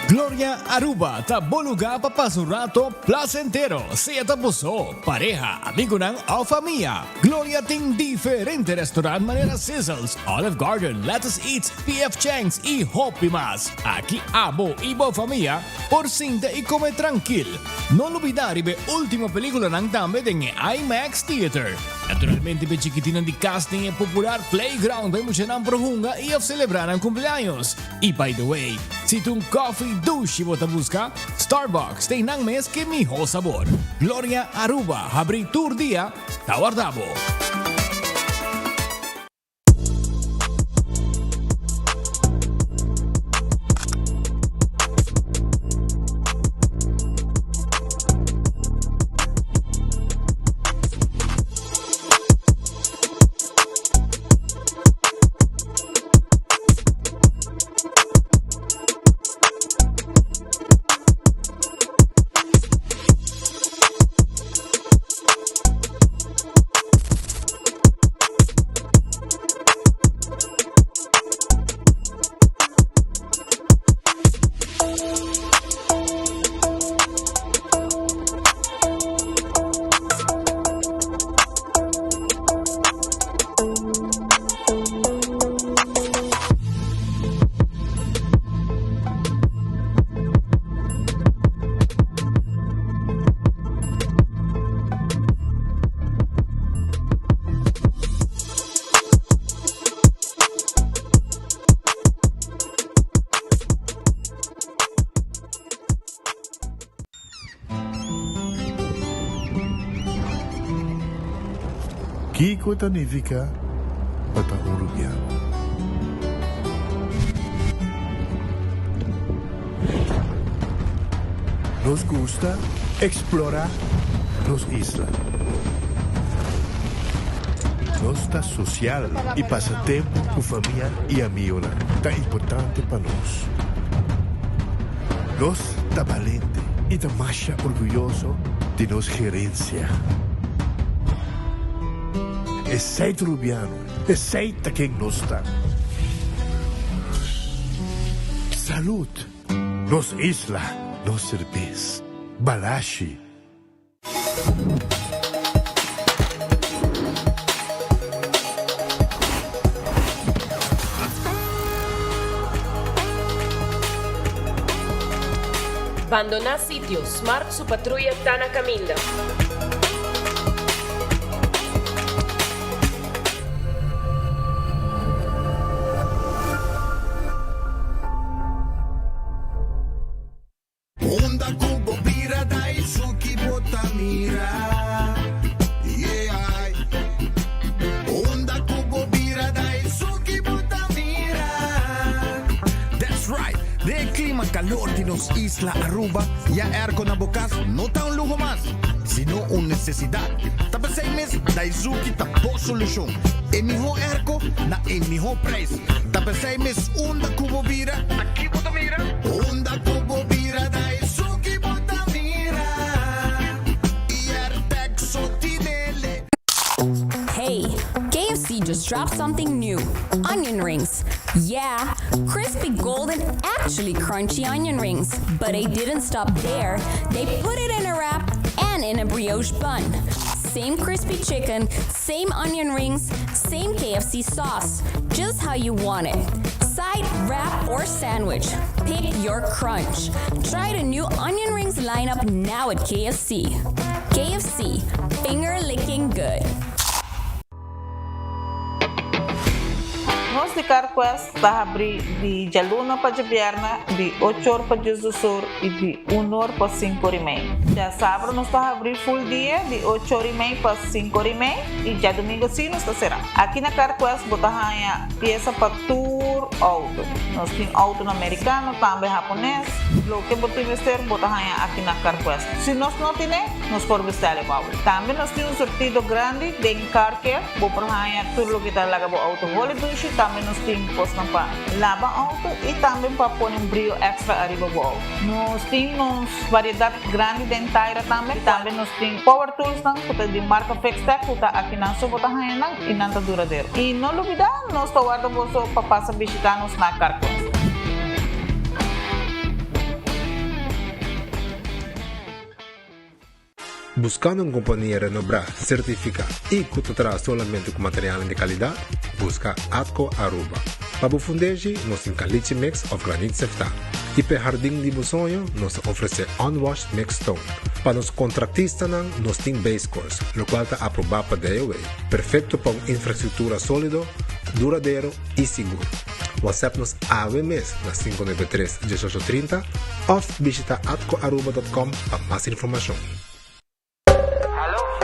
Gloria Aruba, taboluga papasurato placentero, sea tapuso, pareja, amigo ng o familia. Gloria ting diferente restaurant manera Sizzles, Olive Garden, Lettuce Eats, PF Chang's y Hopi Mas. Aquí abo ibo familia, por cinta y come tranquil. No olvidar ibe última película ng tambe ng IMAX Theater. Naturalmente be chiquitinan di casting e popular playground by mo siya ng prohunga i of celebrar ang cumpleaños. Y by the way, si tung coffee douche mo busca, Starbucks tem nang mes que miho sabor. Gloria Aruba, habri tour dia, tawardabo. Kiko Tanifica Bata Uruguayano. Nos gusta explorar los islas. Nos está social y pasatiempo con familia y amigos tan importante para nos. Nos está valiente y está más orgulloso de nos gerencia. Esse Rubiano, aceita quem nos está. Salud, nos isla, nos cerveza, balashi. Abandonar sitio, Smart su patrulla está na caminda. Calor de nos Isla Aruba, ya aircon na bukas, no ta un lujo más, sino una necesidad. Tapa 6 meses, Daisuki tapo solución. En mijo airco, na en mijo precio. Tapa 6 meses, onda cubo vira, aquí bota mira. Onda cubo vira, Daisuki bota mira. Y Artexo tinele. Hey, KFC just dropped something new. Onion rings. Yeah, crispy golden, actually crunchy onion rings. But they didn't stop there. They put it in a wrap and in a brioche bun. Same crispy chicken, same onion rings, same KFC sauce. Just how you want it. Side, wrap, or sandwich. Pick your crunch. Try the new onion rings lineup now at KFC. KFC, finger licking good. Nós de Carquest está abrir de Jaluna para Jabierna, de 8 horas para Jesus e de 1 hora para 5 horas e meia. Já sábado nós está abrir full dia, de 8 horas e meia para 5 horas e meia, e já domingo sim nós está será. Aqui na Carquest bota a peça para tour auto. Nós temos auto americano, também japonês. Lo que bota investir bota aqui na Carquest. Se nós não temos, nós podemos vestir o auto. Também nós temos um sortido grande de car care, bota tudo lo que está lá para auto. Vale duche também nós temos posto para lavar auto e também para pôr brilho extra arriba do auto. Nós temos variedade grande de inteira também. Também nós temos power tools que de marca Fextech, que está aqui na sua bota e não está duradouro. E não olvidar, nós estamos guardando para passar visitar nos na Carquest. Buscando una compañía renombrada, certificada y que te trae solamente con materiales de calidad, busca Atco Aruba. Para fundeji, nos encaliche mix of granite sefta. Y para jardín de sonho, nos ofrece unwashed mixed stone. Para los contratistas, nos tiene base course, lo cual está aprobado para DOE. Perfecto para una infraestructura sólido, duradero y seguro. WhatsApp nos AWMS na 593-1830 o visita atcoaruba.com para más información.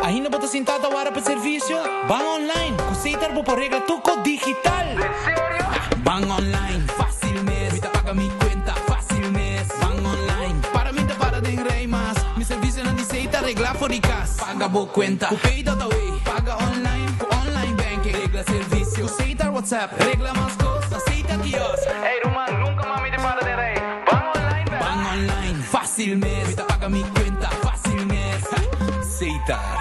Ainda bota sentado agora para serviço? Bang online, kusitar po regla tuko digital. ¿En serio? Bang online, fácil mes. Mita paga mi cuenta, fácil mes. Bang online, para mí te para de rey más. Mi servicio no dice regla por icas. Paga bo cuenta, kupay away. Paga online, online banking. Regla servicio, kusitar WhatsApp. Regla más cosas, aceita kios. Hey Roman, nunca mami te para de rey. Bang online, bang online, fácil mes. Mita paga mi cuenta, fácil mes. Aceitar.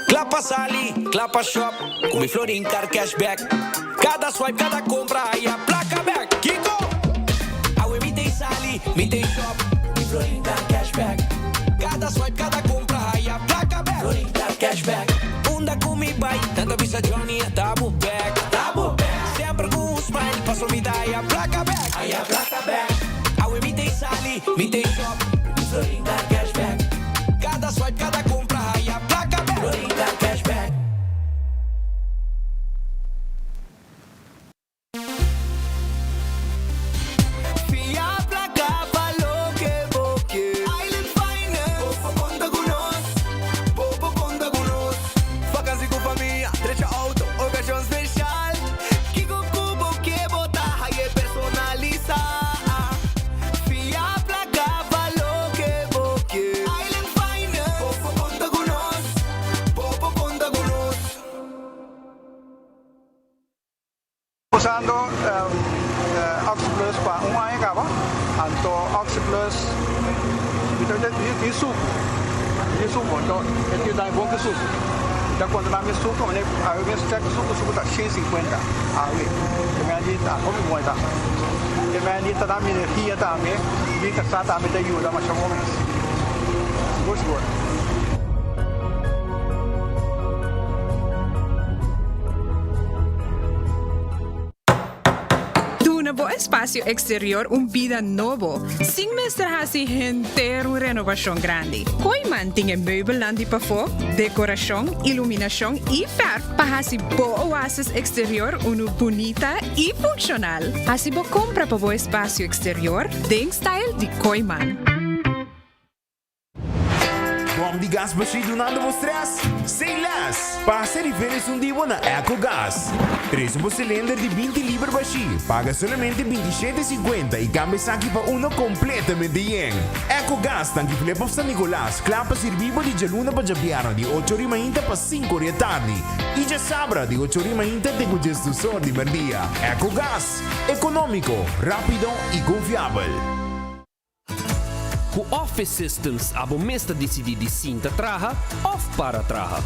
Clapa Sali, Clapa Shop, com mi Florin Car Cashback. Cada swipe, cada compra, aí a placa back. Kiko! Awe mi tem Sali, mi tem Shop, mi Florin Car Cashback. Cada swipe, cada compra, aí a placa back. Florin Car Cashback. Unda com mi bai, tanta visa Johnny, a tabu back. Tabu back. Sempre com smile, passo mi dai a placa back. Aí a placa back. Awe mi tem Sali, mi tem Shop, mi Florin Car Cashback. Cada swipe, cada compra, aí a placa back. Florin Car Cashback. Usando Oxyplus para um ano acaba, então Oxyplus de suco, então ele dá bom que suco. Então quando dá mais suco, né, aí eu mesmo checo suco tá 150, aí também ali tá como muito tá. Também ali tá dando energia também, e que está também te ajuda mais ou menos. Gosto. Una bo espacio exterior, vida novo. Sin mestrarse gente renovación grande. Koiman tiene meubelandi pa fo, decoración, iluminación y verf para así bo oasis exterior uno bonita y funcional. Así bo compra pa bo espacio exterior, den style de Koiman. Bom de gás baixo do nada stress? Sem less! Passa diferença divo na EcoGás. 3 cilindro de 20 libras baixo. Paga somente 27,50 e cambia aqui para uno completamente yen. EcoGás tanque Filipe San Nicolás. Clapa servivo de Jaluna para Jabiara de 8h30 para 5h da tarde. E já sabra de 8h30 de congestor de merdia. EcoGás. Econômico, rápido e confiável. O Office Systems abo mesta decidi de cinta traja ou para traja.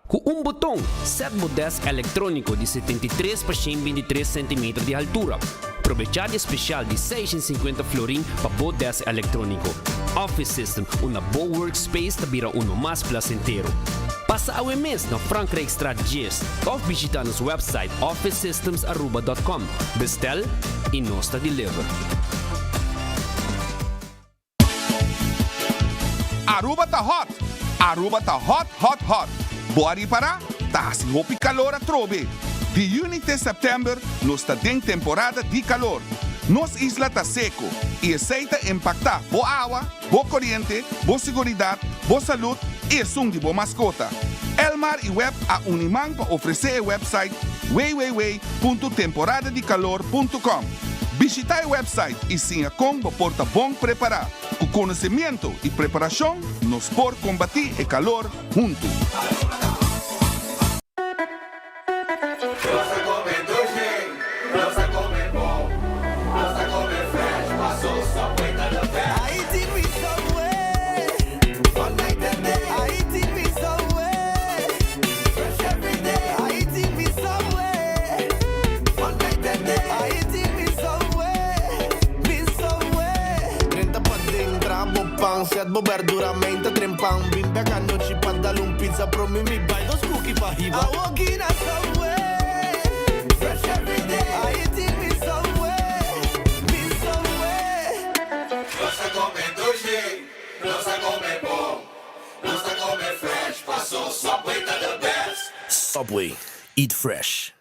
Com botão, set desk eletrônico de 73 por 123 cm de altura. Aproveitar especial de 650 florin para o desk eletrônico. Office System, uma boa workspace que vira mais placentero. Passa ao mês na Frankrijkstraat 10 ou visita nosso website officesystemsaruba.com. Bestel e nós deliver. Aruba tá hot! Aruba tá hot, hot, hot! Bora para? Tá assim roupa e calor a trobe. De junho até setembro, nós tá em temporada de calor. Nossa isla tá seco e aceita impactar boa água, boa corrente, boa segurança, boa saúde e som de boa mascota. Elmar e Web a Uniman para oferecer o website www.temporadadecalor.com. Visita o website e sinha como porta bom preparar. Com conhecimento e preparação, nos por combater o calor junto. pão, sete bo verduramente, trempão, bim pega noite pra dar pizza pro mim, me buy those cookie pra riba. I walk in a subway, fresh every day. I eat me somewhere, Nossa come doce, nossa come bom, nossa come fresh, passou Subway tá the best. Subway, eat fresh.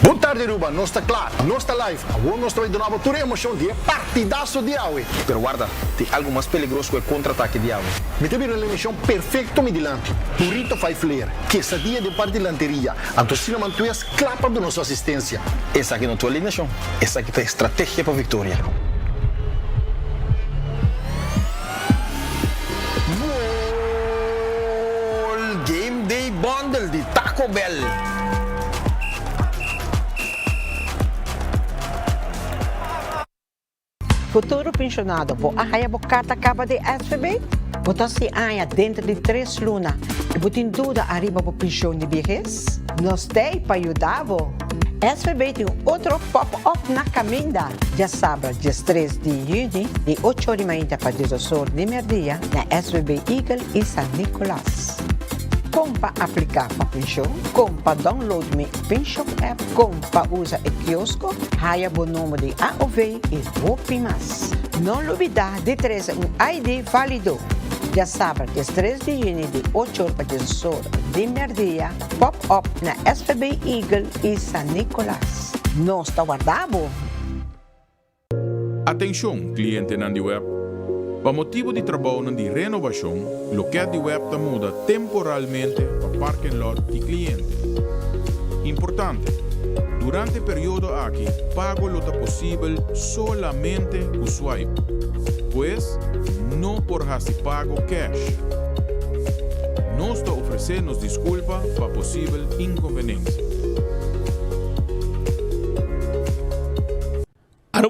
Boa tarde, Aruba. Nós está claro, nós está live. Agora nós estamos dando toda a emoção de partidaço de Aue. Pero guarda, tem algo mais perigoso que o contra-ataque de Aue. Me teve uma emissão perfeita mediante. Burrito faz flair, quesadilla de parte de lanteria. Antocino Mantuias clapa da nossa assistência. Essa aqui não é tua eliminação. Essa aqui tem estratégia para a vitória. Gol! Game Day Bundle de Taco Bell. Futuro pensionado, vou arraiar a carta acaba de SVB? Você se aia dentro de 3 lunas e você tem dúvida arriba para pensão de vejez? Nós temos para ajudar. SVB tem outro pop-up na caminha. Já sabe, dia 3 de junho, de 8h30 para 18h de meio-dia, na SVB Eagle e San Nicolás. Como para aplicar para pensão, como para download meu pensão app, como para usar o quiosco, raia o número de AOV e roupa mais. Não olvidar de trazer ID válido. Já sabe, dia 3 de junho, de 8h para 18h de meio-dia, pop-up na SVB Eagle e San Nicolás. Não está guardado? Atenção, cliente na web. Para motivo de trabalho de renovação, o local de web muda temporalmente para parking lot de cliente. Importante, durante o período aqui, pago lo possível solamente com swipe, pois não por se pago cash. Nós te oferecemos desculpa para possível inconveniência.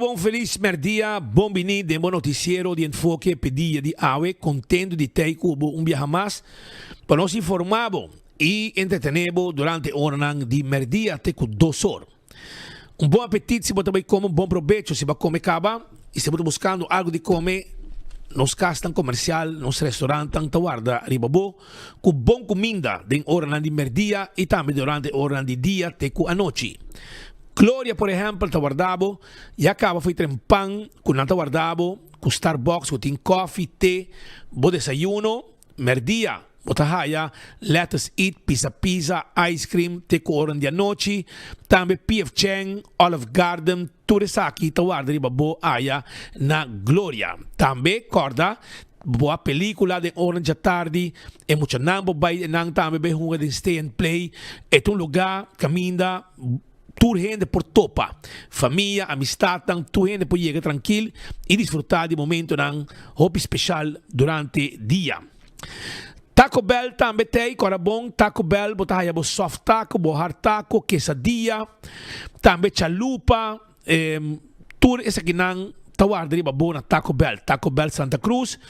Bom feliz merdia, bom vinir de bom noticiero de enfoque pedia de AWE, contendo de ter cubo viaje mais, para nos informar e entretener durante hora de merdia até com 2 horas. Bom apetite se você também come, bom proveito se você come caba, e se você buscando algo de comer, nos castan comercial, nos restaurantes, guarda ribabo, com bom comida de hora de merdia e também durante hora de dia até com a noite. Gloria, por exemplo, está guardado, e acaba foi trempang, com nata guardado, com Starbucks, com tem coffee, té, bom desayuno, merdia, bota haya, let's eat, pizza, ice cream, té com hora de noite, também P.F. Chang, Olive Garden, turisaki, está guardado, babo, haya, na Gloria. Também, corda, boa película de orange à tarde, e muito nambo vai nang também bem hunga de stay and play, é um lugar, caminha, tu gente por topa, família, amistad, tu gente por chegar tranquilo e desfrutar de momento ng hobby especial durante dia. Taco Bell também tem, cora bom, Taco Bell, botahaya bo soft taco, bo hard taco, quesadilla, também chalupa, tur essa que nang tawar de babo na Taco Bell Santa Cruz,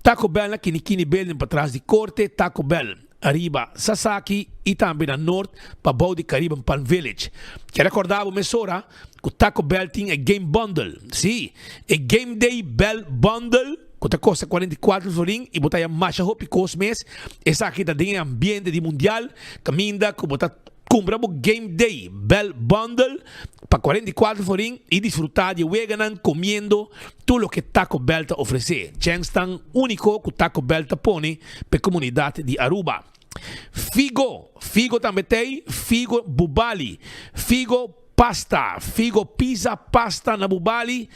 Taco Bell na Kinikini Building para trás de corte, Taco Bell arriba Sasaki e também na norte para Bau de Caribbean Palm Village. Quero recordar a mesora que o Taco Bell tem a Game Bundle. Sim, a Game Day Bell Bundle que custa 44 florin e botar a marcha hopi cos mês. Essa aqui está em ambiente de mundial. Caminda que botar comprar o Game Day Bell Bundle para 44 florin e desfrutar de veganan comendo tudo o que Taco Bell te oferece. Changstan único que Taco Bell te põe para a comunidade de Aruba. Figo também tem, Figo Bubali, Figo Pasta, Figo Pizza Pasta na Bubali,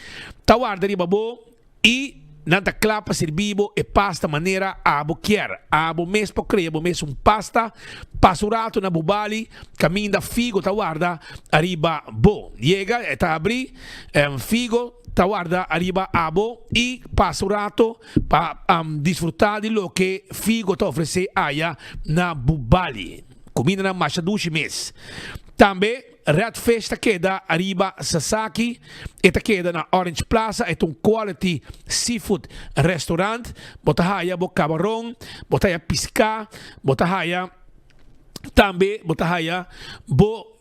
tawar dari babo e nanta clapa servibo e pasta maneira abo quer. Abo mes po crea, abo mes pasta pasurato na Bubali, caminho da Figo tawarda arriba bo. Llega e ta abri Figo tawarda arriba abo e pasurato para desfrutar de lo que Figo te oferece aya na Bubali. Comida na marcha 2 meses. Também Red Festa queda arriba Sasaki, eta queda na Orange Plaza, é um quality seafood restaurant, botahaya bo camarão, botahaya pisca, botahaya também botahaya bo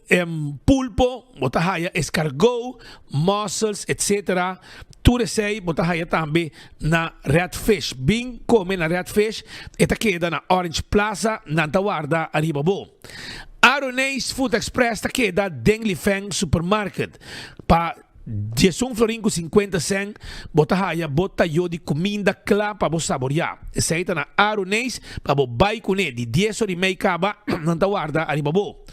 pulpo, bota haya escargot, mussels, etc. Tu sei, bota haya também na redfish. Bem come na redfish, eta queda na Orange Plaza, na Tawarda, Aribabo. Aronês Food Express ta queda Deng Feng Supermarket. Pa 10 florin com 50 cent, bota haya, bota yo de comida clara para você saborear. Essa aí tá na Aronês, para você vai com ele, de 10 horas e meia acaba, na Tawarda, Aribabo.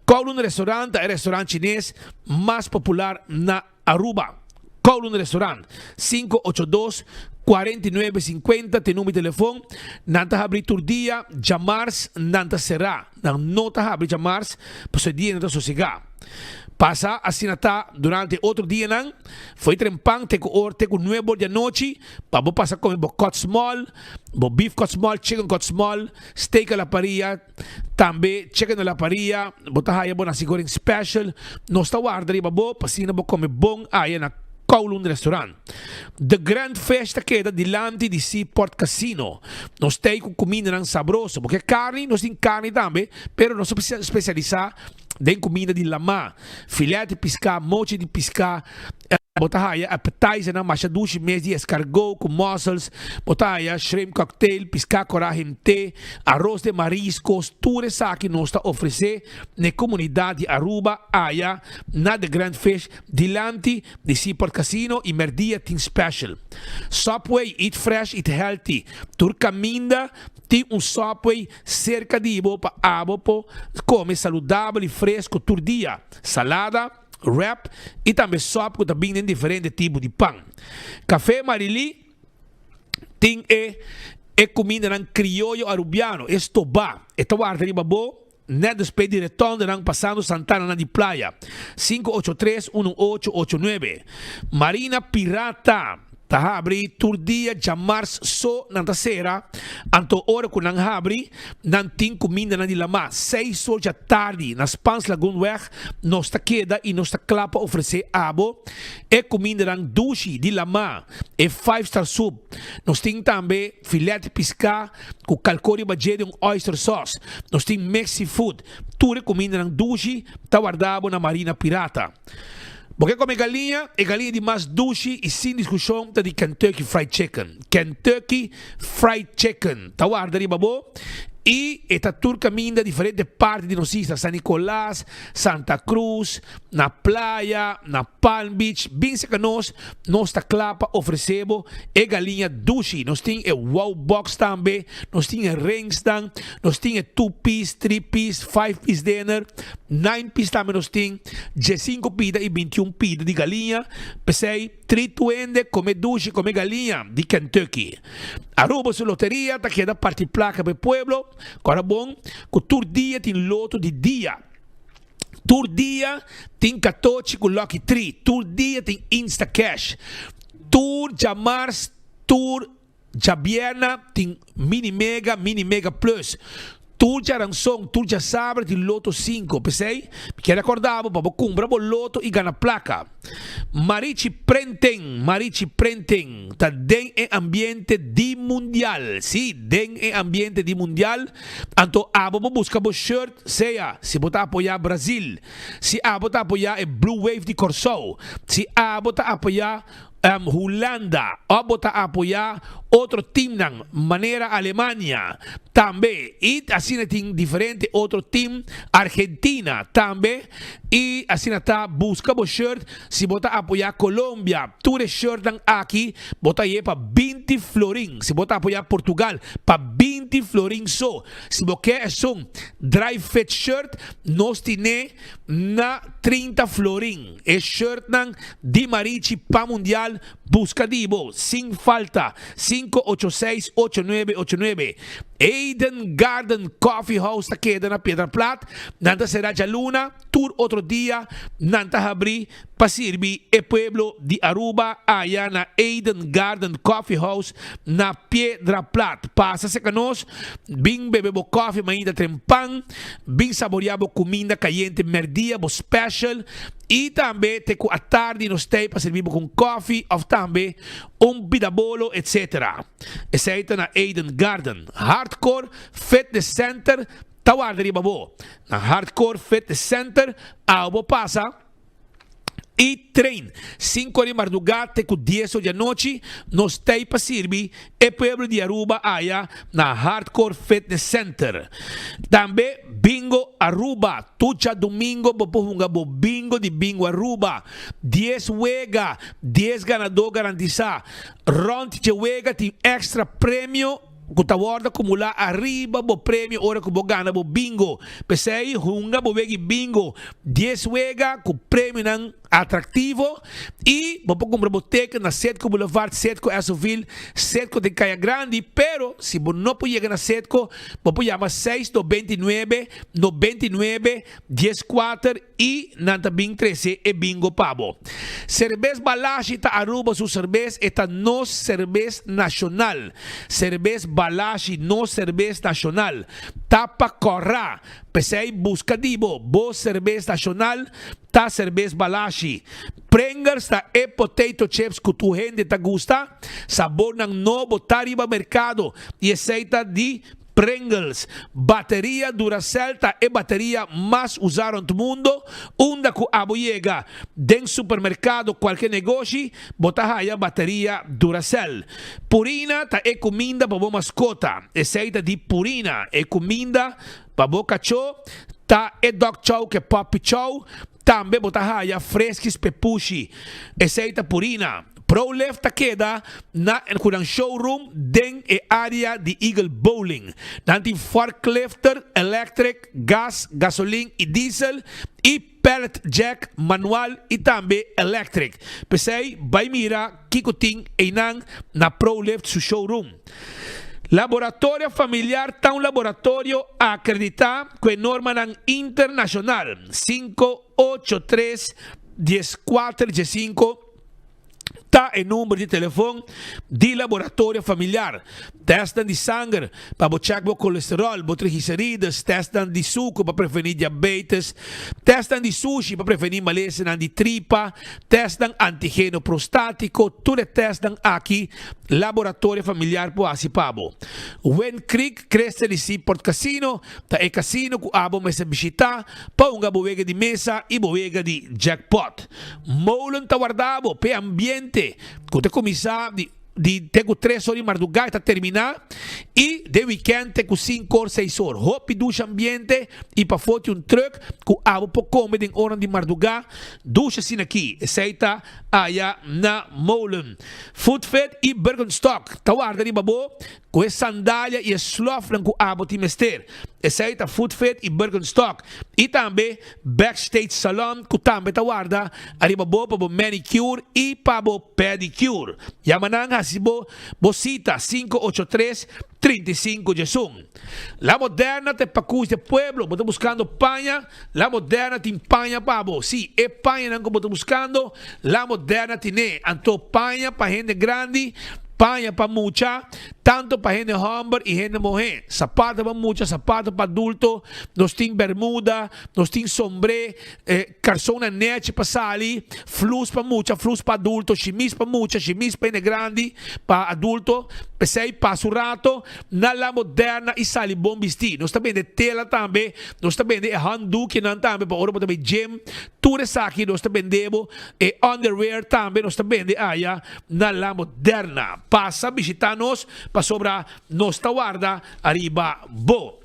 Kowloon Restaurant é o restaurante chinês mais popular na Aruba. Kowloon Restaurant 582-4950 tem número de telefone. Nanta abrir todo dia, jamars nanta será. Não nota abrir jamars, para o dia nanta sossegar. Passa assim tá durante outro dia não. Foi trempang te com 9 da noite, para passar comer cut small, beef cut small, chicken cut small, steak à la parrilla, também chicken à la parrilla, botar aí bona sigouring special. Nós tá guardando babo, passina bo comer bom aí na Kowloon Restaurant. The Grand Festa queda dilante di Seaport Casino. Nós temos com comida sabrosa, porque carne, nós temos carne também, pero nós especializar em comida de lama, filé de piscar, mochi de piscar, botahaya, appetizer na machadushi mês de escargot com mussels, botahaya, shrimp cocktail, piscar coragem té, arroz de mariscos, tudo isso que nós está oferecer na comunidade de Aruba, aya, na The Grand Fish, dilante de Seaport Casino e merdia tem special. Subway, eat fresh, eat healthy. Turcaminda, tem Subway cerca de Ibo para abo come saudável e fresco todo dia. Salada, wrap e também sopa que também tem diferentes tipos de pão. Café Marili tem comida ng criollo arubiano, estobá. Esta guarda riba bo, net despedir de retorno ng passando Santana na di Playa. 583-1889. Marina Pirata. Tahabri turdia jamars so nanta sera anto ora kun nang habri nan ting comida na dilama 6 horas da tarde nas Pans Lagoonweg nos ta queda e nos ta clapa oferecer abo e comida nang dushi dilama e 5-star soup nos ting também filé de piscar com calcori bajede um oyster sauce nos ting Mexi food tudo comida nang dushi ta guardabo na Marina Pirata. Porque come galinha, é galinha de mais doce e sem discussão tá de Kentucky Fried Chicken. Kentucky Fried Chicken. Tá guarda ali, babo? E esta tour caminha diferente parte de nossa San Nicolás, Santa Cruz, na praia, na Palm Beach, bem se que nós está clapa oferecemos e galinha doce. Nós temos wow box também, nós temos rings também, nós temos 2-piece, 3-piece, 5-piece dinner, 9-piece também nós temos, 15 pida e 21 pida de galinha, pensei, 320 come doce, come galinha de Kentucky. Aruba sua loteria, tá queda parte placa para o pueblo. Agora bom, que todo dia tem loto de dia. Todo dia tem 14 com Lucky 3. Todo dia tem Insta Cash. Todo Jamars, todo Jabiana tem Mini Mega Plus. Tudo já ranção, tudo já sabe de loto 5, pensei? Que recordava, para comprar o loto e ganhar placa. Marichi Prenten, tá den em ambiente de mundial. Sim, den em ambiente de mundial. Então, abo busca o shirt, seja, se botar apoiar Brasil, se abo tá apoiar Blue Wave de Corso, se abo tá apoiar Holanda, abo tá apoiar outro time na maneira Alemanha também e assim tem diferente outro time Argentina também e assim tá busca o shirt se botar apoiar Colômbia tudo shirt aqui botar aí para 20 florin se botar apoiar Portugal para 20 florin só se você quer um dry fit shirt nós temos na 30 florin é shirt de Marichi para mundial busca dibo sem falta 586-8989 Eden Garden Coffee House ta queda na Piedra Plata nanta será de luna tour outro dia nanta abrir para servir e pueblo de Aruba allá na Eden Garden Coffee House na Piedra Plata passa se canos bem bebebo coffee ainda trempang bem saboreabo comida caliente merdia bo special e também te à tarde nos tem para servir com coffee ou também bidabolo etc. Essa é na Eden Garden Hardcore Fitness Center Tawar dari babo. Na Hardcore Fitness Center, abo pasa. E trein, 5 de madrugada com 10 da noite, nós temos para servir e pueblo de Aruba aya na Hardcore Fitness Center. Também bingo Aruba, tucha domingo bopunga bo bingo de bingo Aruba. 10 wega, 10 ganador garantiza. Rond de wega tem extra prêmio. Kuta warda kumula arriba bo prêmio ora ku bo gana bo bingo. Pesei hunga bo wegi bingo. 10 wega ku prêmio nang atrativo e vou comprar boteca na Setco Boulevard, Setco Esoville, Setco de Caia Grande, pero se você não pode chegar na Setco, você chama 629 99 14 e nanta bing 13 e bingo pabo. Cerveza Balashi ta Aruba su cerveza eta no cerveza nacional. Cerveza Balashi no cerveza nacional. Tapa corra. Pesei busca dibo, bo cerveza nacional, ta cerveza Balashi. Pringles ta e potato chips que tu gente ta gusta, sabor ng novo tariba mercado e aceita de Pringles, bateria Duracell ta e bateria mais usada no mundo, unda ku abo llega den supermercado qualquer negócio, bota a bateria Duracell. Purina ta e comida para bo mascota, aceita de Purina e comida para bo cachorro, ta e dog chow que puppy chow, também bota a fresquis pepushi, aceita Purina. ProLift queda na een showroom den e área de Eagle Bowling. Dan die forklifter, electric, gas, gasoline e diesel e pallet jack manual e também electric. Pesei, by mira, kikoting e nang na ProLift su showroom. Laboratório familiar está um laboratório acreditado com norma internacional 583 1415. Tá em número de telefone de laboratório familiar. Testam de sangue para checar o colesterol, triglicéridos, testam de suco para prevenir diabetes, testam de sushi para prevenir maleza de tripa, testam antígeno prostático, tudo testam aqui, laboratório familiar por Asipabo. When Creek cresce de si Port Casino, tá é casino com abo mesa visita, para uma boega de mesa e boega de jackpot. Molen tá guardado, pe ambiente, que te começar de tenho 3 horas de madrugada para terminar e de weekend tenho 5 horas, 6 horas. Hope ducha ambiente e para foto truck que abo por comer em hora de madrugada, ducha assim aqui, aceita aí na Molen. Foodfed e Bergenstock, tá guarda de babo, com essa sandália e slof que abo te mester. Aceita Foodfed e Bergenstock. E também Backstage Salon, que também tá guarda, ali babo para manicure e para pedicure. Yamanang hasibo, bocita 583 35 Jesús. La Moderna te pacus de pueblo, vos buscando paña, la Moderna te paña pabo. Sí, es paña que vos buscando, la Moderna tiene anto paña para gente grande, paña para mucha, tanto para gente hombre y gente mujer. Zapatos para mucha, zapatos para adulto, nos tiene bermuda, nos tiene sombre, calzona net para sali, flus para mucha, flus para adulto, chemise para mucha, chemise para gente grande, para adulto, pesei para su rato, na la Moderna e sali bom vestir. Nós também de tela também, nós também de handu que não também para hora também gym, tudo isso aqui nós também debo e underwear também nós também de aya na la Moderna. Passa visitar-nos para sobra nos guarda arriba bo.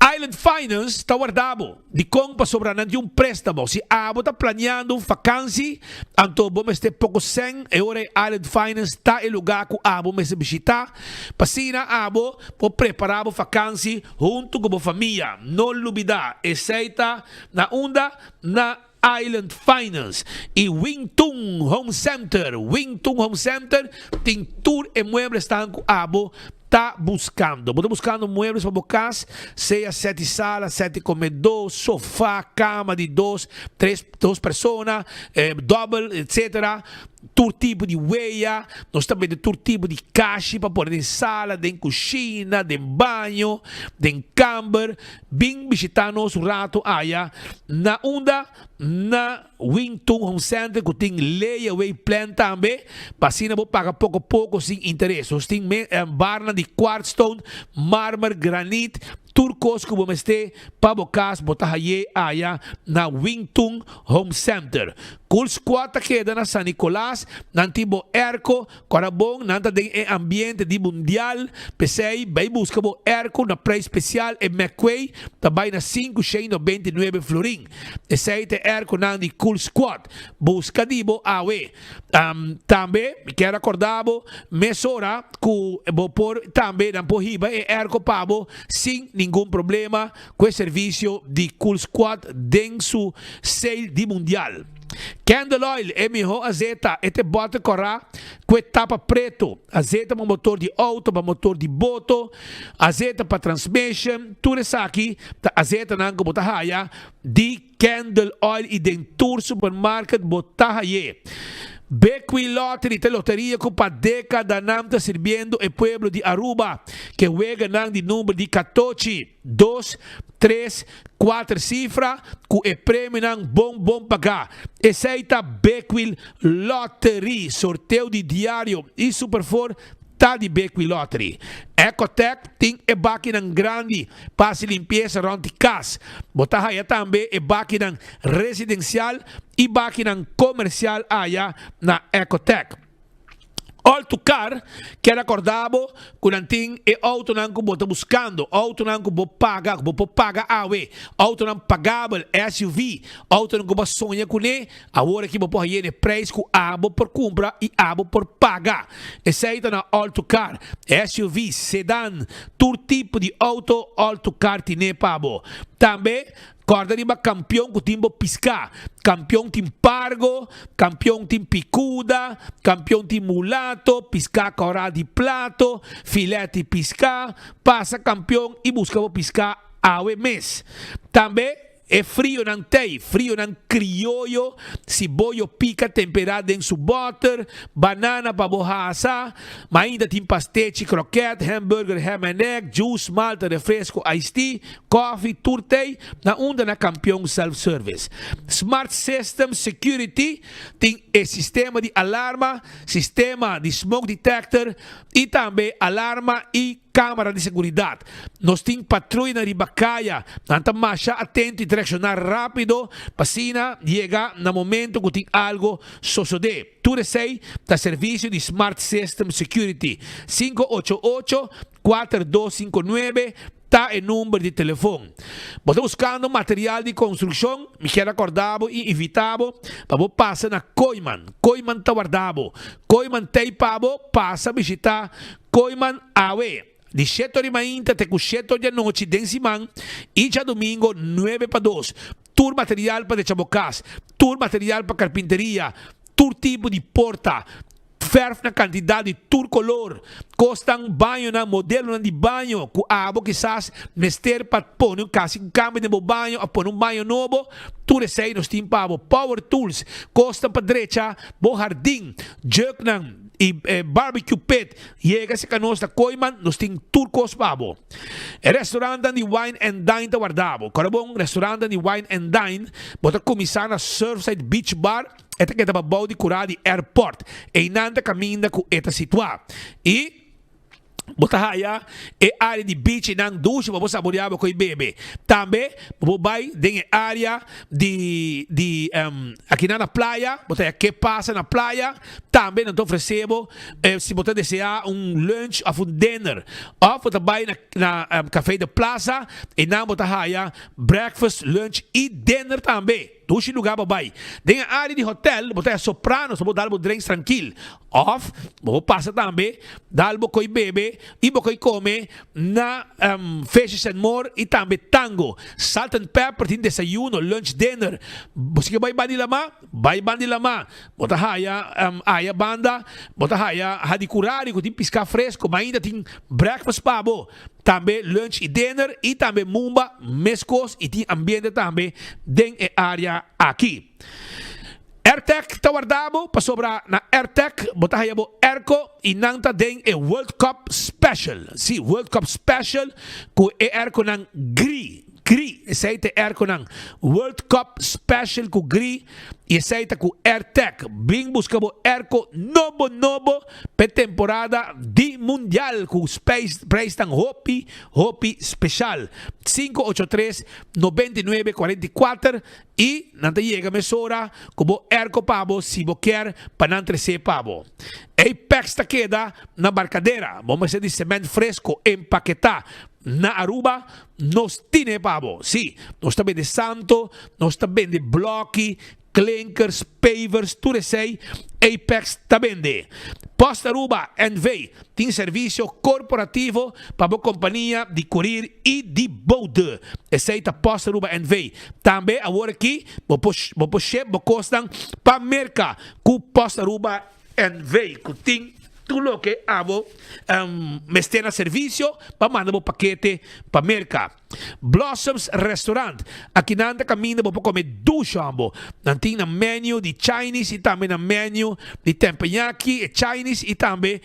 Island Finance está guardado de como para sobrar de préstamo. Se abo está planeando vacância, então vamos ter pouco sem e ora Island Finance está em lugar que abo me se visitar. Passina abo por preparar a vacância junto com a família. Não olvidar, aceita na onda na Island Finance e Wingtung Home Center. Wingtung Home Center tem tour e muebles tanto abo tá buscando. Estou buscando muebles para casa, seja 7 salas, 7 comedor, sofá, cama de 2 pessoas, double, etc. Todo tipo de weia, nós também de todo tipo de caixa para pôr em sala, em cozinha, em banho, em camber, bem visitar nosso rato aya na onda na Wingtung Home Center que tem layaway plan também, para assim vou pagar pouco a pouco sem interesse. Nós tem barna de quartzstone, mármore, granite turcos kubo meste pabokas botahaye aya na Wingtung Home Center. Cool squad queda na San Nicolas, nantibo erco, corabong, nanta ding ambiente di mundial, pesei, bay busca bo erco na preço especial e McQuay, tabay na 5,99 florin. Esei te erco nang di Cool Squad, busca dibo awe. Tambe, quero acordabo, mesora, ku bo por tambe na pohiba e erco pabo, sem nenhum problema, com serviço de Cool Squad dentro su sale di mundial. Candle Oil é melhor azeita, este bota corá com etapa preto, azeita para motor de auto, para motor de boto, azeita para transmission, tudo isso aqui, azeita não que bota raia, de Candle Oil e dentro supermarket bota raia. Bequi Lottery, te loteria com para década não está servindo o pueblo de Aruba, que juega não de número de 14, 2, 3, 4 cifras, com o prêmio não bom pagar. Aceita Bequi Lottery, sorteio de diário e superfor tá de Bequi Lottery. Ecotec tem e máquina grande para limpeza around the casa. Botar aí também e máquina residencial e máquina comercial aí na Ecotec. All to car, que era acordado, quando tem e auto não que bota buscando, auto não que paga awe, auto não pagável SUV, auto não que sonha com ele, agora que você pode ir preço com abo por compra e abo por pagar. Esse aí tá na all to car, SUV, sedã, todo tipo de auto all to car tem pabo. Também corda de campeão que timbo piscar, campeão tim pargo, campeão tim picuda, campeão tim mulato, piscar corda de plato, filete piscar, passa campeão e busca piscar awe mês. Também é frio não tem, frio não criollo, cibollo pica temperado em su butter, banana para borraça, mas ainda tem pastete, croquete, hambúrguer, ham and egg, juice, malta, refresco, iced tea, coffee, turtei, na onda na campeão self-service. Smart System Security tem sistema de alarma, sistema de smoke detector e também alarma e câmara de segurança. Nós temos patrulha na ribacaia, nanta marcha atento e direcionar rápido, para chegar no momento que tem algo suceder. Tudo sei da serviço de Smart System Security 588-4259 tá o número de telefone. Você buscando material de construção, me quero acordado e evitado, para passar na Coiman. Coiman tá guardado. Coiman tem pabo, passa a visitar Coiman Awe. De 7 de manhã até 7 de noite, densimang, e já domingo, 9 para 2. Tour material para chabocas, tour material para carpinteria, tour tipo de porta, ferf na quantidade, tour color, costam banho na modelo de banho, com abo quizás mester para pôr um cambio de banho, a pôr um banho novo, tudo isso aí nós temos para power tools, costam para direita, bo jardim, jug e barbecue pit, chega-se que nós da Coiman, nós temos turcos pabo. Restaurante de Wine and Dine da guardabo. Corabong, restaurante de Wine and Dine, bota começar na Surfside Beach Bar, esta que é da bau de curar de airport, e nanda caminha com esta situar. E botahaya e área de beach nang ducha para saborear com o bebê. Também vai em área de aqui na praia, botaya que passa na praia, também não oferecemos se você desejar lunch ou dinner. Ou você vai na café da plaza e não botahaya breakfast, lunch e dinner também. Dushi lugar babai. Tem a área de hotel, botar soprano, só botar drinks tranquilo. Off, vou passar também, dar coi bebê e bocoi come na Fishes and More e também tango. Salt and pepper, tem desayuno, lunch, dinner. Você vai bandi lama. Bota haya banda, bota haya hadikurari, que tem piscar fresco, mas ainda tem breakfast pabo. Também lunch e dinner e também mumba, mescos e tem ambiente também dentro da área aqui. AirTech está guardado para sobrar na AirTech, botar aí Erco e nanta dentro é World Cup Special. Sim, World Cup Special com Erco nang gri GRI, essaita airco ng World Cup Special ku GRI, essaita ku AirTech, bing buscabo airco nobo pe temporada di mundial ku space price ng Hopi Special 583-9944 y nanta llega mesora kubo airco pabo si boquer panan 13 pabo. Apex takeda na barcadera, vamos a decir cement fresco empaquetá na Aruba, nos tiene pavo. Sí, nos está vende santo, nos está vende blocchi, clinkers, pavers, tudo sei, Apex está vende. Post Aruba NV tem serviço corporativo para a companhia de courier e de boat. Aceita Post Aruba NV. Também agora aqui, você costam para merca com Post Aruba NV, que tem tudo que abo mestena serviço para mandar o paquete para merca. Blossoms Restaurant. Aqui nanda caminho para comer duchambo. Nanti na menu de Chinese e também na menu de tempanyaki, Chinese e também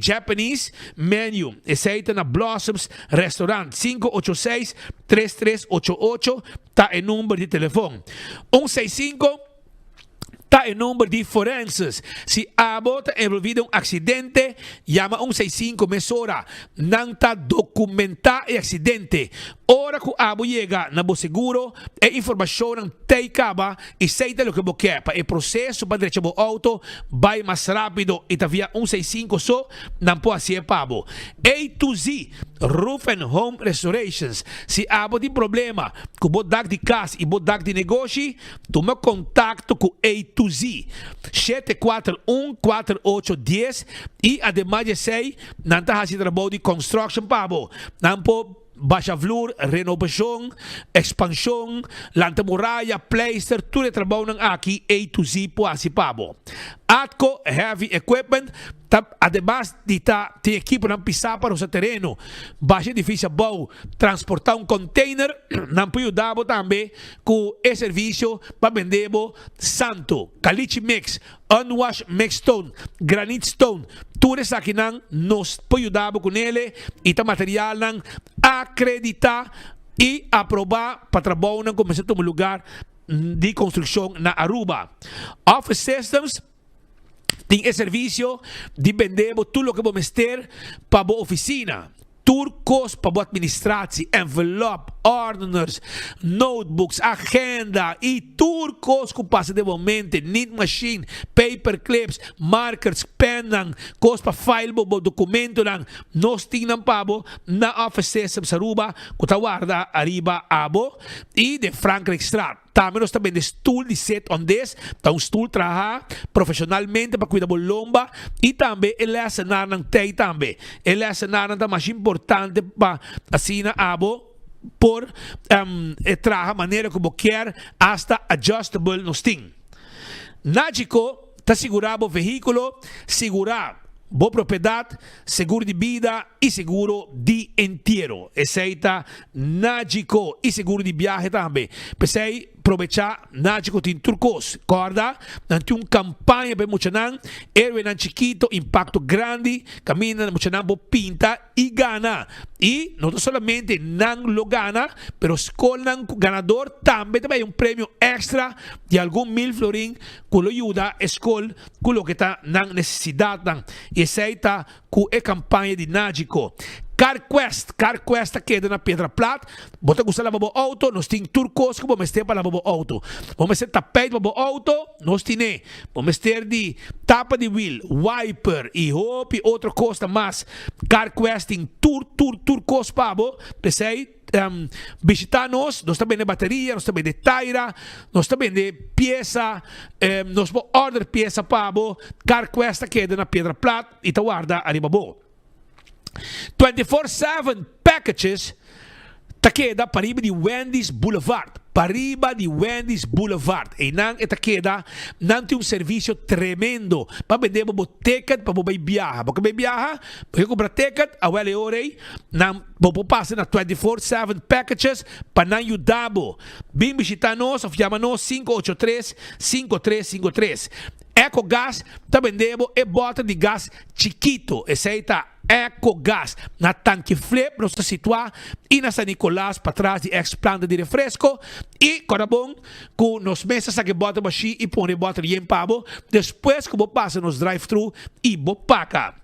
Japanese menu. Aceita na Blossoms Restaurant 586-3388 tá em número de telefone. 165 tá em número de forenses. Se abo tá envolvido em acidente, llama 165 mesora. Não tá documentar o acidente. Ora que abo chega na bo seguro, e informação não tem caba e seita lo que bo quer. Para o processo para direito bo auto vai mais rápido e tá via 165 só, não pode ser pabo. A to Z Roof and Home Restorations. Se abo de problema com bo dag de casa e bo dag de negócio, toma contato com A to Z 741-4810 e ademais de sei, não tá fazendo trabalho de construction pabo. Não pode baixa flor, renovação, expansão, lanta muralha, pleister, tudo trabalho aqui A to Z pode pabo. Atco Heavy Equipment, además de ter equipe não pisar para o seu terreno, baixa difícil bom transportar container, não pode ajudar também com esse serviço para vender santo, caliche mix, unwashed mix stone, granite stone, tudo isso aqui nos pode ajudar com ele e tá material não acreditar e aprovar para trabalhar não começar a lugar de construção na Aruba. Office Systems tem esse serviço de vender tudo o que vamos ter para a oficina. Turcos para a administração, envelope, orders, notebooks, agenda e turcos que passa de momento, need machine, paper clips, markers, pen, cos para file o documento, nós tínhamos pabo na Office Systems Aruba, que está guarda arriba abo e de Franklin Straat. Também nós também de stool de set on this, tá stool trabalha profissionalmente para cuidar da lomba e também ele assinar não tem também. Ele assinar não tá mais importante para assinar abo por trabalhar maneira como quer hasta adjustable nos tem. Nágico tá segurar o veículo, segurar boa propriedade, seguro de vida e seguro de inteiro. Aceita Nágico e seguro de viagem também. Pensei aproveitar Nágico tem turcos. Corda, não tem uma campanha para Muchanan, héroe não chiquito, impacto grande, camina Muchanan pinta e gana. E não somente não lo gana, pero escola ganador também um prêmio extra de algum 1,000 florin que lo ajuda a escola com o que está na necessidade. E aceita com a campanha de Nágico. CarQuest queda na Pedra Plata. Bota gostar de lavar o auto, nós temos turcos que vamos ter para lavar o auto. Vamos ter tapete para o auto, nós temos. Vamos ter de tapa de wheel, wiper e roupa e outra coisa mais. CarQuest tem turcos para pensei. Visitar nós também de bateria, nós também de taira, nós também de peça, nós vamos order peça para CarQuest queda na Pedra Plata e tá guarda arriba bo. 24/7 packages taqueda pariba de Wendy's Boulevard. Pariba de Wendy's Boulevard. E não é taqueda, não tem serviço tremendo para vender o ticket para você viajar. Porque você viaja, você compra ticket, a wele orei, não você passa na 24/7 packages para não ajudar. Vem visitar nós, ou chama nós 583-5353. EcoGás tá vendendo e bota de gás chiquito. Esse aí tá EcoGás. Na tanque flip, nós está situado e na San Nicolás, para trás de ex-planta de refresco. E, corabom, com nos mesas que bota baixi e põe bota de pavo. Depois que você passa nos drive-thru e você paga.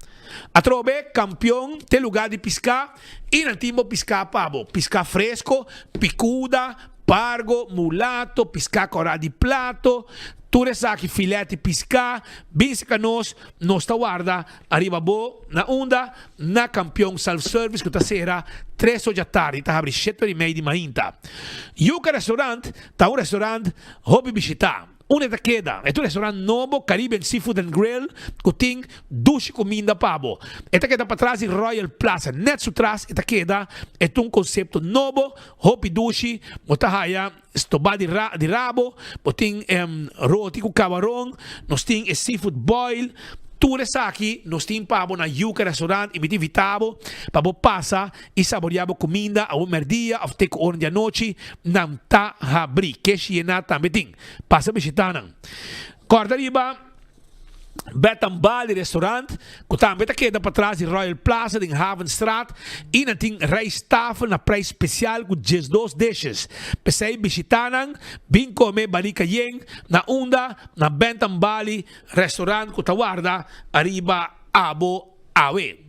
A trobe, campeão, tem lugar de piscar e não tem piscar pavo. Piscar fresco, picuda, pargo, mulato, piscar corá de plato. Tudo aqui filete piscar, bisca nós está guarda, arriba bo, na onda, na campeão self-service, que está sera 3 horas da tarde, está abrindo 7h30 de manhã. E o restaurante, está um restaurante, hobby visitar. Una da queda, é um restaurante novo, Caribbean Seafood and Grill, que tem duas comidas pavo. Esta queda para trás em Royal Plaza, net atrás, esta queda é um conceito novo, hopi dushi, bota haya, estobá de rabo, tem roti com camarão, nós tem seafood boil. Tudo isso aqui, nós temos pavo na Yuca Restaurante, e invitamos para passar e saborear a comida a um dia, a ter hora de noite, não está abrir, que é também tem. Passa a visitar. Corda riba, Betambali Restaurant, que também está queda para trás de Royal Plaza, em Havenstraat, e não tem rijsttafel na prijs especial com 12 dishes. Pesei visitanan, bem comer balika yen, na onda, na Betambali Restaurant, que está guarda, arriba, abo, awe.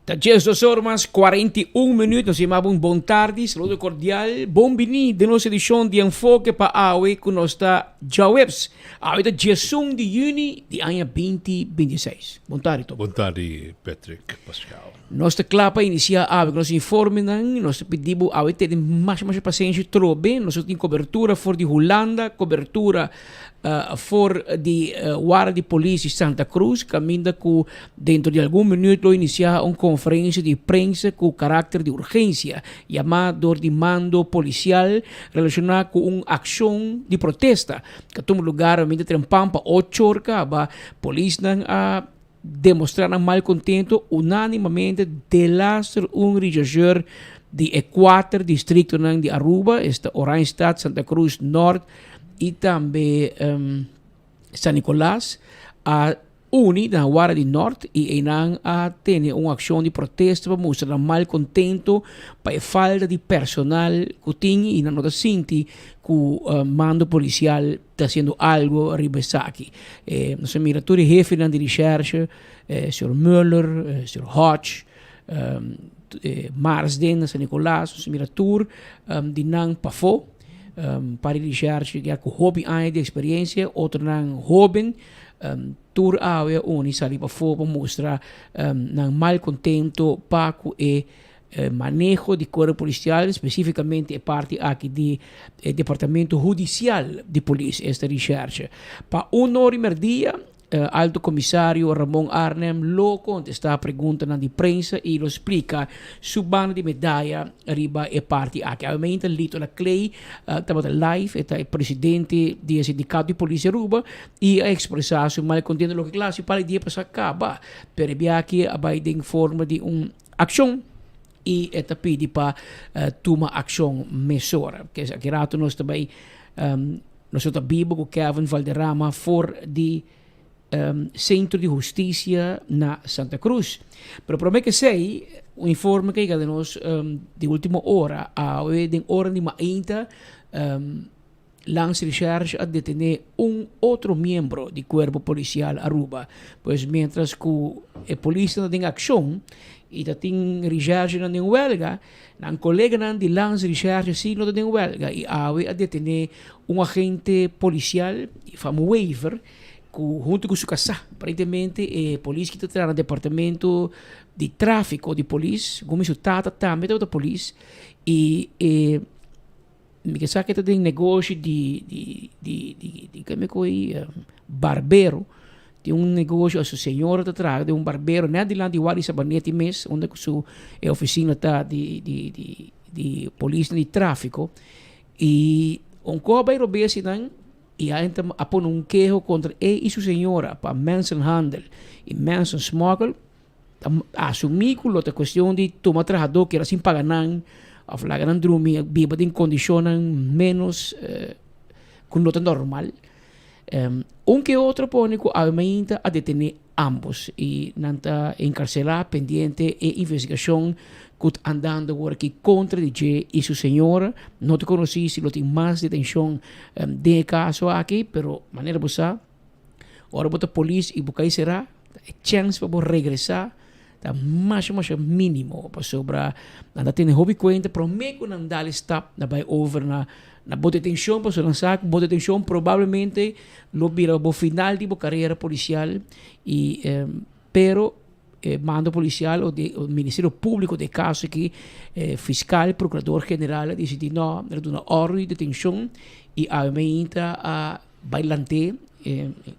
Tá 10 horas, 41 minutos, nós chamamos bom tarde, saludo cordial, bom-vindo de nossa edição de Enfoque para a AUE, que nós está já webs. A AUE está 10 de junho de ano 2026. Bom tarde, Tom. Bom tarde, Patrick Pascal. Nós está claro para iniciar a AUE, que nós informamos, nós pedimos a AUE ter mais paciência, trobe, nós temos cobertura for de Holanda, cobertura for de guarda de polícia Santa Cruz, caminha com dentro de algum minuto iniciar uma conferência de prensa com caráter de urgência, chamado de mando policial relacionado com uma ação de protesta que toma lugar em Trempampa 8 horas, a polícia a demonstrar malcontento unanimamente de lastre um regidor de Equator, distrito de Aruba, esta Oranjestad, Santa Cruz Norte e também San Nicolás, a uni na Guarda de Norte e enang a ter uma ação de protesto para mostrar malcontento para a falta de personal que tem e não está sentindo que o mando policial está fazendo algo aqui. Nosso diretor e jefe de recherche, Sr. Müller, Sr. Hodge, Marsden, San Nicolás, nosso diretor de Nang Pafo, para recherche que com hobby de experiência, outro não hobby, tour awe uni sali para fora para mostrar não malcontento para o manejo de corpo policial, especificamente a parte aqui do departamento judicial de polícia, esta recherche. Para primeiro dia, Alto Comissário Ramon Arnem lo contesta a pergunta na de prensa e lo explica su banda de medalha arriba e parte aqui. Obviamente, Lito la Clay estava live, é o presidente do sindicato de polícia Aruba e a expressar su malcontento lo que classe para o dia para acaba. Per aqui vai em forma de ação e esta pede para tomar ação mesura. Que aqui rato nós também nós estamos vivo com Kevin Valderrama for de Centro de Justiça na Santa Cruz. Pero para mim que sei, o informe que de nós de última hora, a de hora de maínta, lança recherche a detener outro membro do corpo policial Aruba. Pois mientras que a polícia não tem ação e tem recherche não tem huelga, um colega não de lança recherche sim não tem huelga e a detener agente policial, famoso waiver, junto com sua casa, aparentemente, a polícia que está no departamento de tráfico de polícia, como isso está também da polícia, e me sabe que tem negócio de barbeiro, tem negócio, a sua senhora está atrás de barbeiro, não é de lá de Wari Sabanete mesmo, onde a oficina está de de polícia de tráfico e vai roubar sinan e a gente apon queijo contra ele e sua senhora para mensenhandel e mensen smuggle assumir que a questão de tomar trabalhador que era sem pagar nada a flagran drumi biba em condições menos com nota normal que outro pônico aumenta a detener ambos e nanta encarcelar pendiente e investigação que andando agora aqui contra DJ e sua senhora não te conheci se lo tem mais detenção de caso aqui pero maneira boa ora bota polícia e bucai será chance para regressar tá mais mínimo para sobra anda tem hobby conta prometo não dar stop na vai over na boa detenção para lançar boa detenção provavelmente lo vira o final de boa carreira policial e pero mando policial ou o Ministério Público de caso que fiscal procurador general decidi não uma ordem de detenção e aumenta a bailante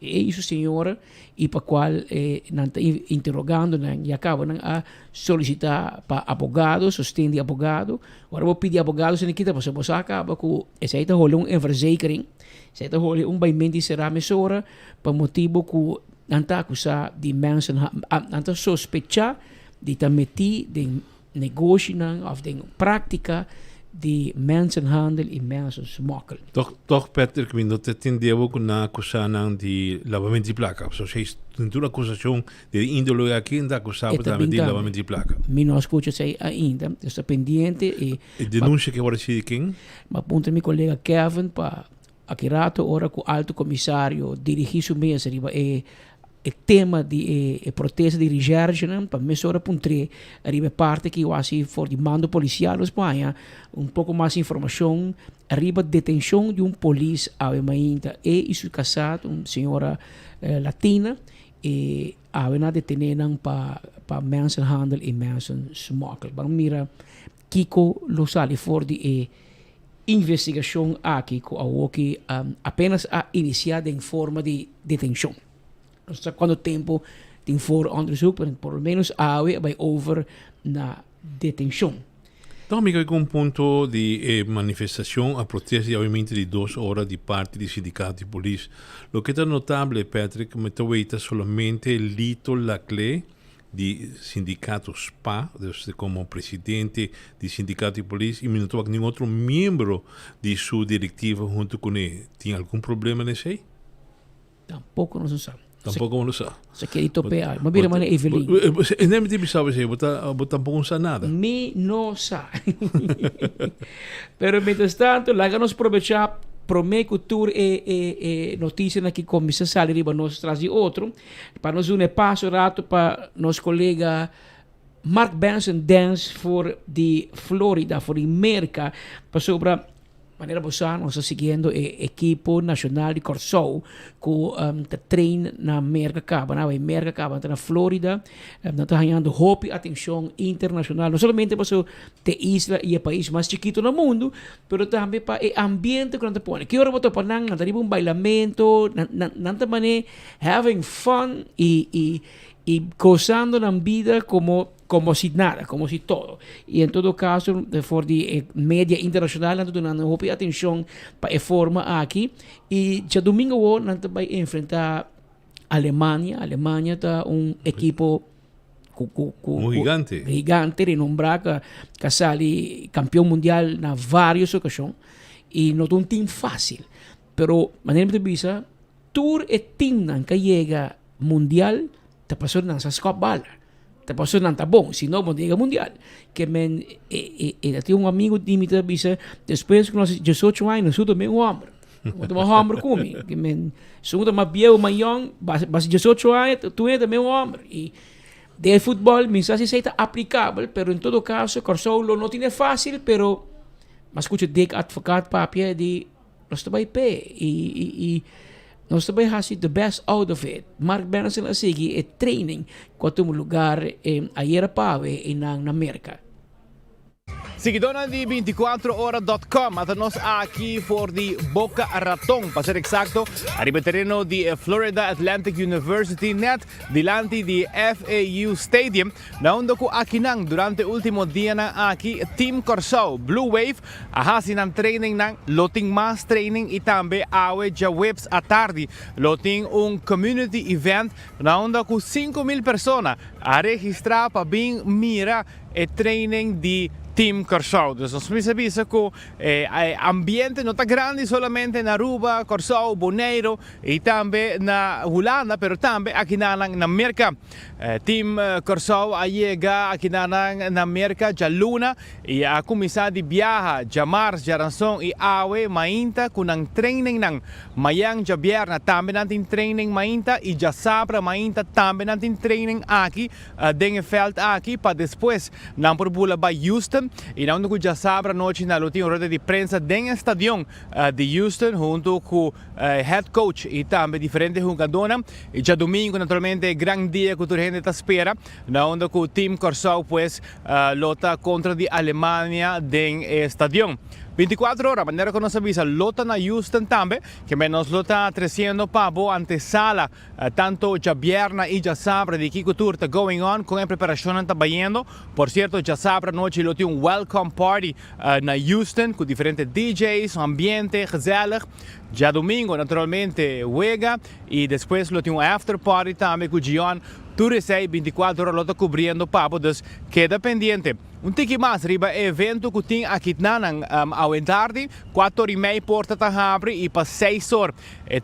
e sua senhora e para qual está interrogando e acaba a solicitar para advogado, sustento de advogado. Agora vou pedir advogado se não quita para você acaba com essa aí uma verzekering, essa aí baimento será mesora para motivo que não acusar de mensen, não sospechar de meter de negócio ou de prática de mensenhandel e mensensmokkel. Toch Patrick, we não entendemos que na acusação de lavamento de placa. Ou seja, tem uma acusação de índole aqui ainda acusado também de lavamento de placa. Mi não escuta sei ainda, está pendente e denúncia que vai ser de quem? Mas aponta meu colega Kevin para aqui rato ora com o alto comissário dirigir sua mesa e tema de protesta de Rigergen para mesura puntre arriba parte que quase for de mando policial Espanha pouco mais informação arriba detenção de polícia ainda e isso casado senhora latina e na detenem para mensenhandel e mensensmokkel bang mira Kiko lo sali for de investigação aqui que apenas a iniciada em forma de detenção. Não sei quanto tempo tem for onderzoek, mas por menos vai over na detenção. Então, amigo, com um ponto de manifestação, a protesta de aumento de 2 horas de parte do sindicato de polícia. O que é notável, Patrick, me toita solamente Lito Laclé, de sindicato SPA, como presidente do sindicato de polícia, e não estou nenhum outro membro de sua diretiva junto com ele. Tem algum problema nesse aí? Tampouco não se sabe. Tampouco não sabe. Você quer ir topear? Mas vira maneira Evelyn. Nem me sabe se tampouco não sabe nada. Me não sabe. Pero mientras tanto, lá que nós aproveitar prometo tour notícia aqui com Mr. Salary para nós trazer outro para nós passo rato para nosso colega Mark Benson Dance for de Florida for América para sobre maneira boa nós seguindo equipo nacional de Corso que treina na América Caba na Florida está ganhando hope atenção internacional não somente para a isla e o país mais chiquito no mundo mas também para o ambiente que nós põe que hora botar para nang naribo bailamento nanta mané having fun e gozando na vida como si nada, como si todo. E em todo caso, for de média internacional, nós dando uma atenção para a forma aqui. E já domingo, nós vai enfrentar a Alemanha. A Alemanha está equipo gigante, renombrado, que sale campeão mundial na várias ocasiões. E não é um time fácil. Pero, maneira de vista, tour e time que chega mundial, está passando nessa escola. Está passando não está bom, se não, liga mundial. Que men, tem um amigo de mim que diz, depois que nós 18 anos, nós também um homem. Nós um homem comigo. Que men, se nós mais velho, mais young, mas 18 anos, tu é também um homem. E de futebol, mensagem está aplicável, pero em todo caso, Corso não é fácil, pero mas escuta de advogado papia de nós também pé e nós também fazemos the best out of it. Mark Benson a seguir training quanto um lugar a Pave na América. Seguidona de 24hora.com. Estamos aqui for the Boca Raton, para ser exacto. Arriba terreno de Florida Atlantic University Net, delante de FAU Stadium. Na onde ko aqui nang durante o último dia na aqui Team Corsao Blue Wave. Ahasi ng training ng loting mass training e também awe ja webs à tarde. Loting community event na onde ko 5,000 pessoas a registrar para bem mira e training de Team Corsao. Dus ons misabisa ko ambiente não está grande solamente na Aruba, Corsao, Bonaire e também na Holanda, pero também aqui na América. Team Corsao chega aqui na América já Luna e a começar de viajar já Mars, já Ranson e Awe mainta com ang training ng mayang já Bierna também natin training mainta e já Sabra mainta também natin training aqui dentro feld aqui para depois não por bula ba Houston. E na onde já sabe a noite na lutinha roda de prensa dentro do estádio de Houston junto com head coach e também diferentes jogadores. E já domingo naturalmente é grande dia que a gente está espera na onde o Team Corsao pues luta contra a Alemanha dentro do estádio. 24 horas, maneira que nós avisa, lota na Houston também, que menos lota 300 pavo antesala, tanto já Bierna e já Sabra de Kiko Tour está going on, com a preparação está bayendo. Por certo, já Sabra noite loti welcome party na Houston, com diferentes DJs, ambiente, gezellig. Já domingo, naturalmente, juega, e depois loti after party também com Gion. Tudo 24 horas lota cobrindo papo, dus queda pendiente. Tiki mais riba evento que tem aqui ao tarde, 4h30 porta tá abre e para 6 horas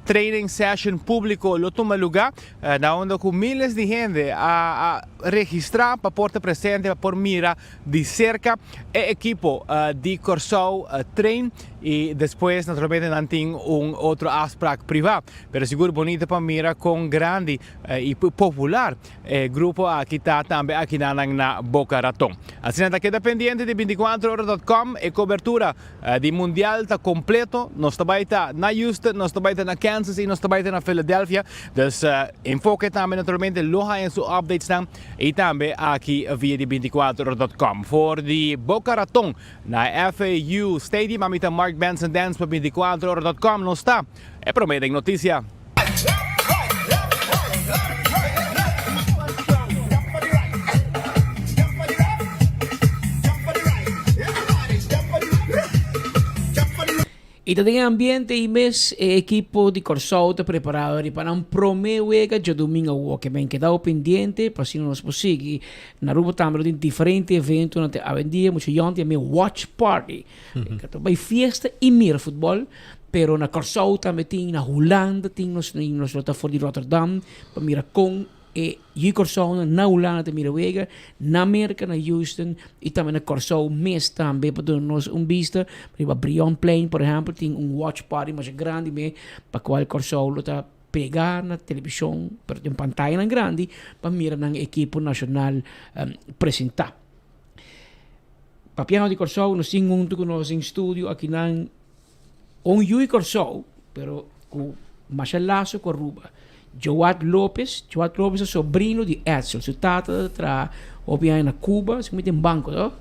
training session público lo toma lugar, na onde com milhares de gente a registrar para porta presente por mira de cerca e equipo de Corsao train e depois naturalmente não tem outro aspecto privado, pero seguro bonito para mira com grande e popular grupo aqui tá também aqui na Boca Raton. Assim está queda pendiente de 24hora.com e cobertura de mundial está completo. Nós também está na Houston, nós também está na Kansas e nós também está na Philadelphia. Dus enfoque também naturalmente loja em seus updates e também aqui via de 24hora.com. For the Boca Raton na FAU Stadium, amita Mark Benson Dance para 24hora.com não está. É prometem notícia. E também ambiente e mês equipo de Corsao está preparado para um promeuega de domingo o que bem quedado pendiente para se nos conseguir na Aruba também tem diferentes eventos na avenida muito gente é meu watch party que também festa e mira futebol pero na Corsao também tem na Holanda tem nos lota for de Rotterdam para mira com e Corsao na Holanda te mira wega na América na Houston e também na Corsao mês também para nós vista para Brion Plain por exemplo tem watch party mais grande para qual Corsao lota pegar na televisão para ter pantalla grande para mirar na equipe nacional apresentar. Papiano de Corsao nós temos junto com nós em estúdio aqui na Yui Corsao pero com mais laço com Aruba. Joat Lopes é sobrino de Edsel. Su tata tra obviamente na Cuba, se muito em banco, não?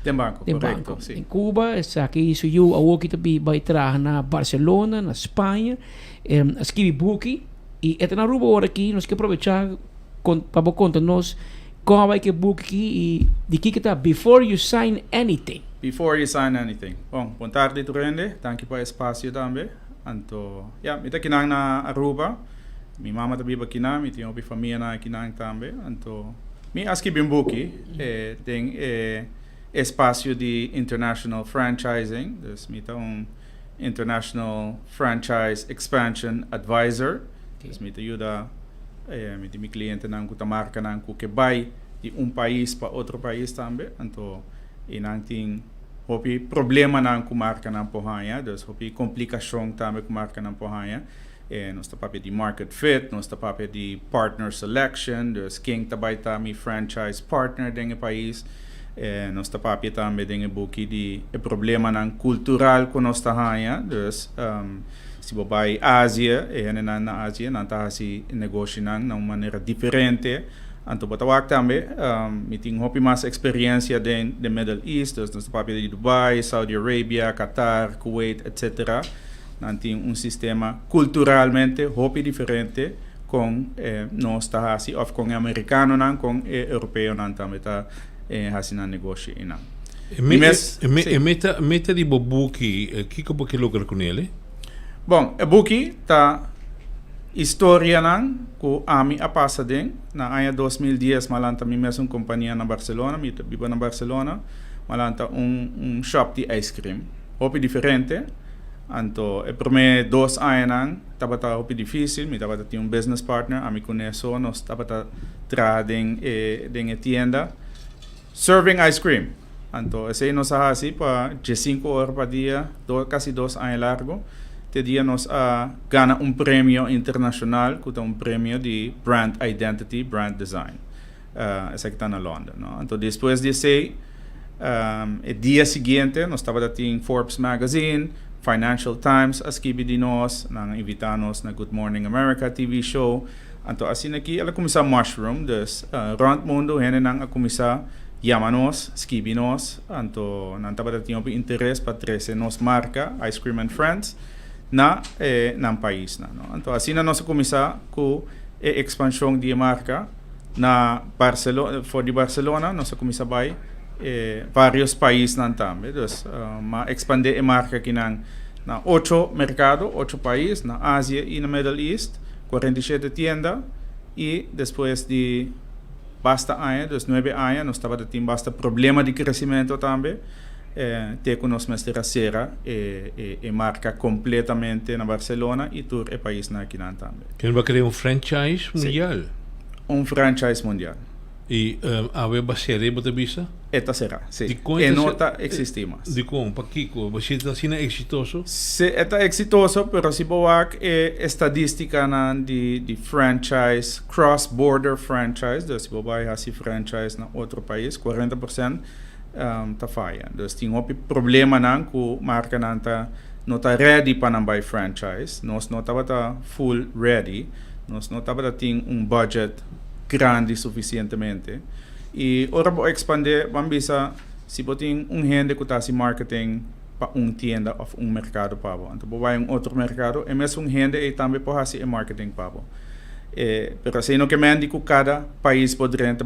Tem banco, correto, sim. Em Cuba, aqui su eu a aqui também vai tra na Barcelona, na Espanha, escrevi buki e é na Aruba hora aqui, nós que aproveitar para contar nós como vai que buki e de que tá before you sign anything. Before you sign anything. Bom tarde Turende, tanto para espaço também. Anto, me tá aqui na Aruba. Mi mama também aqui na, mi tenho família na aqui na também. Então, mi aski bem buki tem espaço de international franchising, dus mi tá international franchise expansion advisor. Dus mi tá ajuda mi tem cliente na com marca na com que vai de país para outro país também. Então, e não tem hopi problema na com marca na porranha, dus hopi complicação também com marca na porranha. Nós está papel de market fit, nós está papel de partner selection, dus quem também tá mi franchise partner dentro do país, nós está papel também dentro do book de problema na cultural que nós está hanha, dus se você vai Ásia, na Ásia, não tá assim negócio na uma maneira diferente, Anto batawak tambe, meeting hopi mas experiência de Middle East, dus nos papel de Dubai, Saudi Arabia, Qatar, Kuwait, etc. Nanti sistema culturalmente hopi diferente com nós tá assim, of com americano nan, com europeu nan tambe tá assim na negócio ina. Meta di bobuki, kiko porque logra com ele? Bom, buki tá história nan ko ami a passa den na aya 2010 malanta mi mesmo companhia na Barcelona, mi vivo na Barcelona, malanta shop de ice cream. Hopi diferente. Anto, per me 2 anos nan, tabata hopi difícil, mi tabata tinha business partner, ami conheço, nós tabata trading den tienda, serving ice cream. Anto, esse nos hasi pa 5 horas pa dia, casi 2 anos largo, te dia nos gana prêmio internacional, que é prêmio de brand identity, brand design. Esse que está na Londres, no? Então, depois desse, dia seguinte, nós tabata tinha Forbes Magazine, Financial Times, as kibi di nos, nang invitanos na Good Morning America TV show. Anto assim aqui, ela começa mushroom, dus round mundo, hene nang começa yamanos, skibi nos, anto nang tabata tinha interesse para trazer nos marca, Ice Cream and Friends, na país na, no? Anto assim na nossa começa com expansão de marca na Barcelona, for de Barcelona, nossa começa vai vários países nan tambe, dus expandir a marca aqui na 8 mercados, 8 países, na Ásia e na Middle East, 47 tiendas, e depois de basta anos, dus 9 anos, nós estava tendo basta problema de crescimento também, ter com nós mestre a marca completamente na Barcelona e todo o país na aqui nan também. Quem vai criar franchise mundial? Franchise mundial. E a web será bota visa? Esta será, sim. E nota existe mais. De como? Para Kiko? Você está sendo exitoso? Se está exitoso, pero se boak estadística de franchise, cross-border franchise, dus se boak assim franchise na outro país, 40% tá falha. Dus tem problema nan com marca nan não tá ready para não buy franchise. Nós não tá full ready. Nós não tá tem budget grande suficientemente. E ora vou expandir, vamos ver se botem gente que está se marketing para tienda ou mercado pavo. Então, vou vai outro mercado, e mesmo gente e também pode fazer marketing pavo. Pero se não que me que cada país poderia ter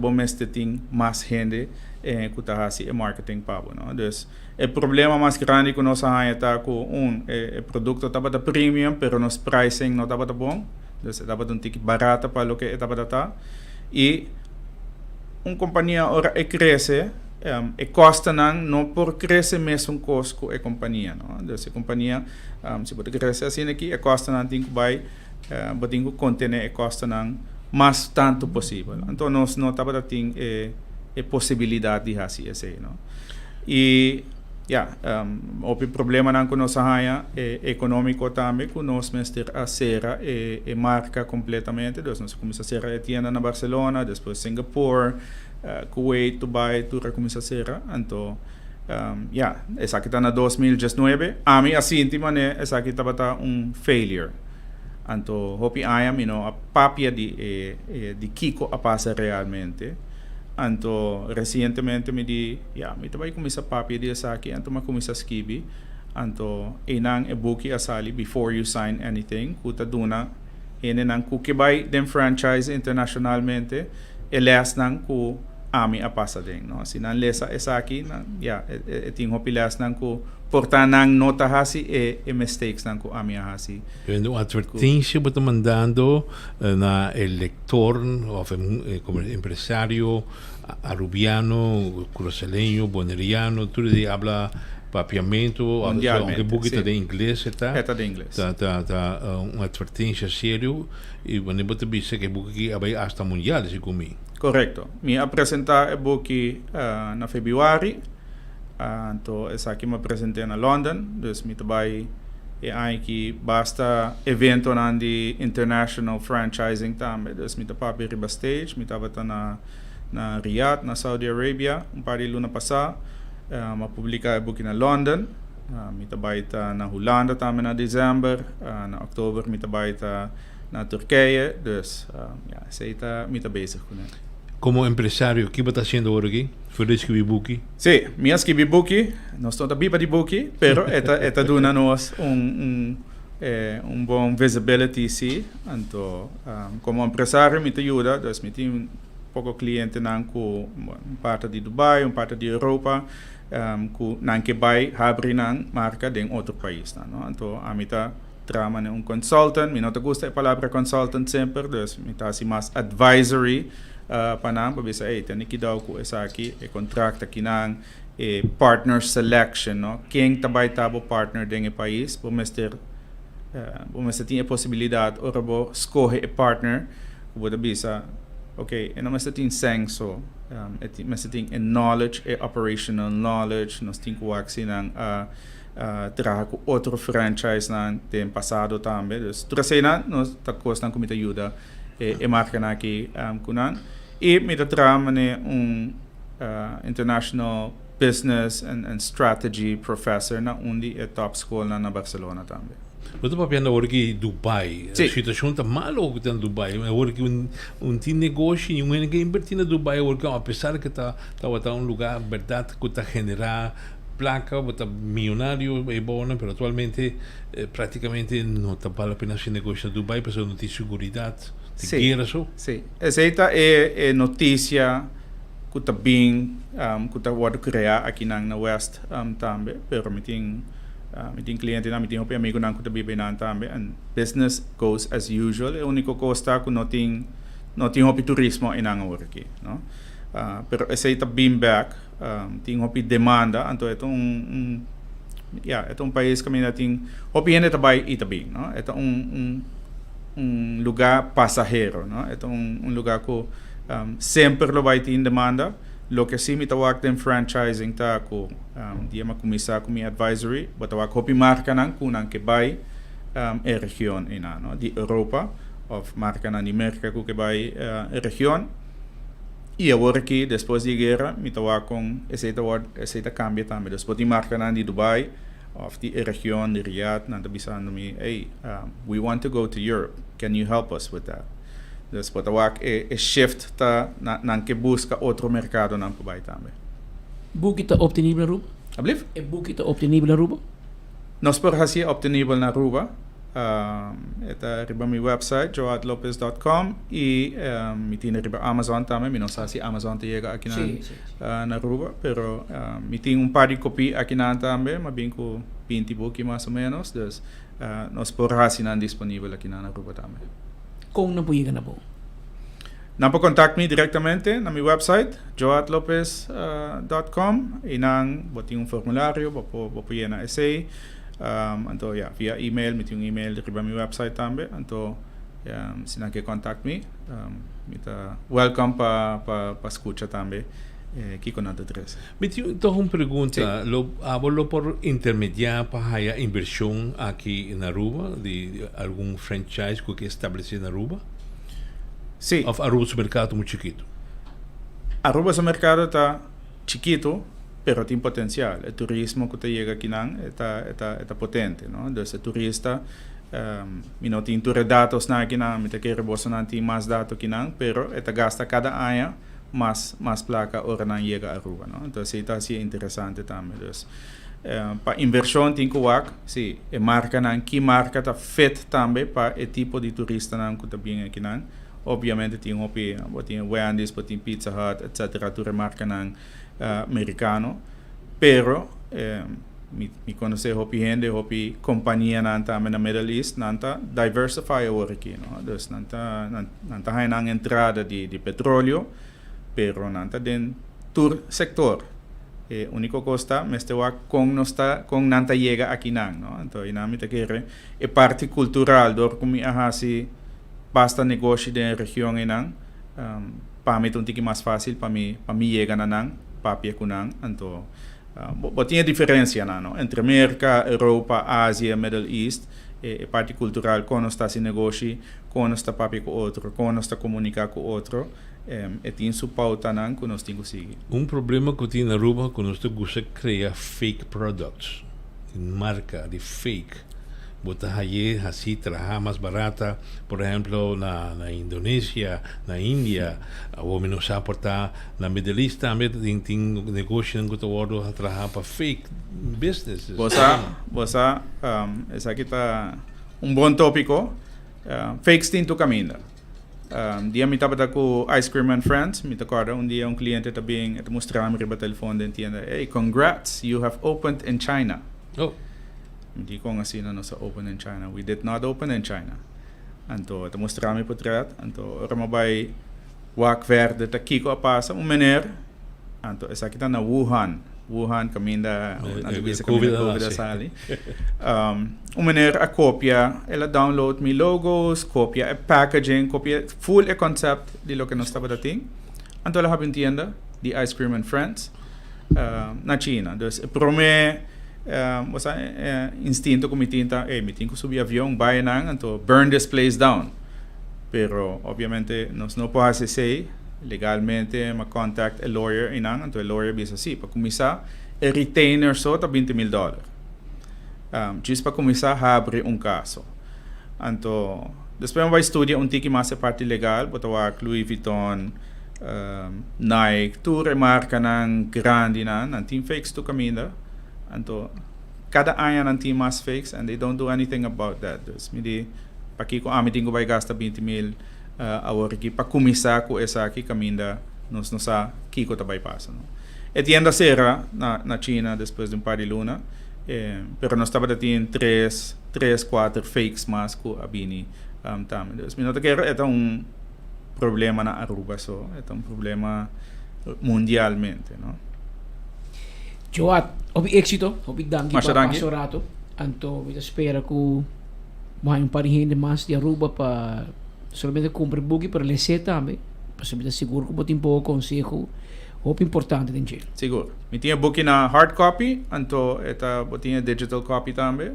mais gente que está fazendo marketing pavo, não? Dus o problema mais grande que nós está com o produto estava da premium, pero nos pricing não estava bom. Dus estava ticket barato para o que estava tá. E companhia ora cresce, custa não por crescer mesmo custo a companhia, não? Dus a companhia se pode crescer assim aqui, custa não tem que vai, botem que conter custa não mais tanto possível. Então nós não estava tendo a possibilidade de fazer isso, não? E o problema não que nós há econômico também, que nós mestre a serra e marca completamente, dus nós começa a serra a tienda na Barcelona, depois Singapura, Kuwait, Dubai, tudo começa a serra. Então, essa aqui está na 2019. A mim assim, essa aqui estava failure. Então, hopi ayam, a papia de Kiko a passa realmente. Anto recentemente me vai começar papi de saki, anto ma começar skibi, anto inang buki asali before you sign anything, kuta duna nang kukibay den franchise internacionalmente, elas nang ku ami a passa den, no? Sinan lesa esaki nang ting hopilas nang ku portan nang nota hasi mistakes nang ku ami hasi. Quando advertência bota mandando na eleitor como empresário arubiano, crucelenho, boneriano, tudo de habla papiamento, que buquita de inglês, tá? Eta de inglês. Tá uma advertência sério e quando bota bicha que buque abai hasta mundial se comi. Correto. Me apresentar o buque na Februari. Então, essa aqui me apresentei na London, dus me trabalhei que basta evento de international franchising também, dus me trabalhei riba stage, me estava na Riyadh, na Saudi Arabia, par de luna passada, me publicar book na London, me trabalhei na Holanda também na dezembro, na outubro me trabalhei na Turquia, dus sei me tá bezig com ele. Como empresario, ¿qué está haciendo ahora aquí? ¿Fue escribir buki? Sí, me escribí buki, no estoy todavía de buki, pero esta dona nos un buen visibility, sí. Entonces, como empresario me te ayuda, entonces me tengo un poco cliente con parte de Dubai, parte de Europa, que vai abrir marca en otro país, ¿no? Entonces, a mí está trama un consultant, me no te gusta la palabra consultant siempre, entonces me está así más advisory. Para bisa tem que dar com essa aqui contrato aqui na partner selection, no? Quem também tabo partner dentro do país, vamos ter a possibilidade ora bo escolher o partner, vou bisa, ok, e não mas tem senso, mas tem knowledge, operational knowledge, nós temos que axi na trabalhar com outro franchise na tem passado também, dus tracena nós tá costando como te ajuda marca na aqui kunan. E me trama international business and strategy professor na top school na Barcelona também. Você está pensando agora que Dubai, Sim. a situação está mal em Dubai, agora que tem negócio e um que invertir na Dubai, agora apesar que está lugar, verdade, que está generar placa, está milionário, é bom, mas atualmente praticamente não está vale a pena se negócio na Dubai, porque não tem segurança. Sim, sim. Essa é notícia que está bem, que está pode criar aqui na West também, pero me tem cliente na, me tem amigo na que está bem também, and business goes as usual. É a única coisa que não tem turismo em Angola aqui, não? Pero essa está bem back, tem demanda, então é um país que ainda tem gente também e também, não? É lugar passageiro, não? É lugar que sempre lo vai ter em demanda. Lo que sim me tawag em franchising tá ko dia ma começar com minha advisory, batawag hopi marca nan kunang que vai região ina, no? De Europa of marca nan América que vai região. E agora que depois de guerra me tawag com esse cambia também. Depois de marca nan de Dubai of the região de Riyadh, nanda bisando me, hey, we want to go to Europe. Can you help us with that? Dus patawak shift ta nan que busca outro mercado nan pabai também. Boek está obtenível na Aruba? Ablief? E boek está obtenível na Aruba? Nós por assim obtenível na Aruba. Eta riba mi website joatlopez.com e mi tiene riba Amazon também. Mi não sei se Amazon te chega aqui na Aruba, pero mi tem par de copy aqui na também, mas bem com 20 book mais ou menos. Dus nós por assim nan disponível aqui na Aruba também. Como não pode na boa? Não pode contactar me diretamente na minha website joatlopez.com e não botem formulário, vou na essay. Então, via e-mail, me tem e-mail riba minha website também. Então, se não quer contactar me, me tá welcome para escutar também. Aqui com nada atrás. Me tem então uma pergunta, lo por intermediar para a inversão aqui na Aruba de algum franchise que estabelece na Aruba? Sim. Ou Aruba é um mercado muito chiquito? Aruba é um mercado está chiquito, pero tem potencial. O turismo que chega aqui está potente, não? Então, o turista não tem dados na aqui não, me quer não tem mais dados aqui não, pero gasta cada ano mais placa ora não chega a Aruba, não? Então, isso está assim interessante também. Para inversão tem que ver, sim, a marca não, que marca está feita também para o tipo de turista não que está bem aqui não. Obviamente tem Wendy's, tem Pizza Hut, etc. Tudo marca não americano, pero me conhece hopi companhia não também na Middle East, não tá diversify agora aqui, não? Então não tá aí na entrada de petróleo, pero não tá dentro do sector. Único costa, mas te va com não tá chega aqui não? Então aí não me te quer é parte cultural, dor como assim basta negócio da região aí não, para mim é mais fácil para mim chega não papia kunang, então tinha diferença não? Entre América, Europa, Ásia, Middle East, parte cultural, quando está se negócio, quando está papia com outro, quando está comunicar com outro, tem sua pauta não que nós temos que seguir. Problema que tem na Aruba, que nós temos que criar fake products, marca de fake. bota haye así trabaja más barata, por ejemplo, na Indonesia, na India, o menos aporta na Middle East também tem negócio que tu a trabalhar para fake businesses. Bosa, essa aqui tá bom tópico. Fakes tem tu caminho. Dia me estava com Ice Cream and Friends, me acorda dia cliente também mostrar-me riba telefone da tienda. Hey, congrats, you have opened in China. Oh. Hindi ko nga sino sa open in China. We did not open in China. Anto, mostrar-me portret. Anto, ramabay wak verde ta kiko apasa, meneer. Anto, esa kita na Wuhan. Wuhan, caminda, COVID sali. Meneer a copia, ela download mi logos, copia a packaging, copia full concept di lo que nos estaba dating. Anto la habin tienda, di Ice Cream and Friends, na China. Dus, prome, instinto kumitinta, mi tinko subi avião, bayan nang, anto, burn this place down. Pero, obviamente, nos no po say, legalmente ma-contact a lawyer inang, anto a lawyer bisa si, pa kumisa, a retainer so, ta $20,000. Just pa kumisa, habre caso. Anto, después vai estudia tiki mas parte legal, botawak Louis Vuitton, Nike, tu remarca ng grande ng team fakes tu kaminda. Anto, kada aya ng team mas fakes and they don't do anything about that. Dus, midi, pakiko amitin ko ba gasta 20,000 awari pa kumisa ko esa ki kaminda nos sa kiko tabay pasa. No? Etienda sera na China después de par de luna, pero nos estaba datin 3-4 fakes mas ko abini tam. Dus, minota que ito problema na Aruba, so ito problema mundialmente, no? Joat, obi éxito, obi dangi pa Masyadanggi. pasorato. Anto, kita espera ko may un parihin de mas de Aruba pa solamente cumprir bugi para lecer também. Para saber seguro que botin pouco consejo, hope importante din gel. Siguro. Mi tinha booking na hard copy, anto eta botinha digital copy também.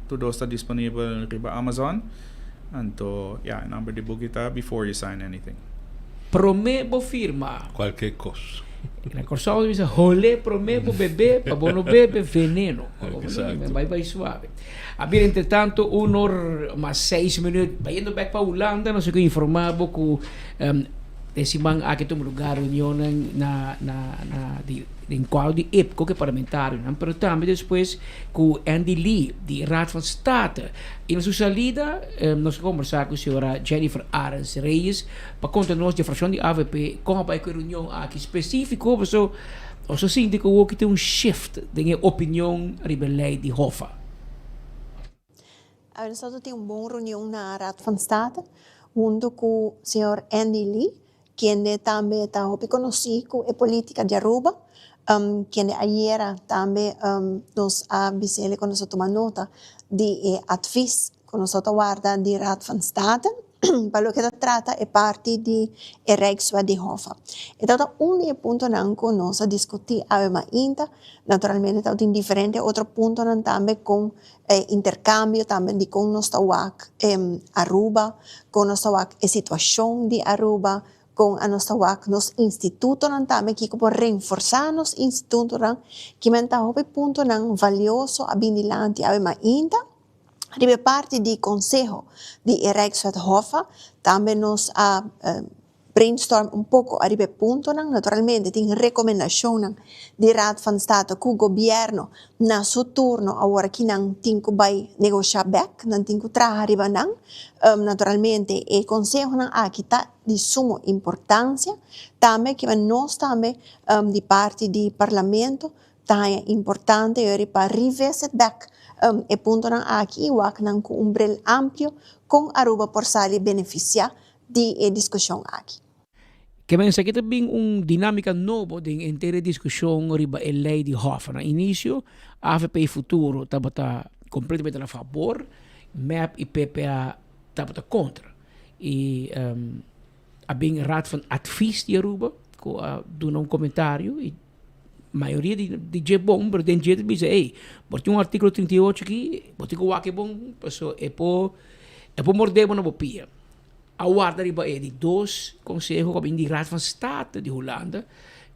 Tudo está disponível riba Amazon. Anto, number de booking ta before you sign anything. Promebo firma. Qualquer cosa. Na Corsal diz rolê promebo bebê, para bom não bebe veneno. Exato. Vai suave. Abrir entretanto 1 hora mais 6 minutos. Vai indo back para Holanda, não sei que informavo que esse man aqui tem um lugar reunião na em qual de EPCO que é parlamentar, não? Pero também depois com Andy Lee de Raad van State. E na sua salida nós conversar com a senhora Jennifer Arens Reyes para contar-nos de fração de AVP como vai que reunião aqui específico, so o sinto que tem shift de opinião a beleid de Hoffa. Nós temos uma boa reunião na Raad van State, junto com o senhor Andy Lee, quien também está conhecido a política de Aruba, quien ayer também nos avisou que nós tomamos nota de advies que nós guarda de Raad van State, para o que trata é parte de Rijkswet de Hoffa. Então, único ponto que nós discutir ainda, naturalmente, tem diferente outro ponto também com intercâmbio também de com nós Aruba, com nós a situação de Aruba, com a nossa nos instituto também que por reforçar nos instituto que menta hope ponto valioso abindilante ainda ribe parte di consejo di Rijkswet Hoffa também nos brainstorm pouco a ribe punto naturalmente tem recomendação di Raad van State que o governo na seu turno agora que não tem que vai negociar back não tem que trazer riba naturalmente e consejo aqui está de suma importância também que nós também de parte do parlamento tá importante para revisit back e punto aqui com umbrel amplo com Aruba por salir beneficiar de discussão aqui. Que pensa que também dinâmica nova de inteira discussão riba a lei de Hoffa. Na início, a AVP Futuro estava completamente a favor, MEP e PPA estava contra. E a bem raad van advies de Aruba, que doen comentário e a maioria de bom, mas tem gente que diz, ei, bota artigo 38 aqui, bota o que é bom, é por morder na bopia. A guarda riba de dois conselhos que de Raad van State de Holanda,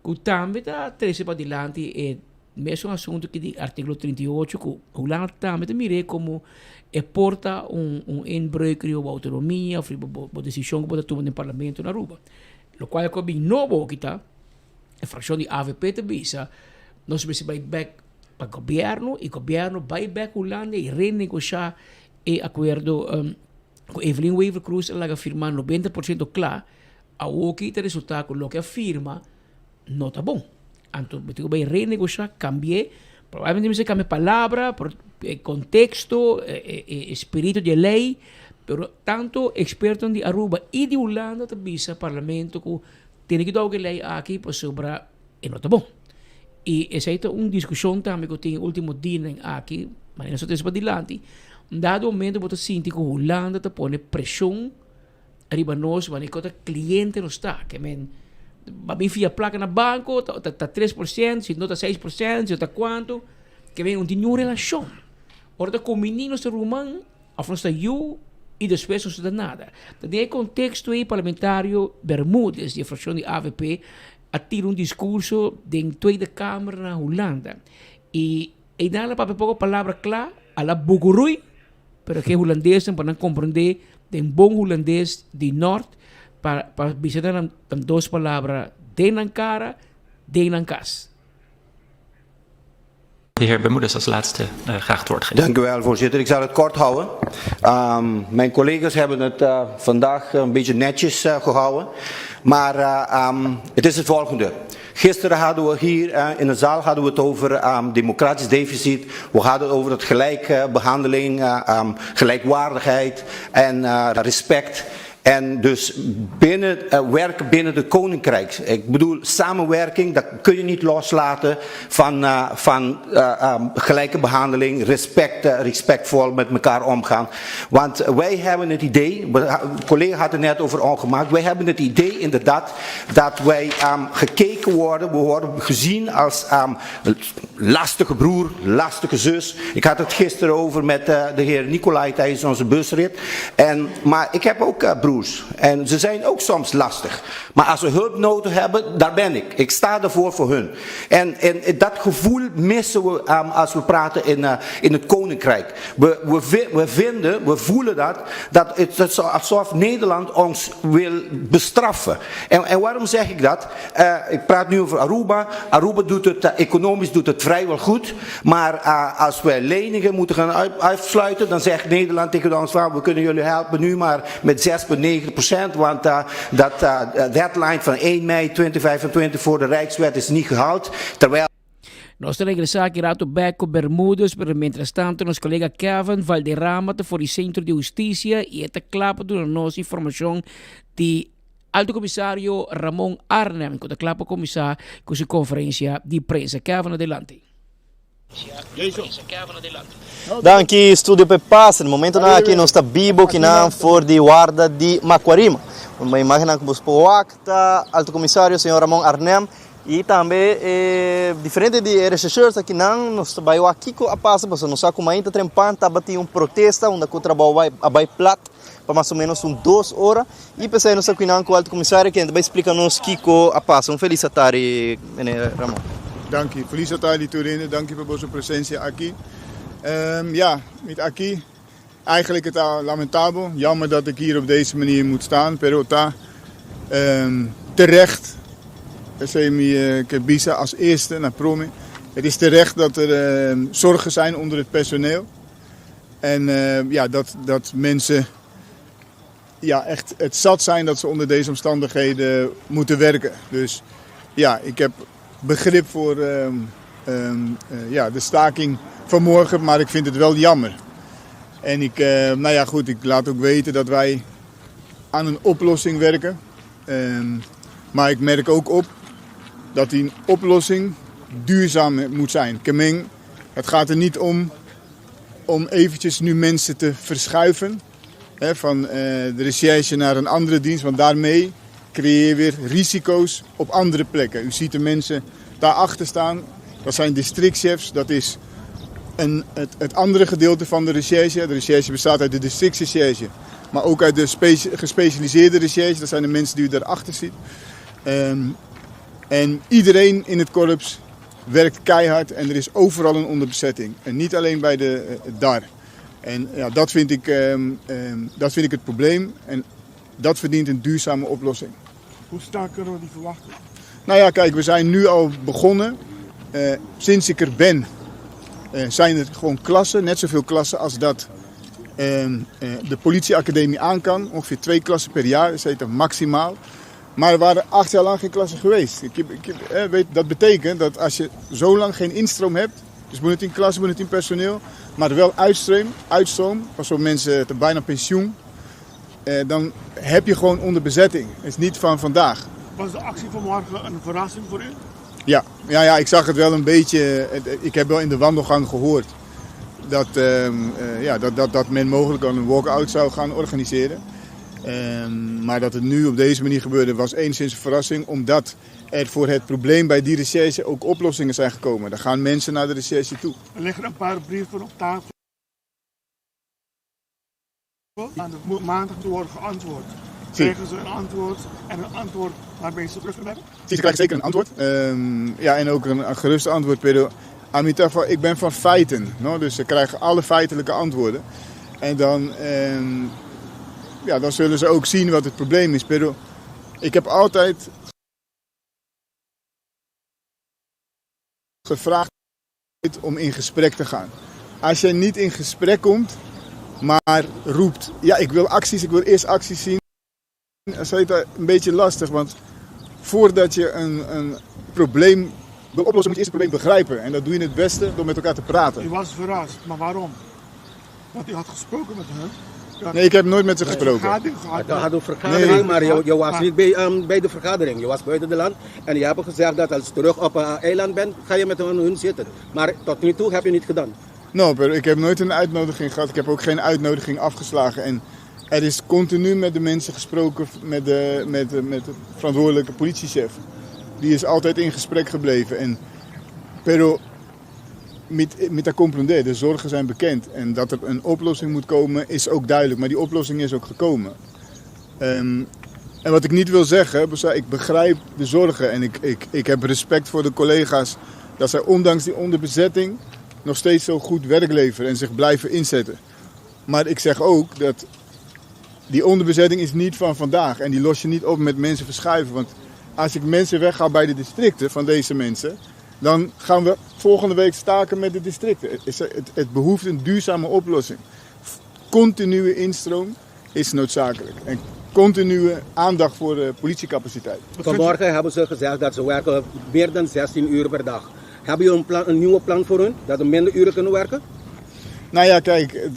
que também está trece para adiante e mesmo assunto que de artículo 38, que o lang também mire como porta inbreuk op autonomia of op decisão que pode tomar no parlamento na Aruba. Lo qual é bem novo que tá a fração de AVP te visa nós vai back para governo e governo vai back Holanda e renegociar e acordo com Evelyn Weaver Cruz ela afirma 90% claro a o que te resulta com o que afirma não tá bom. Então, eu vai renegociar, cambiar, provavelmente você cambia palavra, contexto, espírito de lei, pero tanto expertos de Aruba e de Holanda também o parlamento que tem que dar a lei aqui para sobre e não tá bom. E essa é uma discussão também que eu tenho último dia aqui, mas não só para adiante, dado momento você sente que a Holanda te põe pressão arriba nós, mas o cliente não está, que bem via placa na banco, tá 3%, se não tá 6%, se tá quanto, que vem dinheiro relação. Ora, com meninos de Rumã, a França eu e depois não está nada. Tem contexto aí parlamentário Bermudes, de fração de AVP, a tirar discurso de Tweede Kamer na Holanda. E dá para pouco palavra clara, a la bugurui, pero que holandês para não compreender de bom holandês de norte, para visitar duas palavras, de Nankara, de Nankas. De heer Bermudez als laatste graag het woord geven. Dank u wel, voorzitter. Ik zal het kort houden. Mijn collega's hebben het vandaag een beetje netjes gehouden. Maar het is het volgende. Gisteren hadden we hier in de zaal het over democratisch deficit. We hadden het over het gelijke behandeling, gelijkwaardigheid en respect. En dus werken binnen het koninkrijk. Ik bedoel, samenwerking, dat kun je niet loslaten van gelijke behandeling, respectvol met elkaar omgaan. Want wij hebben het idee, de collega had het net over ongemaakt, wij hebben het idee inderdaad dat wij gekeken worden, we worden gezien als lastige broer, lastige zus. Ik had het gisteren over met de heer Nicolai tijdens onze busrit. Maar ik heb ook broers. En ze zijn ook soms lastig. Maar als we hulp nodig hebben, daar ben ik. Ik sta ervoor voor hun. En dat gevoel missen we als we praten in het koninkrijk. We voelen dat het is alsof Nederland ons wil bestraffen. En waarom zeg ik dat? Ik praat nu over Aruba. Aruba doet het economisch vrijwel goed. Maar als wij leningen moeten gaan uitsluiten, dan zegt Nederland tegen ons, we kunnen jullie helpen nu maar met 6,9%. Want dat deadline van 1 mei 2025 voor de Rijkswet is niet gehaald. Terwijl Nós regressar aqui rato Beco Bermudes, pero mientras tanto, nosso colega Kevin Valderrama for o Centro de Justiça e está claro do nossa informação de Alto Comissário Ramon Arnhem, que está claro comissário com sua conferência de imprensa. Kevin, adelante. Danke studio per pass, no momento na aqui nós está vivo que na for de guarda de Macuarima. Uma imagem que vos poacta Alto Comissário senhor Ramon Arnhem e também diferente de rechercheurs aqui não nós trabalho aqui com a passa, mas nós como ainda trempanta bati protesta onde o trabalho vai plat para mais ou menos 2 horas e pensei nós aqui com o Alto Comissário que vai explicar nos Kiko a passa. Feliz tarde, Ramon. Dank je. Feliz tarde Turine, dank je voor onze presentie Aki. Met Aki, eigenlijk het lamentabel. Jammer dat ik hier op deze manier moet staan. Perota, terecht. Semi Kebisa als eerste naar Promi. Het is terecht dat er zorgen zijn onder het personeel. En dat mensen echt het zat zijn dat ze onder deze omstandigheden moeten werken. Dus ik heb begrip voor de staking vanmorgen, maar ik vind het wel jammer. En ik laat ook weten dat wij aan een oplossing werken. Maar ik merk ook op dat die oplossing duurzaam moet zijn. Kemeng, het gaat er niet om eventjes nu mensen te verschuiven van de recherche naar een andere dienst, want daarmee creëer je weer risico's op andere plekken. U ziet de mensen daarachter staan, dat zijn districtchefs, dat is het andere gedeelte van de recherche. De recherche bestaat uit de districtrecherche, maar ook uit de gespecialiseerde recherche, dat zijn de mensen die u daarachter ziet. En iedereen in het korps werkt keihard en er is overal een onderbezetting. En niet alleen bij de DAR. En ja, dat vind ik het probleem en dat verdient een duurzame oplossing. Hoe snel kunnen we die verwachten? Nou ja, kijk, we zijn nu al begonnen. Sinds ik er ben, zijn er gewoon klassen, net zoveel klassen als dat de politieacademie aan kan. Ongeveer 2 klassen per jaar, dat heet maximaal. Maar er waren 8 jaar lang geen klassen geweest. Dat betekent dat als je zo lang geen instroom hebt, dus 10 klassen, 10 personeel, maar er wel uitstroom, pas op mensen te bijna pensioen, dan heb je gewoon onderbezetting. Het is niet van vandaag. Was de actie van morgen een verrassing voor u? Ja, ik zag het wel een beetje. Ik heb wel in de wandelgang gehoord dat men mogelijk al een walk-out zou gaan organiseren. Maar dat het nu op deze manier gebeurde was enigszins een verrassing, omdat er voor het probleem bij die recherche ook oplossingen zijn gekomen. Er gaan mensen naar de recherche toe. Er liggen een paar brieven op tafel. En er moet maandag te worden geantwoord. Krijgen ze een antwoord en een antwoord waarmee ze terug hebben? Ze krijgen zeker een antwoord. En ook een gerust antwoord. Pero, ik ben van feiten. No? Dus ze krijgen alle feitelijke antwoorden. En dan zullen ze ook zien wat het probleem is. Pero, ik heb altijd gevraagd om in gesprek te gaan. Als je niet in gesprek komt, maar roept, ja, ik wil eerst acties zien. Dat is een beetje lastig, want voordat je een probleem wil oplossen, moet je eerst het probleem begrijpen. En dat doe je het beste door met elkaar te praten. U was verrast, maar waarom? Want u had gesproken met hen. Nee, ik heb nooit met ze gesproken. Je had een vergadering, maar je was niet bij de vergadering. Je was buiten de land en je hebt gezegd dat als je terug op een eiland bent, ga je met hun zitten. Maar tot nu toe heb je niet gedaan. Ik heb nooit een uitnodiging gehad. Ik heb ook geen uitnodiging afgeslagen. En er is continu met de mensen gesproken, met de verantwoordelijke politiechef. Die is altijd in gesprek gebleven. Pero met comprender, de zorgen zijn bekend. En dat er een oplossing moet komen is ook duidelijk. Maar die oplossing is ook gekomen. En wat ik niet wil zeggen, ik begrijp de zorgen. En ik heb respect voor de collega's dat zij ondanks die onderbezetting nog steeds zo goed werk leveren en zich blijven inzetten. Maar ik zeg ook dat die onderbezetting is niet van vandaag. En die los je niet op met mensen verschuiven. Want als ik mensen weghaal bij de districten van deze mensen, dan gaan we volgende week staken met de districten. Het behoeft een duurzame oplossing. Continue instroom is noodzakelijk. En continue aandacht voor de politiecapaciteit. Vanmorgen hebben ze gezegd dat ze werken meer dan 16 uur per dag. Hebben jullie een nieuwe plan voor hun? Dat ze minder uren kunnen werken? Nou ja, kijk,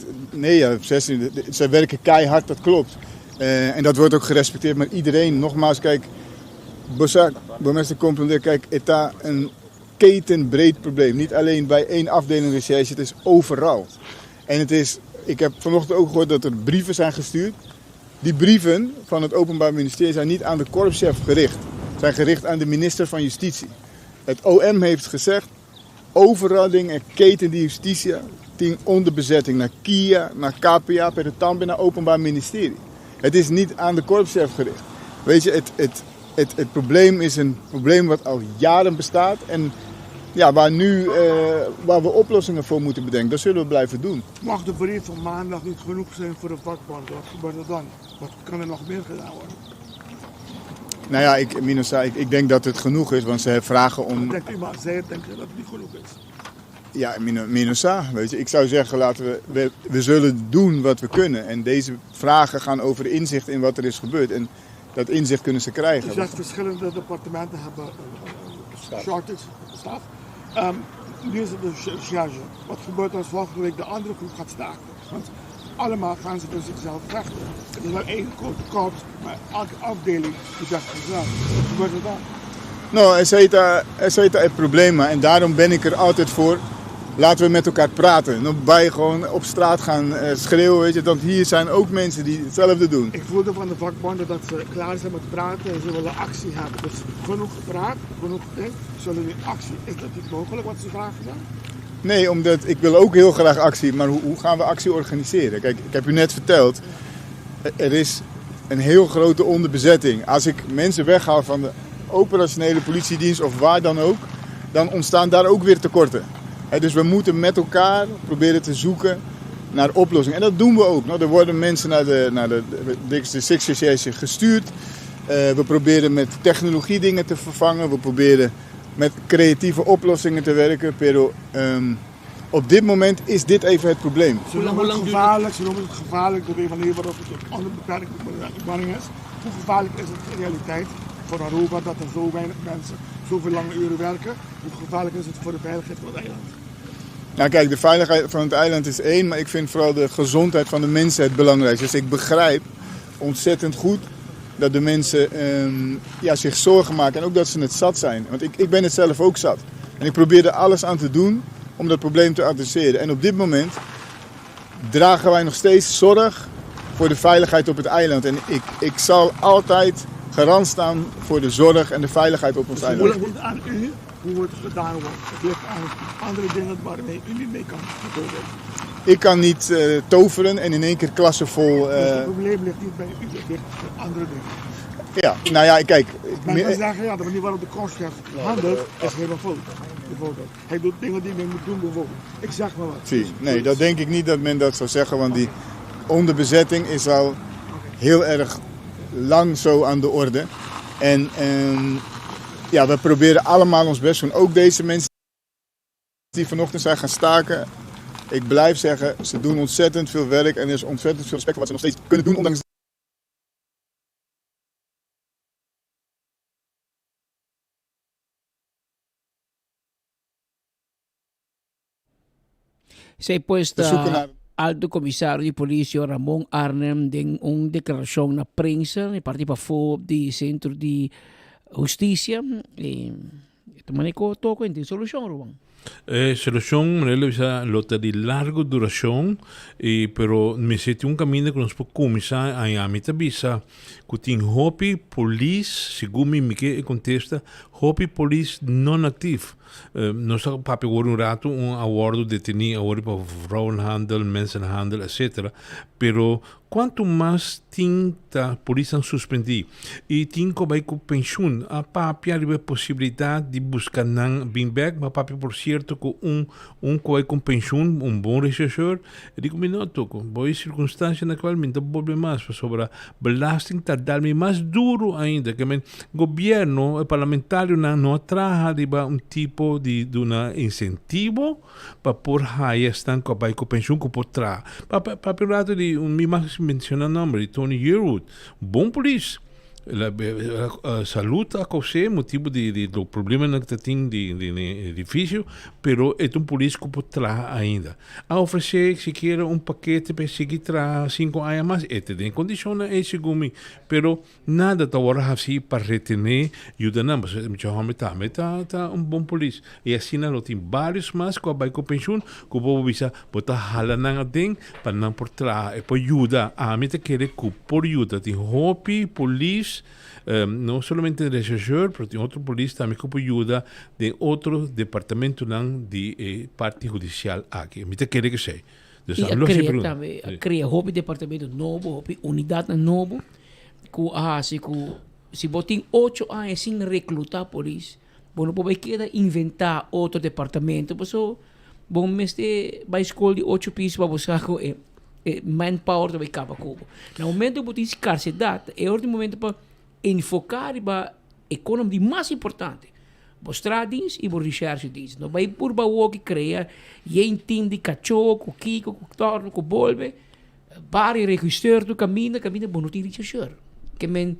ze werken keihard, dat klopt. En dat wordt ook gerespecteerd, maar iedereen, nogmaals, kijk, Burgemeester Comprender, kijk, het is een ketenbreed probleem. Niet alleen bij één afdeling recherche, het is overal. En ik heb vanochtend ook gehoord dat er brieven zijn gestuurd. Die brieven van het Openbaar Ministerie zijn niet aan de korpschef gericht. Zijn gericht aan de minister van Justitie. Het OM heeft gezegd, overal dingen keten die justitie onder bezetting. Naar KIA, naar KPA, per de TAMBE, naar Openbaar Ministerie. Het is niet aan de korpschef gericht. Weet je, het probleem is een probleem wat al jaren bestaat. En ja, waar we oplossingen voor moeten bedenken, dat zullen we blijven doen. Mag de brief van maandag niet genoeg zijn voor de vakbond? Wat gebeurt er dan? Wat kan er nog meer gedaan worden? Nou ja, ik denk dat het genoeg is, want ze vragen om... Denkt u maar, zij denken dat het niet genoeg is? Ja, Minosa, weet je. Ik zou zeggen, we zullen doen wat we kunnen. En deze vragen gaan over inzicht in wat er is gebeurd. En dat inzicht kunnen ze krijgen. Dus dat verschillende departementen hebben shortage staf. Nu is het de recherche. Wat gebeurt als volgende week de andere groep gaat staken? Want allemaal gaan ze voor zichzelf vechten. Het is wel één grote korps, maar elke afdeling die vecht zichzelf. Wat gebeurt er dan? Nou, er zijn er problemen en daarom ben ik er altijd voor. Laten we met elkaar praten. Dan bij gewoon op straat gaan schreeuwen, weet je. Want hier zijn ook mensen die hetzelfde doen. Ik voelde van de vakbonden dat ze klaar zijn met praten en ze willen actie hebben. Dus genoeg gepraat, genoeg gedenkt. Zullen we actie? Is dat niet mogelijk wat ze vragen dan? Nee, omdat ik wil ook heel graag actie. Maar hoe gaan we actie organiseren? Kijk, ik heb u net verteld. Er is een heel grote onderbezetting. Als ik mensen weghaal van de operationele politiedienst of waar dan ook, dan ontstaan daar ook weer tekorten. Dus we moeten met elkaar proberen te zoeken naar oplossingen. En dat doen we ook. Er worden mensen naar de District Association gestuurd. We proberen met technologie dingen te vervangen. We proberen met creatieve oplossingen te werken. Pero op dit moment is dit even het probleem. Ze noemen het gevaarlijk door een van de waarop het onder beperking is. Hoe gevaarlijk is het in realiteit voor Aruba dat er zo weinig mensen zoveel lange uren werken? Hoe gevaarlijk is het voor de veiligheid van het eiland? Nou kijk, de veiligheid van het eiland is één, maar ik vind vooral de gezondheid van de mensen het belangrijkste. Dus ik begrijp ontzettend goed dat de mensen zich zorgen maken en ook dat ze het zat zijn. Want ik ben het zelf ook zat. En ik probeer er alles aan te doen om dat probleem te adresseren. En op dit moment dragen wij nog steeds zorg voor de veiligheid op het eiland. En ik zal altijd garant staan voor de zorg en de veiligheid op ons eiland. Hoe ligt het aan u? Hoe het gedaan wordt? Het ligt aan andere dingen waarmee u niet mee kan. Ik kan niet toveren en in één keer klassen vol... Dus het probleem ligt niet bij u, het ligt bij andere dingen. Ja, nou ja, kijk... Men kan zeggen, ja, de manier waarop de kostchef handelt is helemaal fout. Bijvoorbeeld. Hij doet dingen die men moet doen bijvoorbeeld. Ik zeg maar wat. Nee, dat denk ik niet dat men dat zou zeggen, want die onderbezetting is al heel erg lang zo aan de orde. En we proberen allemaal ons best doen. Ook deze mensen die vanochtend zijn gaan staken. Ik blijf zeggen, ze doen ontzettend veel werk en er is ontzettend veel respect voor wat ze nog steeds kunnen doen, ondanks... Zij alto comisario de policia Ramon Arnem den una declaración na prensa e participou do Centro de Justicia e manico toco en solución, Ruben. Solución, Manuel, lota de larga duración, pero me senti un camino que nos puede comenzar a mitad visa, que tiene hopi police, según mi que contesta, hopi police non actief. Nós papi un rato un awardo deteni agora para vrouwenhandel, mensenhandel, etc. Pero quanto mais tinta polícia suspender e tinha vai com pensioen, a papi a possibilidade de buscar nan binback, mas papi por certo com vai com pensioen, bom rechercheur, e digo não toco, boa circunstância na qual me dá problemas sobre belasting tá dar-me mais duro ainda, que o governo parlamentário não traga de tipo de um incentivo para por high estão com a pensioen que por trás. Papi rato de me mencionar o nome de Tony Yearwood, bom polícia. Saúde a você, motivo do problema que tem de edifício, pero é político por trás ainda. A oferecer, se quer paquete para seguir trás 5 anos mais, tem condição esse gumi, pero nada está agora assim para retener ajuda não, mas tá bom polícia. E assim não tem vários mais que vai com pensión, que vou bisa botar hala nang ding para não por trás, e por ajuda a mim te querer por ajuda, tem hopi, polícia. Não somente de rechercheur, pero tem outro polícia também que ajuda de outro departamento de parte judicial aqui. Me te quer que sei. E também cria hobby departamento novo, hobby unidade novo, que se botem 8 anos sem recrutar polícia, bom pode queda inventar outro departamento, porque bom mestre vai escola de 8 pisos para buscar manpower vai capa cubo. No momento que botem escassidade, é o momento para enfocar a economia mais importante. Os tradins e os research diz. Não vai por baú que cria um time de cachorro, com kiko, com torno, com bolbe, vários registros do caminho bom tem researcher. Que men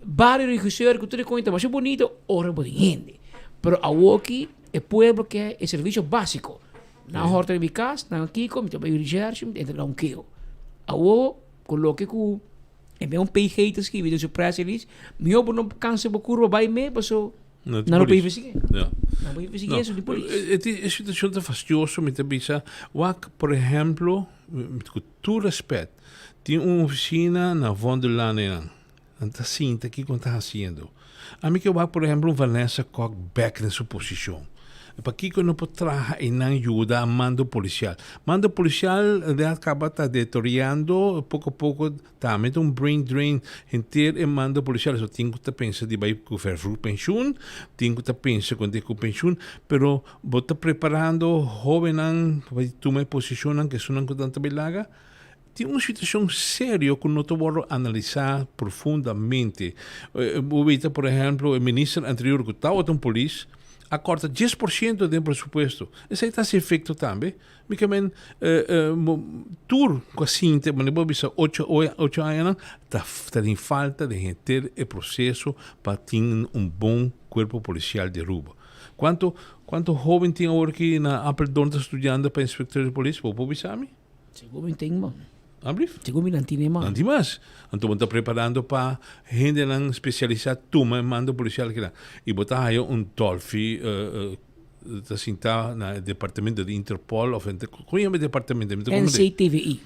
vários registros que tu conta, mas é bonito, ora bom gente. Pero a aqui é pueblo que é serviço básico. Na horta de bicas, na kiko, me também research, entra um kio. A coloque com e PG escrever dus press release me op een kans op curva bij me passo não pode investigar não pode investigar isso de polícia é situação tão fastidiosa me tambisa por exemplo com todo respeito tem uma oficina na Vondelane anta cinta aqui quando está fazendo a mim que por exemplo Vanessa Koch back na sua posição para Kiko não pode trabalhar e não ajuda a mando policial. Mando policial acaba deteriorando pouco a pouco, também brain drain inteiro em mando policial. Só tenho que pensar de vai com o pensión, tenho que pensar quando é com pensión, pero bota preparando jovem vai tomar posição que são com tanta belaga. Tem uma situação séria que não vou analisar profundamente. Por exemplo, o ministro anterior que estava com a polícia acorta 10% do presupuesto. Isso aí está se efeito também. Porque tur quase, mas não bisa 8 anos, está em falta de ter o processo para ter bom corpo policial de Aruba. Quanto jovem tem agora que na Apple está estudando para inspector de polícia? Vou bisami? Seguro tem, mano. Abrief? Seguro não tem, mano. Não tem mais. Então, está preparando para gente especializada toma mando policial que lá. E botar aí Dolphy assim tá no departamento de Interpol ou como é o departamento? NCTVI.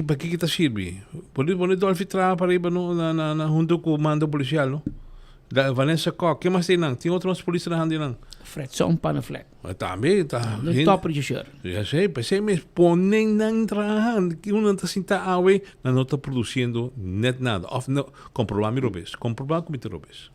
Para que está serve? Pode Dolphy trabalhar para ir junto com o mando policial, não? Vanessa Koch, que mais tem não? Tem outros polícias na hand não? Fred, só para Fred. Também está. No top regisseur. Já sei, pensei mesmo, ponem na trabalhando, que não está sinta awe, não está produzindo net nada. Of não, comprovar me robes, comprovar como te robes.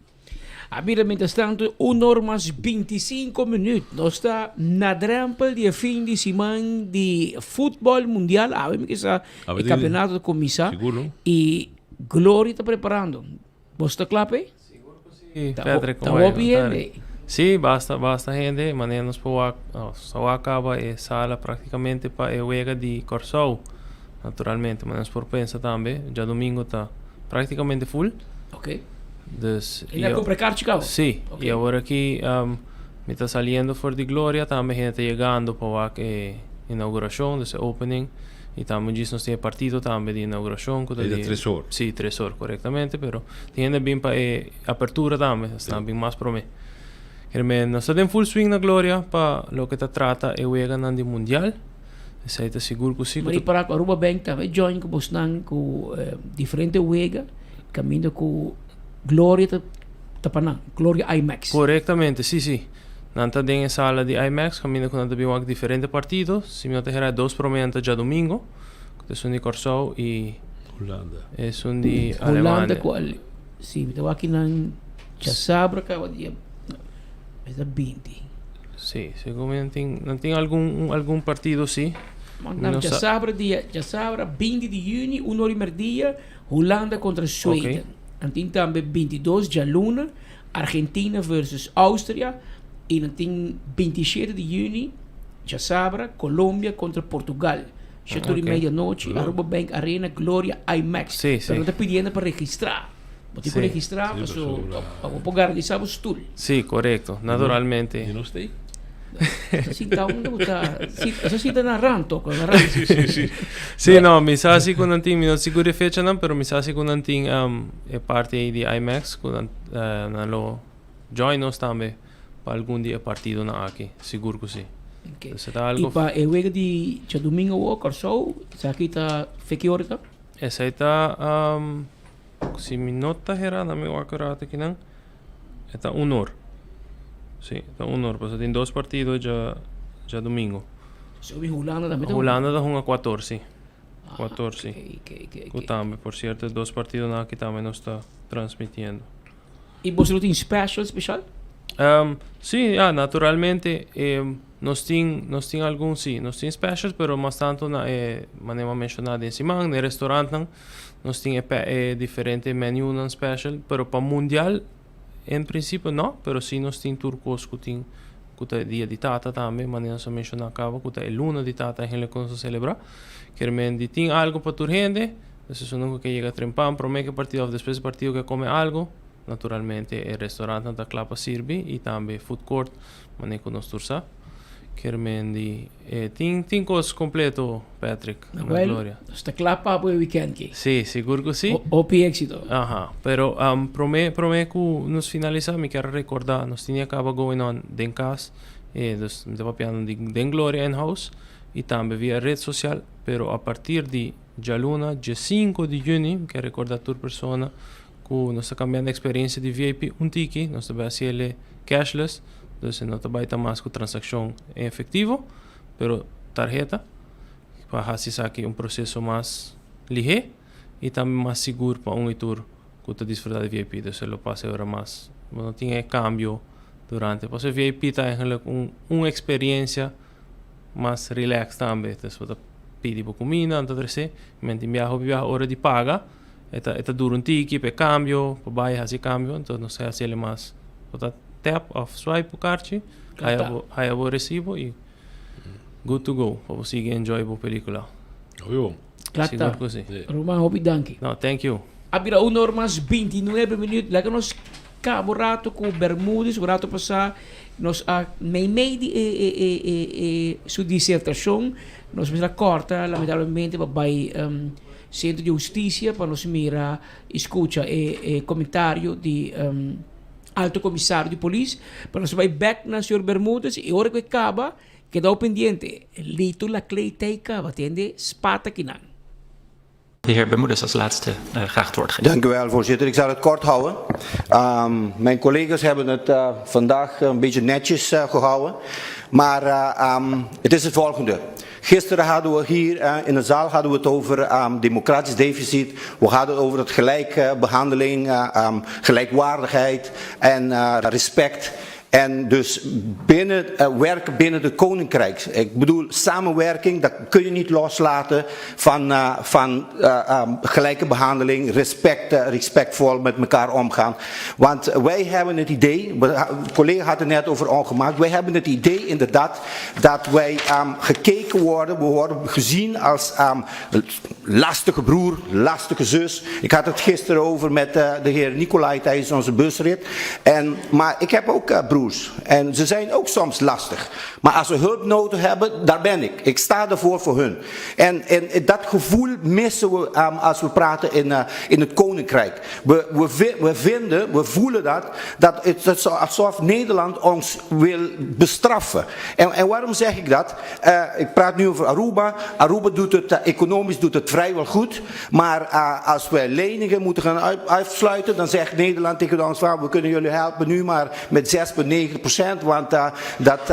Abira, mientras tanto, 1 hora más 25 minutos. Nós está na drempel de fim de semana de futebol mundial. A ver, que está o campeonato de comissão. Seguro. E Glória está preparando. Você está claro? Sí, Pedro, está bien. Sí, basta gente, mañana nos só acaba a sala praticamente para el juego de Corsou, naturalmente, mas por pensa também, já domingo está praticamente full. Ok. Dus, ¿Y la compra carchica? Sí, okay. Y ahora aquí me está saliendo for the Gloria, también gente llegando para la inauguración, de ese opening. Y también nos tiene partido también de inauguración. De 3 horas. Sí, 3 horas, correctamente, pero tiene bien para apertura también, está bien más por mí. No está en full swing na Gloria para lo que te trata el juego en el mundial. Eso está seguro que sí. Pero para Aruba Bank también join con Bosnan con diferentes juegos, camino con Gloria Tapanan, Gloria IMAX. Correctamente, sí. Nanta den en sala de IMAX, camino con nanta diferentes partidos. Si me te 2 promesas ya domingo, que son de Corsou y Holanda. Es un de Holanda Alemania. Cual, sí, me tengo aquí en Chasabra, que es de 20. Sí, según no tiene algún partido, sí. Chasabra, 20 de junio, 1 hora y media, Holanda contra Suecia. Okay. También 22 de luna, Argentina versus Austria. Y 27 de junio, Chasabra, Colombia contra Portugal. 7 y medianoche, Aruba Bank Arena, Gloria IMAX. Sí. Pero no te pidiendo para registrar. No te puedes registrar, para garantizar el tour. Sí, correcto, naturalmente. ¿Y no estoy? Eso sí está narrando. Sí. Sí, no, mi sasi con anting, mi no seguro fecha no, pero mi sasi con anting parte de IMAX con lo join nos también para algún día partido na aquí, seguro que sí. Okay. Y para el juego de domingo o Corsou, aquí está fequiorita. Esa está si mi nota era na me voy a acordar aquí nan. Está 1 hora. Sí, está 1 hora, pues tiene 2 partidos ya domingo. Holanda también. Holanda da a 14. 14. Okay. También, por cierto, 2 partidos aquí también nos está transmitiendo. ¿Y vos lo tienes especial? Sí, naturalmente nos tiene algún sí, nos tiene specials, pero más tanto manera mencionada encima en el restaurante nos tiene diferente menú non special, pero para mundial en principio no, pero sí nos tiene turcos que dia di tata también, manera se menciona acá, que el luna di tata en el que se celebra, que me tiene algo para tu gente, eso es uno que llega a trempar, promete partido después del partido que come algo. Naturalmente el restaurante da clapa sirve y también food court manejo nos tursa que mendi tin cos completo Patrick na Gloria está clapa para el weekend que sí seguro que sí opi éxito ajá pero prome que nos finaliza me quiero recordar nos tenía acaba going on den cas nos estaba piano den Gloria in house y también vía red social pero a partir de ya luna 5 de junio que recordar tu persona nos está cambiando experiencia de VIP un tiki, nos está haciendo cashless, Dus no trabalha mais com transação em efetivo, pero tarjeta para fazer aqui processo mais ligeiro e também mais seguro para itur que está desfrutar de VIP. Então ele passa agora mais, não tinha câmbio durante. Porque o VIP está eigenlijk uma experiência mais relax também. Então você pede para comida, então você, mas viaja hora de paga, está duro ticket para câmbio, para baixar esse câmbio, então não sei se ele mais, você tap of swipe o carte, aí o recibo e good to go, para você enjoy a película. Claro, Roman, hopi danke. No, thank you. Abira 1 hora mais 29 minutos. Lekker nos cabo rato com Bermudes, o rato passar, nós meio sua dissertação, nós vamos corta, lamentavelmente, vai Centro de Justiça, para nós mirar, escuta e comentário de Alto Comissário de Polícia, para nós vai back na Sr. Bermudes, e hora que acaba, queda pendiente, lito la kleedteken, wat de spata kinan. De heer Bermudez als laatste graag het woord geven. Dank u wel, voorzitter. Ik zal het kort houden. Mijn collega's hebben het vandaag een beetje netjes gehouden. Maar het is het volgende. Gisteren hadden we hier in de zaal hadden we het over democratisch deficit. We hadden het over het gelijke behandeling, gelijkwaardigheid en respect. En dus werken binnen het koninkrijk. Ik bedoel, samenwerking, dat kun je niet loslaten van gelijke behandeling, respectvol met elkaar omgaan. Want wij hebben het idee, de collega had het net over ongemaakt, wij hebben het idee inderdaad dat wij gekeken worden, we worden gezien als lastige broer, lastige zus. Ik had het gisteren over met de heer Nicolai tijdens onze busrit. Maar ik heb ook broers. En ze zijn ook soms lastig. Maar als ze hulp nodig hebben, daar ben ik. Ik sta ervoor voor hun. En dat gevoel missen we als we praten in het koninkrijk. We voelen dat het is alsof Nederland ons wil bestraffen. En waarom zeg ik dat? Ik praat nu over Aruba. Aruba doet het, economisch doet het vrijwel goed. Maar als we leningen moeten gaan uitsluiten, dan zegt Nederland tegen ons van, we kunnen jullie helpen nu maar met 6,9%. Want dat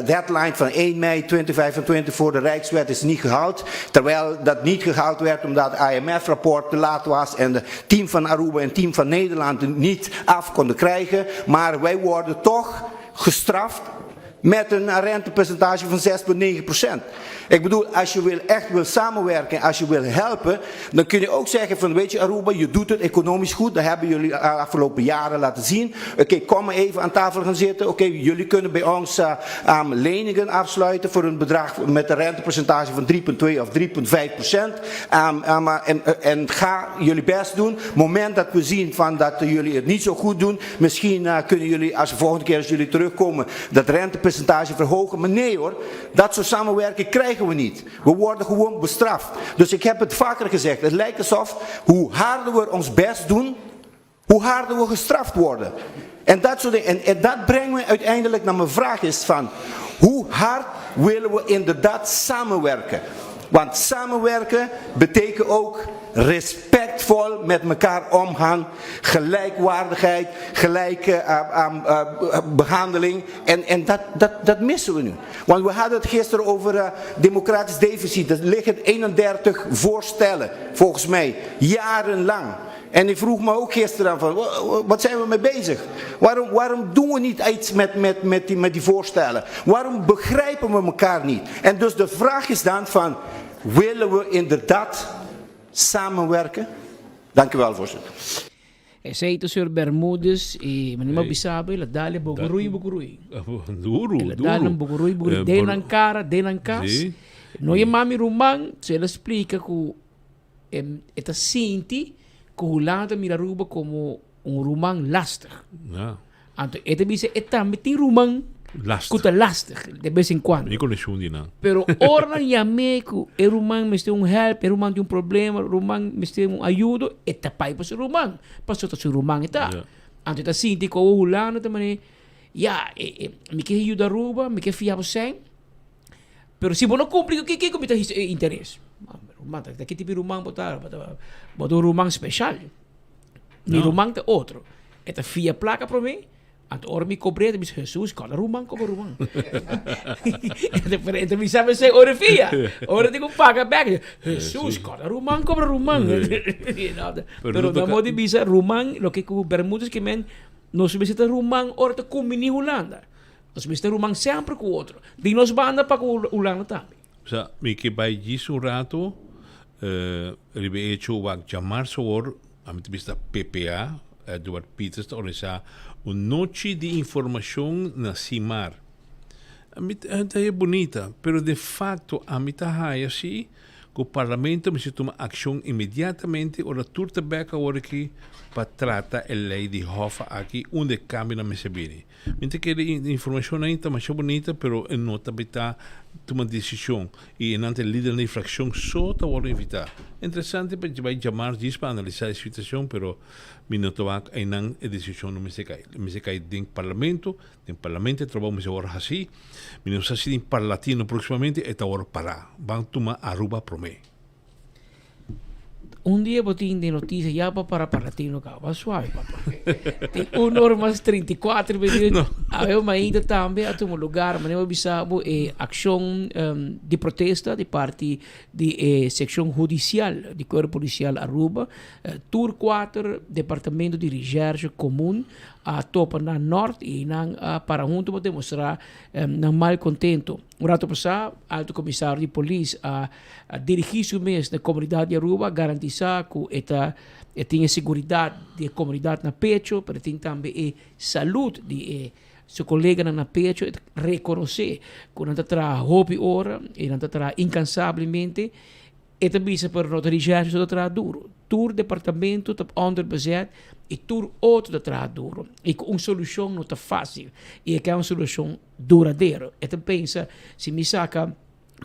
deadline van 1 mei 2025 voor de Rijkswet is niet gehaald. Terwijl dat niet gehaald werd omdat het IMF-rapport te laat was en het team van Aruba en het team van Nederland het niet af konden krijgen. Maar wij worden toch gestraft met een rentepercentage van 6,9%. Ik bedoel, als je echt wil samenwerken, als je wil helpen, dan kun je ook zeggen van, weet je Aruba, je doet het economisch goed. Dat hebben jullie de afgelopen jaren laten zien. Oké, kom maar even aan tafel gaan zitten. Oké, jullie kunnen bij ons leningen afsluiten voor een bedrag met een rentepercentage van 3,2 of 3,5%. En ga jullie best doen. Op het moment dat we zien van dat jullie het niet zo goed doen, misschien kunnen jullie, als de volgende keer als jullie terugkomen, dat rentepercentage verhogen. Maar nee hoor, dat soort samenwerking krijgen we niet. We worden gewoon bestraft. Dus ik heb het vaker gezegd. Het lijkt alsof hoe harder we ons best doen, hoe harder we gestraft worden. En dat soort dingen. En dat brengt me uiteindelijk naar mijn vraag is van, hoe hard willen we inderdaad samenwerken? Want samenwerken betekent ook respectvol met elkaar omgaan, gelijkwaardigheid, gelijke behandeling. En dat missen we nu. Want we hadden het gisteren over democratisch deficit. Er liggen 31 voorstellen, volgens mij, jarenlang. En ik vroeg me ook gisteren aan van, wat zijn we mee bezig? Waarom doen we niet iets met die voorstellen? Waarom begrijpen we elkaar niet? En dus de vraag is dan van, willen we inderdaad samenwerken? Dank u wel, voorzitter. Ese ito Sir Bermudez, manima bisabi, la dali bugurui. Duro. La dali bugurui, denang cara, denang cas. No ye mami rumang, se ela explica que esta sinti que Holanda mira Aruba como rumang lastig. Ja. Anto esta dice, esta meti rumang lastig, de vez en cuando. Ik kon niet doen. Pero orna yame que rumang me un help, rumang tem problema, rumang me un ayudo, esta pai pa rumang. Paso ta rumang ita. Anto esta sinti ko Holanda tamane, me que ayuda Aruba, me que fiabo sen. Pero si vos no cumples, ¿qué comita interés? Rumang, ¿qué tipo de rumang botar? Botar rumang especial. Ni rumang de otro. Esta fia placa para mí, Anto ora mi cobrete mis Jesus, cada rumang como rumang. Então me sabe se ora via. Ora digo paga back. Jesus, cada rumang como rumang. Pero na modi bisa rumang lo que ku Bermudas que men nós visita rumang ora te combini Holanda. Nós visita rumang sempre com outro. Di nos banda para com Holanda também. Sa mi que vai disso um rato, ribe hecho wak chamar soor, amit vista PPA, Eduard Peters, organizar uma noite de informação na CIMAR. É bonita, pero de facto a mim tá assim, que o parlamento me se toma ação imediatamente, ora turta beca ora aqui para tratar a lei de Hoffa aqui, onde cambia na mesa bem. Mente que a informação ainda mais bonita, pero não está toma decisão e enante líder da infração só está a invitar. Interessante porque vai chamar disso para analisar a situação, pero minuto a não a decisão não me se cai dentro parlamento trabalhamos agora assim, minuto assim em parlatino proximamente é hora parar, vão tomar Aruba promê. Dia botin de notícia já para Latino cá, vai suave, papá. Tem 1 hora mais 34 minutos. Eu ainda também a um lugar, mas eu bisabo ação de protesta de parte de secção judicial do Corpo Policial Aruba, Tour 4, Departamento de Recherche Comum, a topa na norte e para junto para demonstrar não mal contento. O rato passado, alto comissário de polícia a dirigir-se mês na comunidade de Aruba, garantizar que tenha segurança da comunidade na pecho, mas tem também saúde de seu colega na pecho, reconhecer que não está hobby hora e não está incansavelmente. E também se per nota recherche so tra duro. Tour departamento tá onderbezet e tour outro tra duro. E com solução não tá fácil. E é uma solução duradoura. E tu pensa, se me saca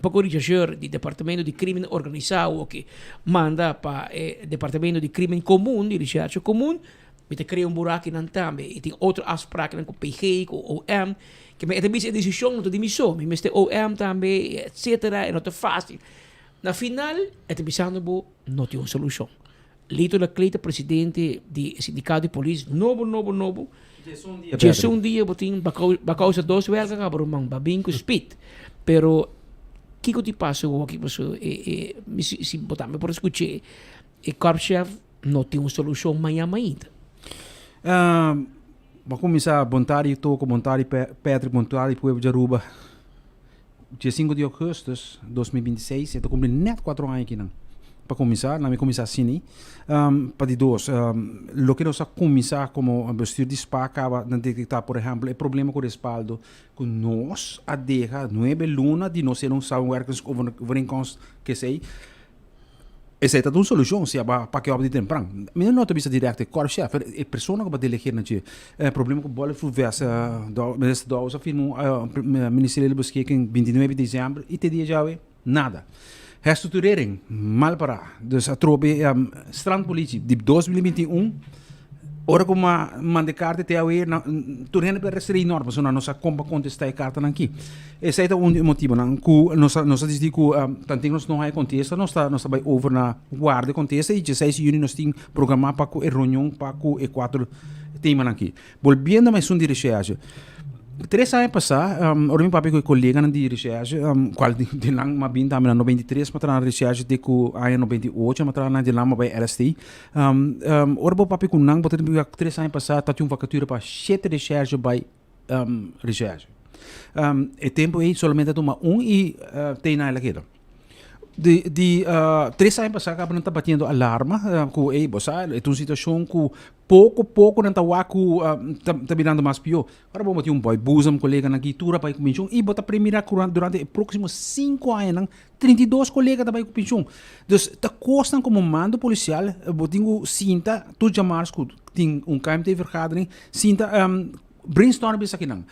pouco recherche de departamento de crime organizado que manda para departamento de crime comum, de recherche comum, me te cria buraco não também. E tem outra afspraak com PG, com OM, que me também a decisão não tá dimissão. Me este OM também, etc. E não tá fácil. Na final, é pensando não tem uma solução. Lito da Cleita, presidente do sindicato de polícia, novo. Já dia, botin, ba causa 2 welga ka barumang babing ko speed. Pero, kiko ti paso, aqui paso, se botar me por escutar, Korpschef não tem uma solução amanhã ainda. Vou começar a vontade, Patrick, vontade, Pueblo de Aruba. Dia 5 de agosto de 2026, eu cumpri net 4 anos aqui, para começar, na minha começar assim, para de dois, o que nós começar como bestuur de SPA acaba de detectar, por exemplo, o problema com o respaldo, que nós, a deja 9 lunas de nós ser samenwerkers overeenkomst, que sei, essa é uma solução, se para que eu abrir temprano. Mas não tem direto, Korpschef, a pessoa que vai delegar o problema com o bola fluvias, ministro da Ousa afirmou, o Ministério da Busqueca em 29 de dezembro, e te dia já nada. Reestruturering, mal para. Dus a trobe strandpolitie, de 2021, ora como mande carta até aí, torrendo para restringir normas, não nossa compa contestar a carta aqui. Esse é o motivo, nós diz que tanto nós não há contesta, nós vai over na guarda contesta e 16 de junho nós temos programado para a reunião para o E4 tema aqui. Voltando mais de recherche. 3 anos passados, o meu papai com colega de recherche, qual de lang ma bin também na 93, mas na recherche de com a 98, mas na de lá ma vai LST. O meu papai com nang, botar 3 anos passados, tá tinha vacatura para 7 recherche by recherche. O tempo aí somente toma e tem na ela de 3 anos passados, acaba não está batendo alarma com ei, bossa, é uma situação que pouco não está tá virando mais pior. Agora vamos ter boy busam colega na guitura para ir com pinchão e bota primeira durante os próximos 5 anos, 32 colegas também com pinchão. Então, está custando como mando policial, botinho cinta, tu chamares que tem KMT vergadering, cinta brainstorm bisa kinang.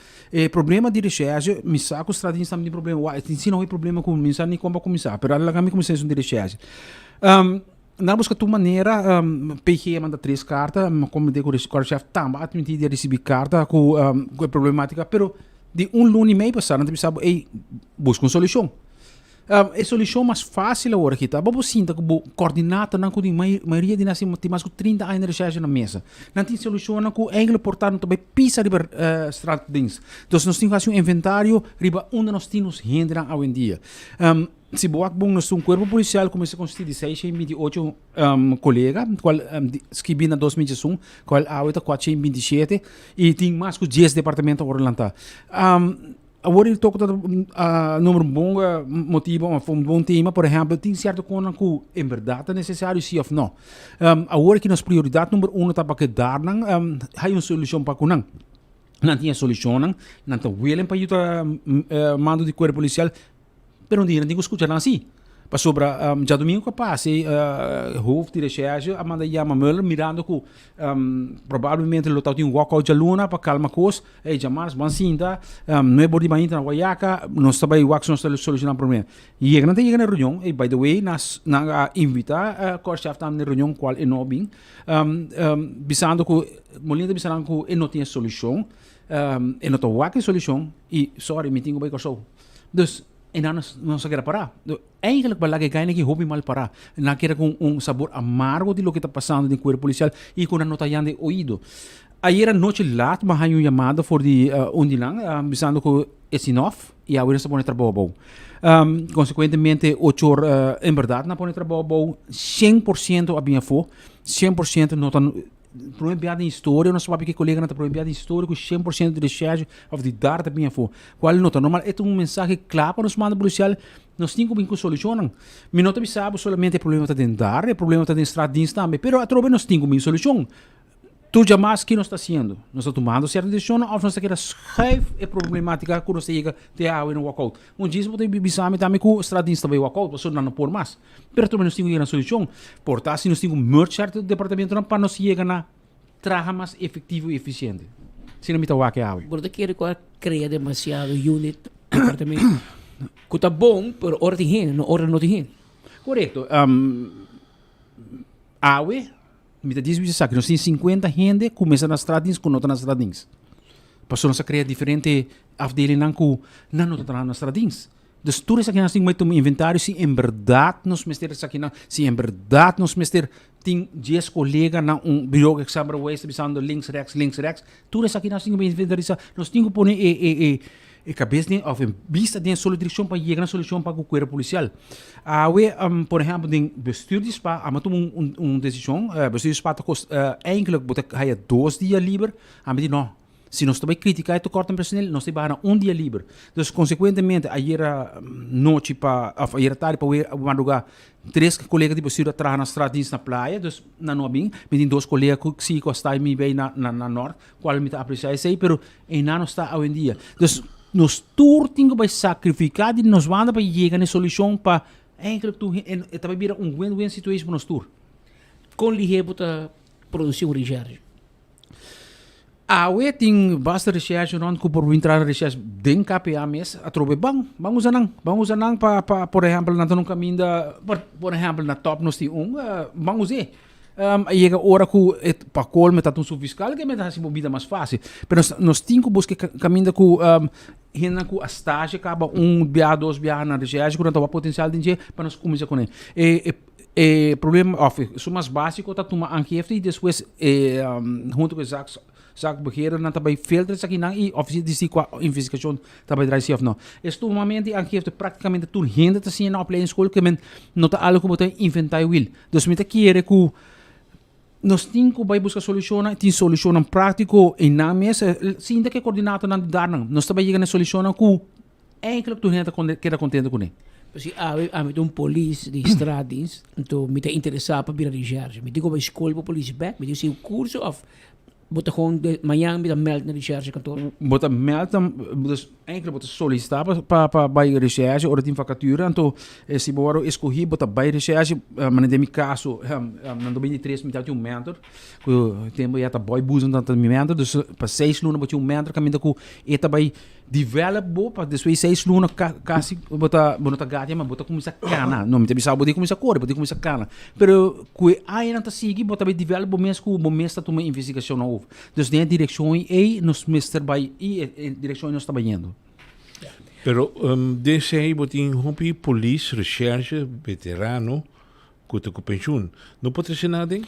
Problema de recherche, me saco estradinhos também de problema. Ensina o problema com mensar nem como começar, pero ela kami começar de recherche. Na busca tu maneira, PG manda 3 cartas, como de Korpschef também admitir de receber carta com problemática, pero de lunes e meio passado, não pensava, busca uma solução. A solução mais fácil agora aqui, tá? Vamos sinta que o coordenador não tem maioria de nós tem mais de 30 anos de recherche na mesa. Não tem solução não com engle portar também pisa riba stratdings. Então nós temos um inventário riba onde nós temos hindran hoje em dia. Se boa bom nós um corpo policial começou a constituir 628 colega, qual escrevi na 2021, qual a 427 e tem mais que 10 departamentos orlanta. Agora ele toca número bom motivo, um bom tema, por exemplo, tem certo coisa que em verdade é necessário sim ou não. Agora que nossa prioridade número 1 está para que dar não, há uma solução para que não tinha solução, não está willing para ir mando de corpo policial, pero não tem que escutar assim. Para sobra, já domingo que passei, hoofd de recherche, a manda Yama Muller, mirando que provavelmente ele tem um walkout de luna para calma coisa, e jamais, bansinda, não é bom de banho na Guaiaca, não está bem o action solucionar o problema. E chega na reunião, e by the way, nas invita a Korchaf na reunião qual é não bem, bisando que, Molinda bisando que não tem solução, e não tem outra solução, e sorry, me tenho bem com o dus en dan não se quer parar. Eigenlijk balagay kaya que hobby mal parar. Na quer com sabor amargo de lo que está passando no corpo policial e com a nota de ouído. Ayer noite laat mas hay chamada for de undilang bisando que é enough e agora se pone trabalho. Consequentemente 8 horas em verdade na pone trabalho 100% a minha fo, 100% nota proibido em história, não sabe que colega não está proibido em história, com 100% de recherche of de dar da minha fo. Qual nota normal é um mensagem claro para os mandos policial, nós temos que solucionar. Me nota sabe solamente o problema está dentro dar, o problema está dentro da estrada também, pero a trobe nós temos que solução. Tu jamais que nós está fazendo, nós estamos tomando certa decisão, ou nós queremos schrijf a problemática que nós chega até a no walkout. Dia você bisame também que o estradista também walkout, você não por mais. Pero também nós temos que ir na solução. Portanto, se nós temos que merge certo departamento para nós chegar na trabalho mais efetivo e eficiente. Se não me está que água. Porque quer criar demasiado unit departamento. Que está bom, pero hora de hin, não hora não de hin. Correto. Água me diz que nós temos 50 gente começa nas estradinhas com nota nas estradinhas. Passou nós a criar diferente afdelingen com não nota nas estradinhas. Dus tudo isso aqui nós temos um inventário se em verdade nós mester aqui na, se em verdade nós mester tem 10 colegas na bureau que sabe o oeste bisando links rex, tudo isso aqui nós temos um inventário, nós temos que pôr cabeça de of vista de solução para chegar na solução para o corpo policial. Por exemplo, de bestuur de spa, a tomar decisão, bestuur de spa eigenlijk moet hij 2 dias livre, a me não. Se nós também criticar o corte personal, nós temos 1 dia livre. Então, consequentemente, ayer noite para ayer tarde para madrugar 3 colegas de bestuur atrás na estrada na praia, então na Nobin, me tem 2 colegas que se costai me bem na norte, qual me está apreciar isso aí, pero em não está hoje em dia. Então nós temos que sacrificar e nós vamos para chegar na solução para também virar win-win situation para nós todos. Com ligeiro para produzir recherche. Awe tem basta recherche não que por entrar recherche dentro KPA mesmo, a trobe vamos usar não para por exemplo na no caminho da por exemplo na top nós temos vamos ver. Chega a hora que para colme está um fiscal que me dá assim vida mais fácil. Mas nós temos que buscar caminho com a estágio acaba 2 biá na recherche quando está o potencial de para nós começar com ele. Problema isso mais básico está tomar enquete e depois junto com zaak beheerder não também filters aqui não e oficialmente com a investigação também traz se ou não. Este momento enquete praticamente tudo ainda está sendo na opleidingsschool que men não está algo como está inventar will. Dus met quer que nós temos que buscar solução, tem solução prático e na mesa, sim, que coordenador não dá não. Nós também chegamos na solução que eigenlijk tu gente queda contente com ele. Se há polícia de estradas, então me está interessado para vir a recherche. Me digo para escola para polícia back, me digo se o curso of bota gewoon de manhã me meld na recherche kantoor. Bota meld dus eigenlijk bota solicitar para bij recherche ou tem vacatura, então se bora escolhi bota bij recherche, mas nesse caso, na 2023 me deu mentor, que tempo já tá boy busando tanto mentor, dus para 6 lunas bota mentor caminho com eta bij develop bo para depois 6 lunas quase bota gatia, mas bota começar cana, não me tem sabe bota começar cor, bota começar cana, pero que aí não tá seguir bota bij develop mês com o mês tá uma investigação nova. Dus die direção e nos mister bij e direção nós trabalhando. Pero desse aí botin rompi polícia, recherche, veterano, cuta com pensioen. Não pode ser nada, hein?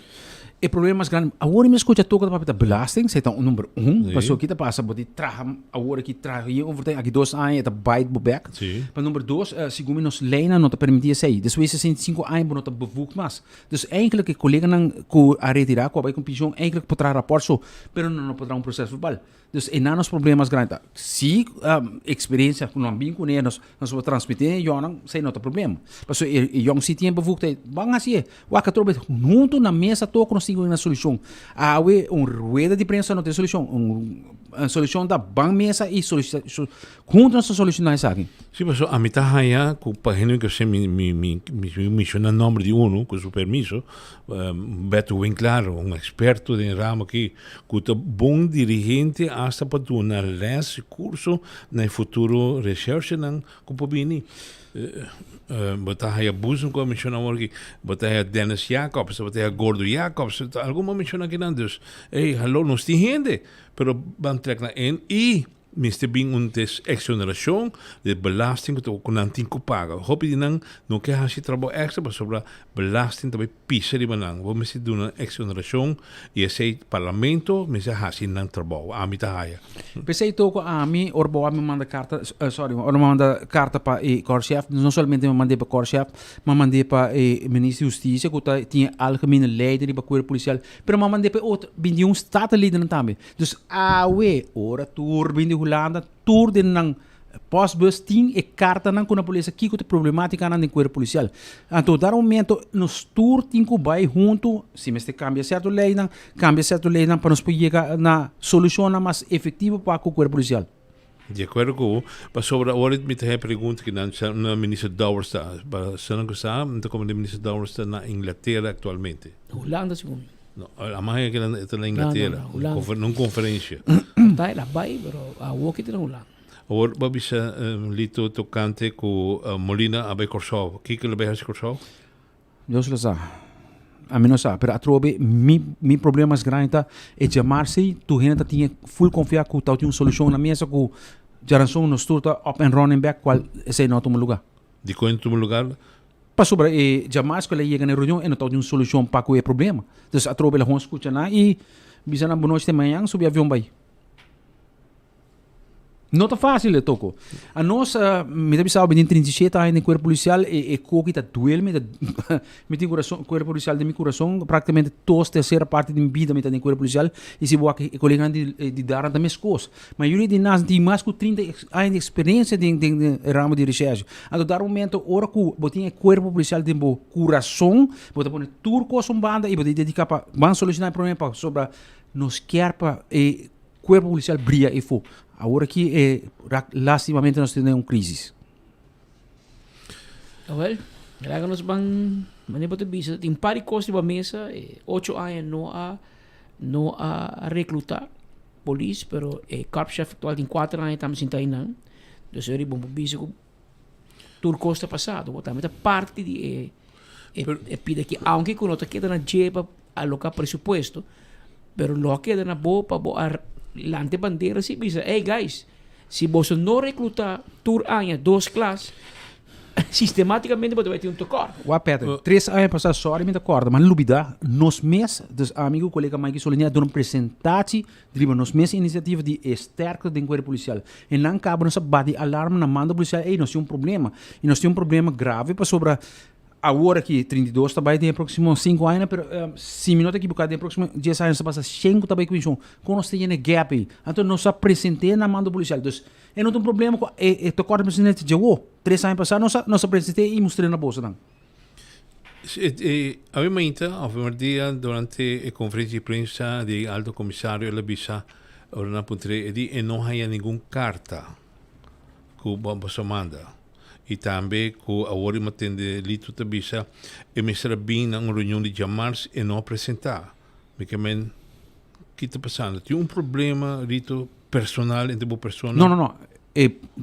O problema mais grande, agora me escuta toca da belasting, você tá o número 1, Sim. passou aqui tá passa, boti traga agora que traga hier overtime, aqui 2 anos tá byte bobek. Sim. Mas número 2, segundo nos leina não te permitia sair. Dus wees 5 anos não te bevoegd mas. Dus eigenlijk que collega não co a retirar co vai com pensioen, eigenlijk potrá rapport so, pero não potrá processo verbal. Dus en na nos problemas grandes. Se experiência com não bem com nós vamos transmitir, eu não sei não tem problema. Passou e jong se tem bevoegdheid, bang assim, wa que trobe junto na mesa toco nós temos uma solução. Awe rueda de prensa não tem solução, uma solução da bang mesa e solução junto nós solucionar isso aqui. Sim, mas a mitad allá, com página que você me menciona nome de uno, com seu permiso, Beto Winkler, experto de ramo aqui, que bom dirigente hasta para dar les curso no futuro recherche não kupobini. Bataya Buzum como mencionamos aqui, bataya Dennis Jacobs, bataya Gordo Jacobs, alguma menciona aqui não, dus, hallo, nós tem gente, pero van trek na e Mr. Bing un tes exoneração de belasting que o nantin ko paga. Hopi dinang no que hasi trabalho extra para sobre belasting também pisa de banang. Vamos se dar uma exoneração e esse parlamento me se hasi nang trabalho. A mita haya. Pensei toco a mim orbo me manda carta, manda carta para o Corchef, não somente me mandei para Corchef, mas mandei para o ministro da Justiça que tinha algemene leider para corpo policial, pero me mandei para outro, bindi statenleden também. Dus awe ora tour bindi Holanda, tour de nang postbus 10 e carta nang kuna polícia que tem problemática nang corpo policial. Então, dar momento nos tour tinco vai junto, se este cambia certo lei nang para nos poder chegar na solução mais efetiva para o corpo policial. De acordo com o, sobre a hora de me ter pergunta que na ministra Douwer está, para saber que está, então como a ministra Douwer está na Inglaterra atualmente. Holanda segundo. No, a mais que está na Inglaterra, numa conferência. Tá lá vai, pero a walk na Holanda. Agora vamos lito tocante com Molina abe Corsau. Que ele vai fazer Corsau? Deus lo sabe. A mim não sabe, pero a trobe mi problemas grande é chamar-se, tu gente tinha full confiar que tu tinha uma solução na mesa que geração nos turta up and running back qual esse não toma lugar. De quanto toma lugar? Para sobre jamais que ele chega na reunião e não tem uma solução para o problema. Então a trobe ela vão escutar na e bisa na boa noite de manhã subir avião vai. Não tá fácil de toco. A nossa, me deve saber, em 37 anos no corpo policial e coque tá duel me tem coração, corpo policial de meu coração, praticamente toda a terceira parte de minha vida me tá no corpo policial e se boa que colega de dar também as coisas. Mas eu de nas de mais que 30 anos de experiência de ramo de recherche. A dar momento hora que botinha corpo policial de meu coração, botar pôr turco som banda e botar dedicar para van solucionar o problema para sobre nos quer para corpo policial brilha e fo. Agora que lastimamente nós temos uma crise. Well, kailangan nos bang manibato bisa tem pari costi ba mesa 8 anos no a reclutar police pero corp chef actual tem 4 anos estamos sintay nang. Dus eri bom bisa ko tur costa passado, bota meta parte di pide que aunque que não te queda na jeba alocar presupuesto, pero lo queda na boa para boa lante bandeira si bisa, hey guys, se você não recrutar tur anos 2 classes, sistematicamente você vai ter tocar. Wa Peter, 3 anos passar sorry me acorda, mas lubida nos mês dos amigo colega Mike Solinia dão apresentação driba nos mês iniciativa de esterco de corpo policial. E não cabe nos bate alarme na manda policial, ei, nós temos problema. E nós temos problema grave para sobre agora que 32 também tem aproximadamente 5 anos, mas se minutos aqui bocado tem aproximadamente 10 anos passa 5 também com isso. Quando nós temos gap aí, então nós apresentamos na manda policial. Então, não tem problema com o corpo presidente de 3 anos passados nós apresentamos e mostramos na bolsa não. Obviamente, ao dia durante a conferência de prensa de alto comissário ela bisa ora puntre e não há nenhuma carta que o você manda. E também com a hora de atender lito da bisa e me será bem na reunião de chamar e não apresentar. Porque o que está passando? Tem problema lito personal entre a pessoa? Não.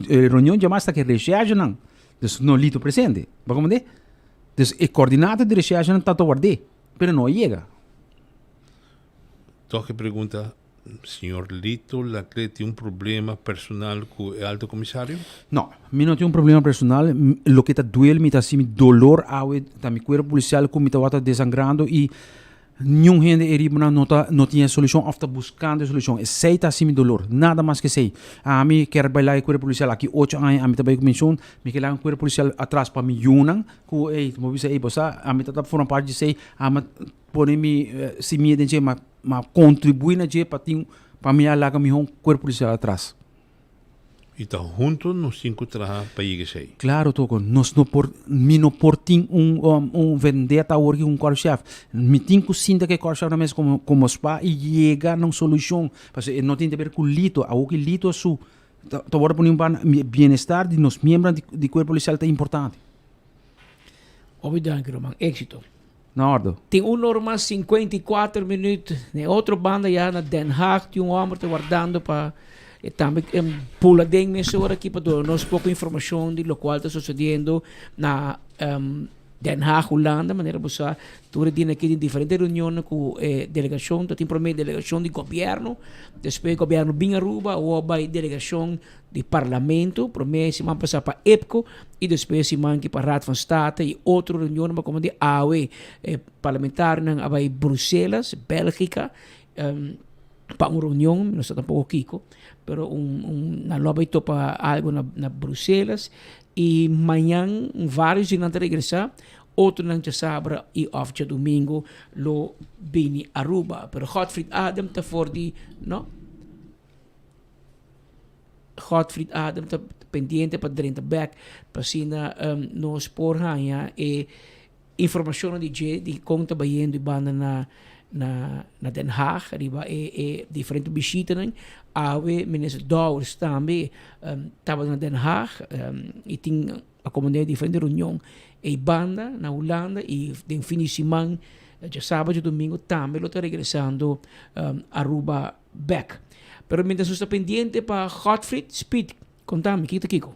Reunião de chamar está que recherche não. Então não lito presente. Vai como de? Então coordenador de recherche não está a guardar, mas não chega. Então que pergunta Signor Lito Laclet tiene un problema personal con el alto comisario? No, mi no tengo un problema personal. Lo que te duele, me está así, mi dolor, mi cuerpo policial, como me está desangrando y nenhum gente eriba não tinha solução, ou está buscando solução. Sei está assim, dolor, nada mais que sei. A mim quero trabalhar com o corpo policial aqui 8 anos, a mim trabalho com missão, me quero o corpo policial atrás para me unam, com ei, mo bisa ei, bossa, a mim está fora parte de sei, a mim pode me se me identificar, mas contribuir na je para me lá com o corpo policial atrás. E tá juntos nos encontrar para ir sei. Claro, toco. Nós não portim vendetta hoje corpo-chefe. Me tem que sinta que corpo-chefe na mesa como spa e chega numa solução. Porque não tem a ver com o lito. A o que lito é su. Agora por um bem-estar de nós membros de corpo policial é importante. Obrigado, Roman. Éxito. Na ordem. Tem norma 54 minutos. Na outra banda já na Den Haag, tem homem te guardando para e também pula dentro nessa hora aqui para dar-nos pouca informação de lo qual está sucedendo na Den Haag, Holanda, maneira você tu tem aqui em diferentes reuniões com delegação, tem primeiro delegação de governo, depois governo bem Aruba, ou vai delegação de parlamento, primeiro se man passar para EPCO e depois se man que para Raad van State e outra reunião para como de AOE parlamentar na vai Bruxelas, Bélgica, para uma reunião, não está tampouco Kiko, pero na loba ito para algo na Bruxelas e amanhã vários irão regressar, outro não já sabra e off de domingo lo bini Aruba, pero Godfried Adam está for di, no? Godfried Adam está pendiente para dentro back para sina nos por hanya e informação de conta bayendo e banda na Den Haag, riba diferente visita awe minister Douwers também estava na Den Haag e tinha acomodado diferente reunião e banda na Holanda e de fim de semana já sábado e domingo também lo está regressando Aruba back. Pero mientras está pendiente para Godfried Speed, contame, Kiko.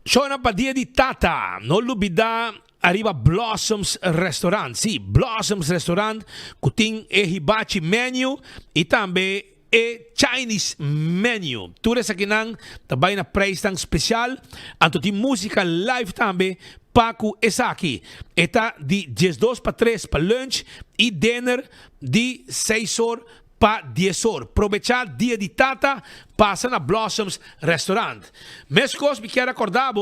Sono pa dia di Tata, non lubida arriva Blossoms Restaurant. Sì, Blossoms Restaurant, kuting e hibachi menu e tambe e Chinese menu. Ture sa kinang tabay na price tang special, anto di musica live tambe paku esaki. Eta di 12 pa 3 pa lunch e dinner di 6 horas pa 10 horas. Aprovechar dia de Tata, passa na Blossoms Restaurant. Mescos, me quero acordar,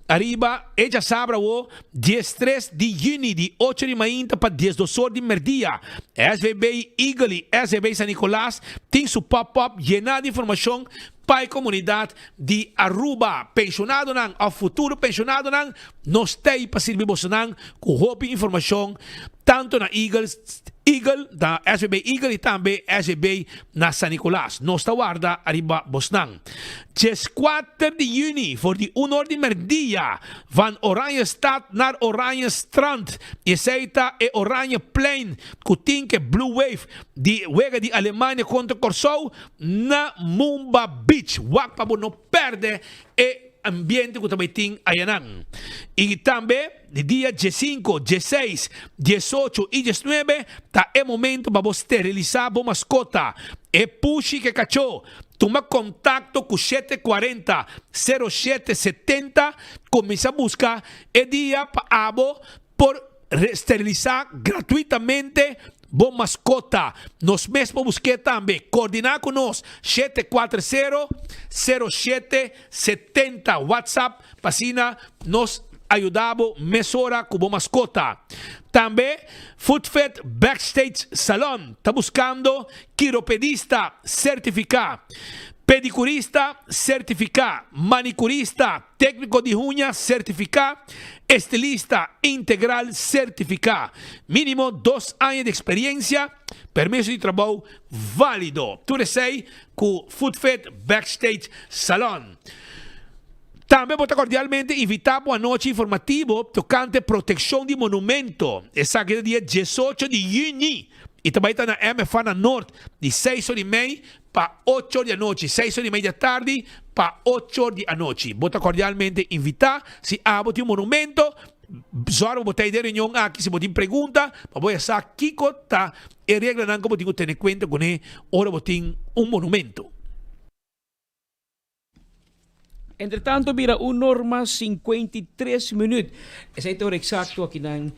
arriba, já sabra o 13 de junho, de 8 de manhã para 12 horas de merdia. SVB Eagle, SVB San Nicolás, tem seu pop-up, llenar de informação para a comunidade de Aruba. Pensionado não, ao futuro pensionado não, nós temos para servir você não, com roupa e informação, tanto na Eagle, da SVB Eagle e também SVB na San Nicolás. Nós guarda arriba Bosnang. 4 de junho, voor die 1 uur de merdia, van Oranje Stad naar Oranje Strand. Je seita e Oranje Plein, kutinke Blue Wave, die wega di Alemanha contra Corsou, na Mumba Beach. Wak pa no perde e ambiente que também tem ayanang. E também, de dia 15, 16, 18 e 19, tá é momento para você esterilizar a mascota. É puxi que cachorro. Toma contato com 740 0770, começa a buscar e dia para abo por esterilizar gratuitamente bom mascota. Nós mesmo busquemos também. Coordenar com nós. 740-0770. WhatsApp. Passina. Nós ajudamos mesora com bom mascota. Também, Foodfed Backstage Salon. Está buscando quiropedista certificado. Pedicurista certificado, manicurista, técnico de unha certificado, estilista integral certificado. Mínimo 2 anos de experiência, permiso de trabalho válido. Tu sei com Foodfed Backstage Salon. Também vou cordialmente invitar para a noite informativa tocante proteção de monumento. Essa é dia 18 de junho. E também está na MFA Norte, de 6h30 para 8 da noite, 6h30 da tarde para 8 da noite. Vou cordialmente invitar, se há um monumento, Zorro botei de reunião aqui, se botin pergunta, para boa sa kiko tá e regra não como tinha ter conta com ele, ora botin monumento. Entretanto, mira, 1:53 minutos. Esse é o hora exacto aqui no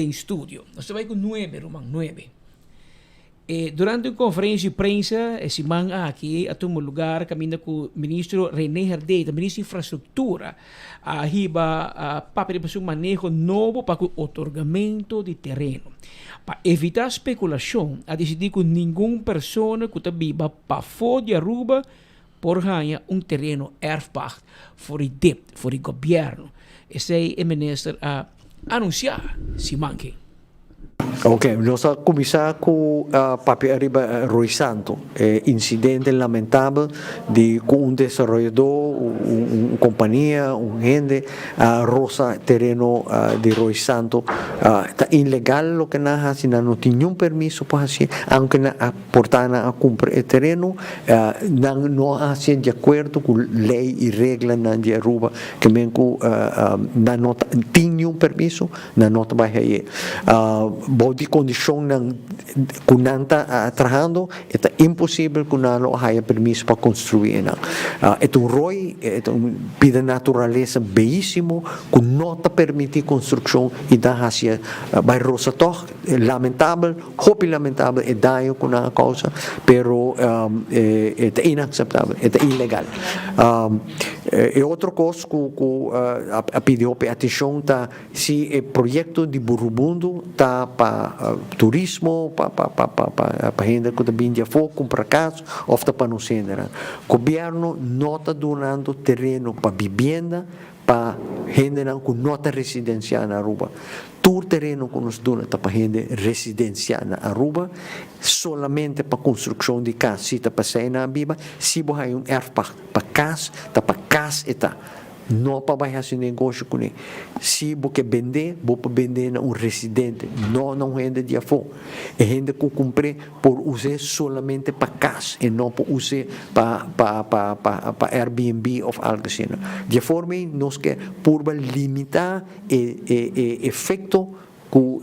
estúdio. Nós estamos com 9, Román, 9. Durante uma conferência de prensa, esse man aqui, a um lugar, caminha com o ministro René Herdeta, ministro de Infraestrutura, a riba para um manejo novo para o otorgamento de terreno. Para evitar especulação, a decidir que nenhuma pessoa que está viva para fora de Aruba por ganhar terreno erfpacht voor die DIP, voor die governo. Esse é o ministro a anunciar, se manque. Ok, nós começar com o papel arriba Rui Santo, incidente lamentável de um desenvolvedor, uma companhia, gente roça terreno de Rui Santo, está ilegal o que não há, não tem nenhum permisso para fazer, aunque na portana a comprar o terreno, não há de acordo com lei e regra na de Aruba, que mesmo não tem nenhum permisso, não vai fazer. De condição que não está trabalhando, é impossível que não haja permisso para construir. É ROI, é vida natureza belíssimo, que não permite construção e dá hacia bairro Rosator, lamentável, hope lamentável, é dano com a causa, pero é inaceitável, é ilegal. É outra coisa que a pediu atenção, se o projeto de Burubundo está para turismo, para gente que também já foi comprar casa, ou para não ser. O governo não está donando terreno para vivenda, para gente que não está residencial na Aruba. Todo terreno que nos dona para gente residencial na Aruba, solamente para construção de casa, se está para sair na Biba, se você tem erfpacht para casa, está para casa está. Não para fazer negócio com ele. Se você vender, você vender a um residente, não gente de afora. É gente que comprei por usar solamente para casa e não para usar para Airbnb ou algo assim. De forma que nós queremos limitar o efeito que o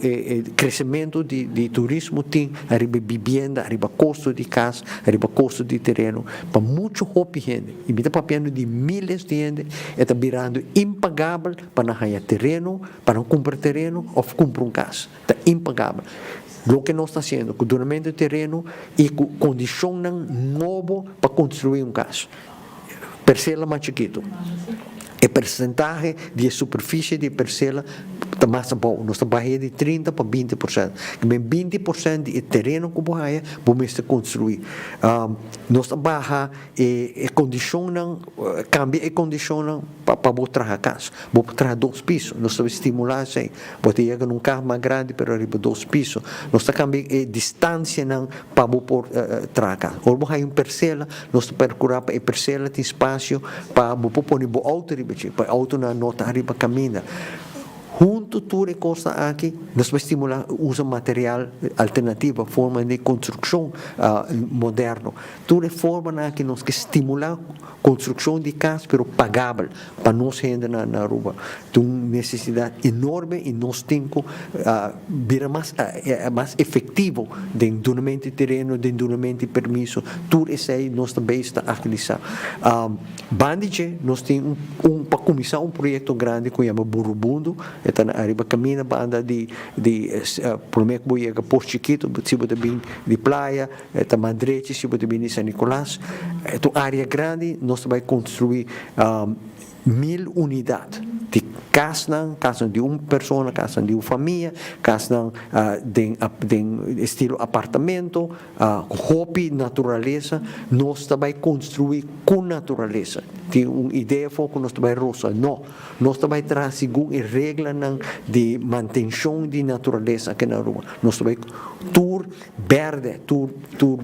crescimento de turismo tem, arriba vivenda, arriba custo de casa, arriba custo de terreno, para muito hope gente. E me está papando de milhares de gente, está virando impagável para não ganhar terreno, para não comprar terreno ou comprar casa. Está impagável. O que nós estamos fazendo, com o donamento de terreno e com condição nova para construir casa. Parcela mais chiquito. O percentagem de superfície de parcela está mais bom. Nós trabalhamos de 30% para 20%. Mas 20% de terreno que você vai construir. Nós trabalhamos a condição, cambia a condição para você trabalhar casa. Você trabalhar 2 pisos. Nós estamos estimulando isso. Você chega num carro mais grande, mas arriba 2 pisos. Nós estamos cambiando a distância para você trabalhar casa. Ou você tem uma parcela, nós procuramos a parcela tem espaço para você pôr o auto para auto na nota arriba caminha. Junto tudo costa aqui, nós vamos estimular o uso de material alternativo, forma de construção moderno. Tudo forma aqui nós que estimular a construção de casa, pero pagável para nós gente na Aruba. Tem uma necessidade enorme e nós temos que vir mais efetivo de donamento de terreno, de donamento de permisso. Tudo isso aí nós também está a agilizar. Bandage, nós temos para começar um projeto grande que chama Burubundo. Está na arriba caminha banda de primeiro que chega Porto Chiquito, se você bem de praia, está Madrete, se você bem de São Nicolás, é uma área grande, nós vamos construir 1000 unidades de casa de uma pessoa, casa de uma família, casa de estilo apartamento, hobby, natureza, nós vamos construir com natureza. Tem uma ideia que nós vamos roça, não. Nós vamos trazer uma regra de manutenção de natureza aqui na rua. Nós vamos tur verde, tur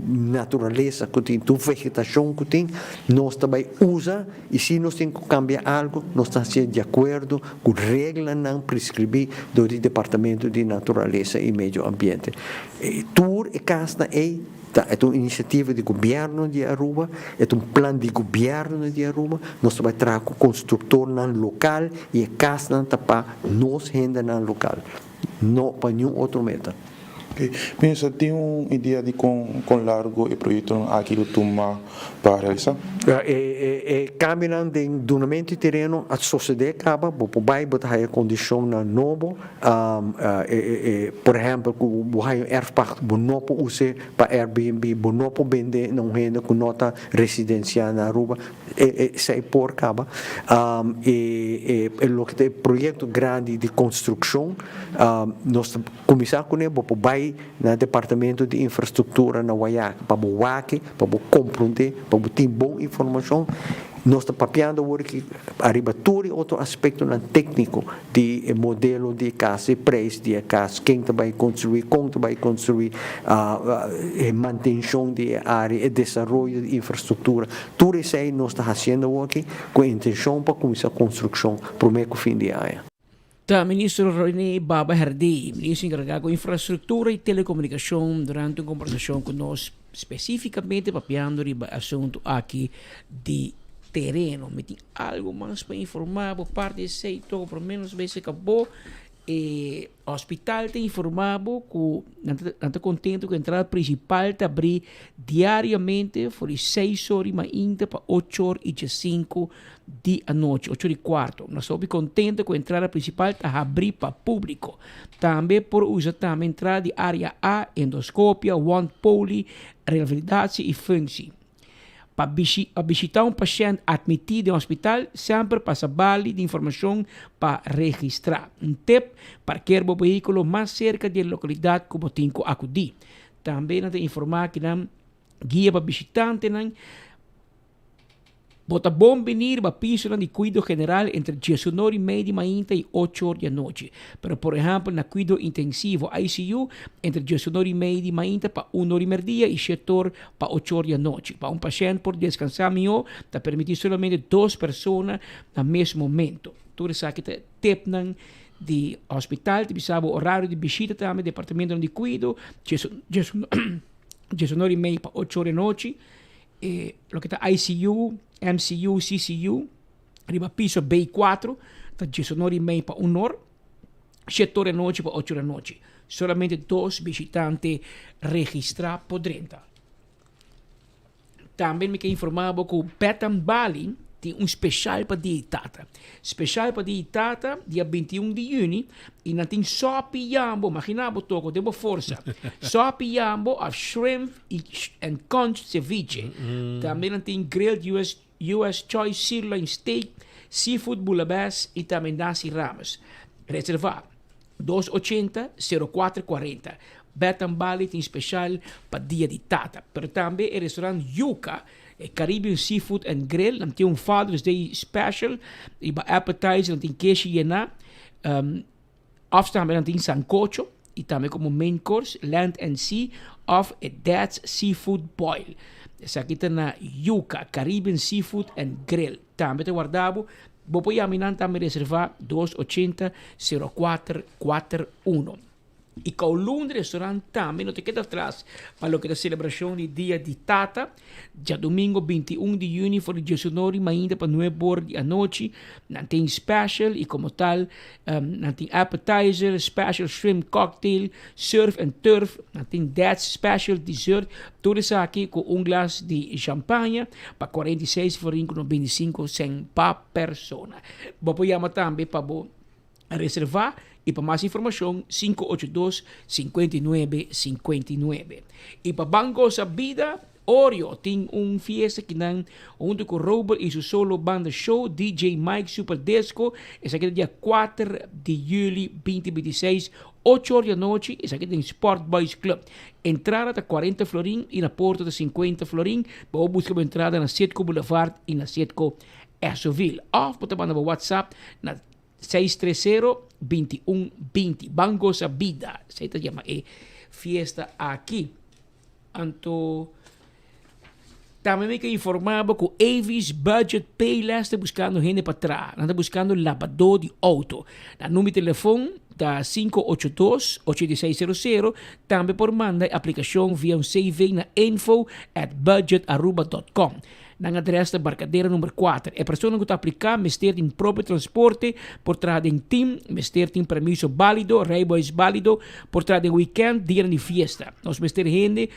natureza que tem, tur vegetação que tem, nós também usa e se nós temos que cambiar algo, nós estamos de acordo com regras não prescritas do Departamento de Natureza e Meio Ambiente. Tur e casa é É uma iniciativa de governo de Aruba, é um plano de governo de Aruba. Nós vamos trazer o construtor no local e a casa para nós renda no local, não para nenhum outro meta. Okay. Pensa, tem uma ideia de quão largo o projeto aqui do Tuma para realizar? Caminhando de donamento de terreno, a sociedade acaba, vai botar a condição na novo, por exemplo, o erfpacht, não pode usar para Airbnb, não pode vender, não rende com nota residencial na Aruba, sai por acaba. O projeto grande de construção, nós começamos com ele, vai no departamento de infraestrutura na Waiak, para o WAC, para compreender, para ter boa informação. Nós estamos papiando que arriba todo outro aspecto técnico de modelo de casa, e preço de casa, quem vai construir, como vai construir, manutenção de área, desenvolvimento de infraestrutura. Tudo isso aí nós estamos fazendo aqui com a intenção para começar a construção para o fim de ano. Da ministro René Baba Herdi, ministro encarregado de infraestrutura e telecomunicação, durante uma conversação conosco, especificamente papiando o assunto aqui de terreno. Me tem algo mais para informar por parte de setor, pelo menos vezes acabou. O hospital tem informado que não está contente com a entrada principal está abrir diariamente, por 6 horas e ainda para 8 horas e 5 da noite, 8 horas e quarto. Nós estamos contentes com a entrada principal está abrir para público. Também por usar também a entrada de área A, endoscópia, one poli, relatividade e função. Para visitar paciente admitido em hospital, sempre passa bali de informação para registrar. Tip, parquear o veículo mais cerca da localidade que você tem que acudir. Também não tem informar que não guia para visitante, não bota bom venir para piso de cuidado general entre 19 e meia e 8 horas da noite. Pero, por exemplo, na cuidado intensivo ICU, entre 19 e meia para 1 hora e meia e 7 horas para 8 horas da noite. Para paciente por descansar melhor, está permitido somente 2 pessoas no mesmo momento. Tudo isso aqui é tip de hospital, de horário de visita também, departamento de cuidado, 19 e meia para 8 horas da noite. Lo que está ICU, MCU, CCU, arriba piso B4, está 19 e meia para 1 hora, 7 horas da noite para 8 horas da noite. Solamente 2 visitantes registrados por 30. Também me quer informar que o Betam Bali tem especial para dia Tata. Especial para dia Tata, dia 21 de junho, e não tem só piambo, imaginava toco, deu força. Só piambo, a shrimp and conch ceviche. Também não tem grilled US choice sirloin steak, seafood bouillabaisse e também nasi rames. Reservar 280-0440. Betam Bali tem especial para dia de Tata. Pero também o restaurante Yuca, Caribbean Seafood and Grill, dan tem Father's Day Special, e para appetizer dan tem queijo llena, afstaan dan tem sancocho, e também como main course, Land and Sea of a Dad's Seafood Boil. Essa aqui está na Yuca, Caribbean Seafood and Grill. Também está guardado, vou pôr a minha também reservar 280-0441. E Kowloon restaurante também não te queda atrás para lo que é a celebração do dia de Tata, já domingo 21 de junho, for 19 ainda para 9 horas da noite. Não tem special e como tal, não tem appetizer, special shrimp cocktail, surf and turf, não tem Dad's special dessert, tudo isso aqui com glass de champanhe para 46 florin com 25 cent per persona. Vou chamar também para reservar. E para mais informação, 582-5959. E para Banco Sa Vida, Oreo tem fiesta que não, junto com Robert e seu solo banda show, DJ Mike Super Disco. Esse aqui é dia 4 de julho 2026, 8 horas da noite. Esse aqui tem Sport Boys Club. Entrada está 40 florin e na porta está 50 florin. Vou buscar a entrada na Setco Boulevard e na Setco Ersoville. Ou pode mandar no WhatsApp na 630-2120. Banco Sa Vida. Se chama fiesta aqui. Então, também me que informava que o Avis Budget Payless está buscando gente para trás. Está buscando lavador de auto. O número de telefone da 582-8600. Também por mandar a aplicação via CV na info@budgetaruba.com. Na adresse da Barcadeira número 4. A pessoa que está aplicando, mister tem próprio transporte, por trás de team, mister tem permiso válido, rijbewijs válido, por trás de weekend, dia de fiesta. Nós mister gente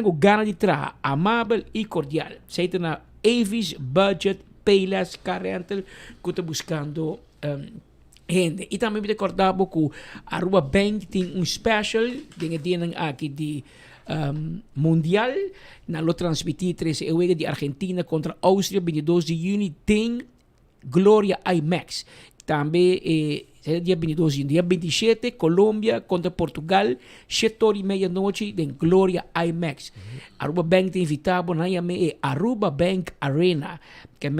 com gana de trabalhar, amável e cordial. Seita na Avis Budget Payless Car Rental, que está buscando gente. E também me recordava que a Aruba Bank tem special, tem aqui de mundial, na lo transmitir 13 juego de Argentina contra Áustria, 22 de junho, tem Gloria IMAX. Também dia 22 de junho, dia 27, Colômbia contra Portugal, 7h30 noite, tem Gloria IMAX. Aruba Bank tem invitado na Aruba Bank Arena, que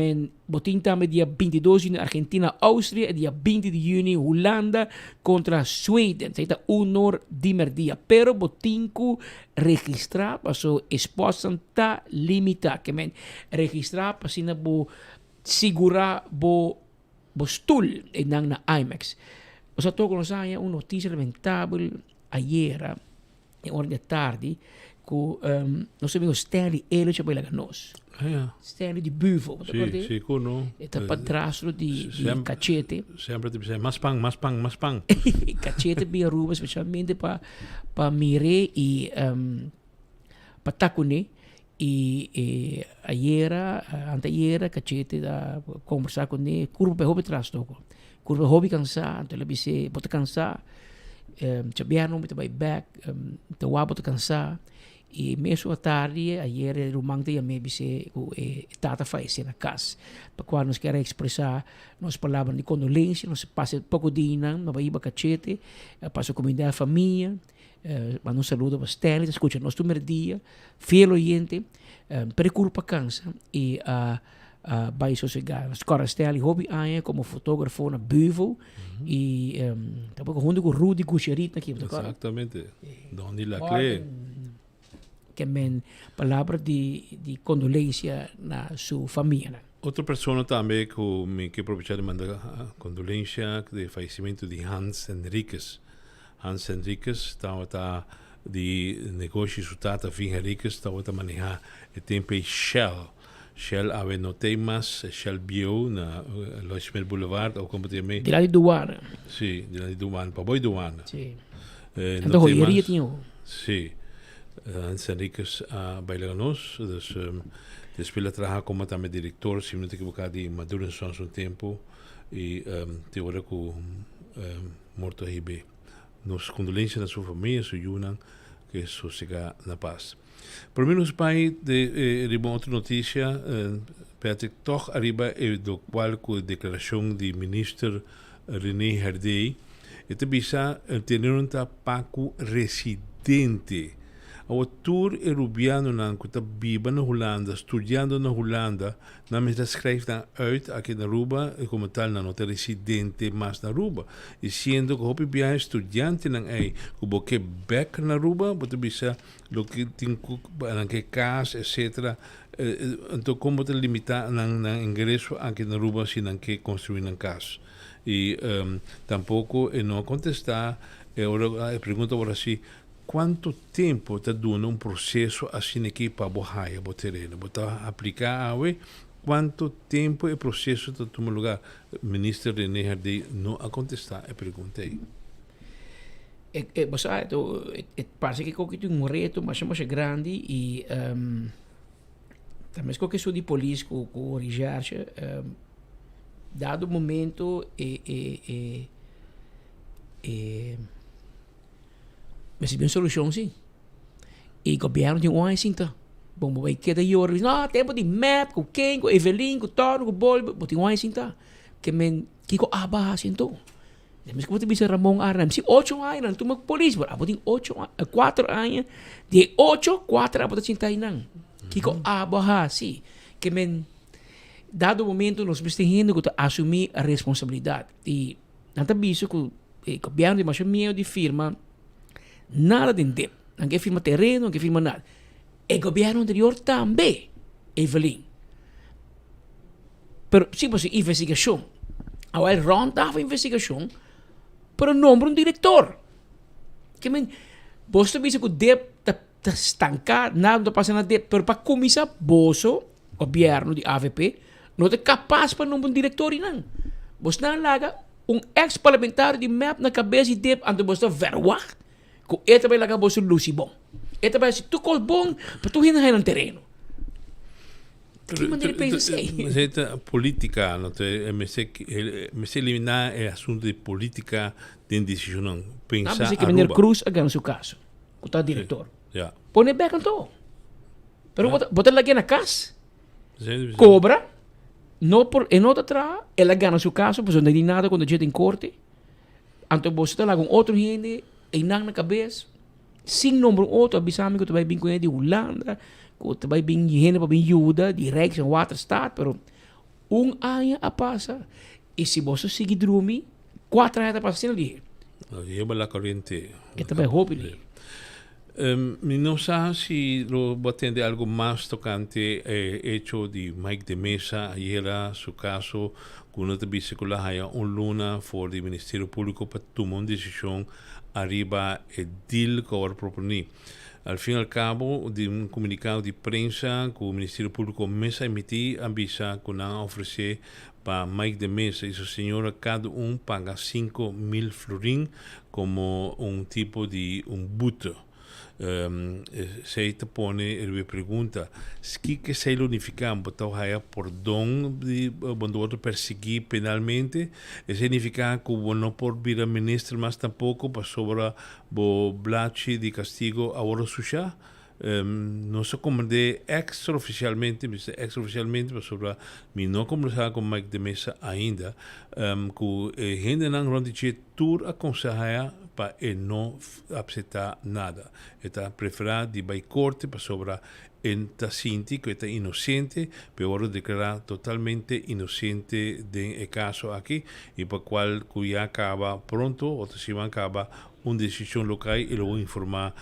botin também dia 22 de junho, Argentina, Áustria, dia 20 de junho, Holanda contra Sweden. Seita honor de merdia, pero botin ku registrar, paso espaço está limitado, que registrar para sina bo segurar bo stoel na IMAX. O sea, toco nos haya una noticia lamentável ayer, en hora de tarde, que nosso amigo Stanley Elliott vai lá nos. Stanley de Buvo, sì, no. Está padrastro di Cachete. Sempre ti dice, mas pang. Cachete bi Aruba, specialmente pa Mire e pa Takune. E anteayer, Cachete da conversar com ele, curva hobby traz toco. Curva hobby cansar, então ele disse, bota cansar, chabiano, bota vai back, então bota cansar. E mesmo à tarde, ayer, o rumang de me disse, tata faz na casa. Para quando nós queremos expressar nossas palavras de condolência, nós passa pouco de não, nós vai Cachete, passa a comunidade, a família. Mando un saludo para Stanley, escucha nuestro primer día, fiel oyente, preocupa cansa y vai sossegar. Escola Stanley, hobby aia como fotógrafo na Buvo y tampoco junto con Rudy Gucherit aqui. Exatamente, donde la clé. Que men palavra de condolência na sua família. Outra pessoa também que me quer aproveitar de mandar condolência de falecimento de Hans Henriques. Hans Henriques estava de negócio sutata Vin Henriques estava a manejar o tempo Shell. Shell ave no temas Shell Bio na Loismer Boulevard ou como também. De lá de Duana. Sim, de lá de Duana, para boi Duana. Sim. Então joieria tinha. Sim. Hans Henriques baila nós, después trabaja como também diretor, se não te equivocar, de Maduro Sons um tempo e te ora com morto aí. Nos condolências da sua família, sua Yunan, que sossega na paz. Por menos pai de outra notícia, Patrick, toch arriba do qual com a declaração de ministro René Herdey, e te bisa ter um tapaco residente. O tour europeano que está viva na Holanda, estudando na Holanda, na mesma schrijft dan uit aqui na Aruba, como tal, na nota residente mais na Aruba. E sendo que o PBA estudante na aí, como que back na Aruba, você bisa lo que tem que casa, etc. Então, como te limitar na ingresso aqui na Aruba, se não que construir na casa. E tampouco não contestar, a pergunta agora assim, quanto tempo está dando um processo assim aqui para borrar o terreno? Para aplicar a quanto tempo o processo está tomando lugar? O ministro René Herdey não a contestar a pergunta aí. Parece que é um reto mais grande e também que sou de polícia com o Richard, dado o momento mas se bem solução sim e o governo tem uma cinta bom vai queda e horas não tempo de map com quem com Evelyn com Toro com Bol tem uma cinta que men que com aba cinto mas como te bisa Ramon Arnam se 8 anos tu mag polícia abo tem 4 anos de 8 4 abo cinta inang que com aba sim que men dado o momento nós precisamos que assumir a responsabilidade e nada bicho que o governo de mais meio de firma nada de tempo, ninguém firma terreno, ninguém firma nada. O governo anterior também, Evelyn. Pero se você investigação, ao Ron dava investigação, pero nombra um diretor. Que men, você bisa que o DEP está estancado, nada está passando na DEP, pero para começar, o governo de AVP, não é capaz para nombrar um diretor e não. Você não laga ex-parlamentar de map na cabeça de DEP, antes você verwacht, que ele vai lagar você Lucy bom. Ele vai se tu col bom, para tu hinna no terreno. Que maneira pensa assim? Mas é política, não é? Mas eliminar é assunto de política de decisão, não. Pensar mas é que Maneiro Cruz ganha seu caso, o tal diretor. Yeah. Põe back and todo. Pero botar lá na casa, cobra, não por em outra atrás, ela ganha seu caso, porque não tem nada quando a gente em corte. Então você está lá com outro gente, e na cabeça, sem número outro, avisando que tu vai vir com ele de Holanda, que tu vai vir gente para vir ajuda, de Rex en Waterstaat, pero ano a passa, e se você seguir dormir, 4 anos a passar ali. Lleva la corriente. Esta vai roubar. No sé si lo va a tener algo más tocante hecho de Mike de Mesa, ayer su caso, con una bicicleta haya un luna por el Ministerio Público para tomar una decisión arriba el deal que ahora proponer. Al fin y al cabo, de un comunicado de prensa que el Ministerio Público Mesa emitir, avisa que no ofrece para Mike de Mesa y su señora cada uno paga 5.000 florín como un tipo de un buto. Se te pone ele pergunta que se unificar botar o por dom de quando outro perseguir penalmente significa que não pode vir a ministro mas tampouco para sobre o blache de castigo agora suja não se comandei extraoficialmente para sobre mim não conversar com Mike de Mesa ainda que gente não ronde tur aconselha para não aceitar nada. Está preferado de ir corte para sobre enta sinti que está inocente, pero ahora declarar totalmente inocente del caso aquí y para cual ya acaba pronto o si va a acabar una decisión local y luego informar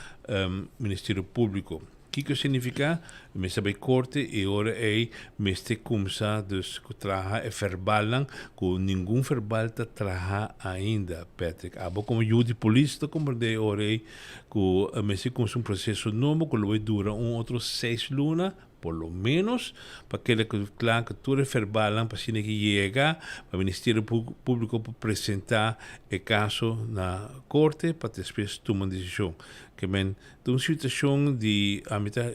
Ministerio Público. Que significa? Me sabe corte e ora é meste começar dus traha e verbalan com nenhum verbal tá traha ainda, Patrick. Abo como eu de polícia como de ora com meste com um processo novo que vai durar outro 6 lunas por lo menos para que ele claro que tudo verbalan para que chega para o Ministério Público para apresentar o caso na corte para depois tomar decisão. Que men de uma situação de a mitad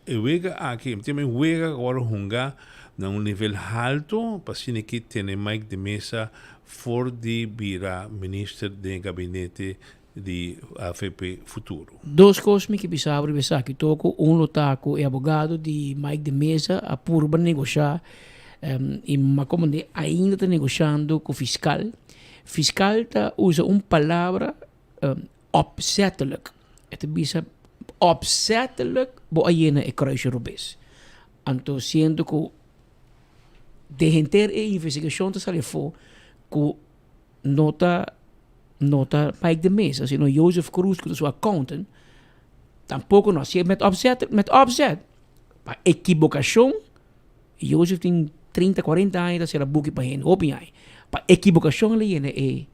wega aqui também wega agora hunga na nível alto para que tem Mike de Mesa for de vira ministro de gabinete de AFP futuro. Duas coisas que precisava revisar que toco lotaco é advogado de Mike de Mesa a purba negociar e mas como ainda está negociando com o fiscal. Fiscal tá usa palavra opzettelijk. Het is opzettelijk boaiena e kruisje rubes. Anto siendo que de gente e investigação te sale for que nota Mike de Mesa, sino Joseph Cruz que é seu accountant, tampouco não se met opzet. Para equivocação, Joseph tem 30, 40 anos, será boek para ele, open aí. Para equivocação ele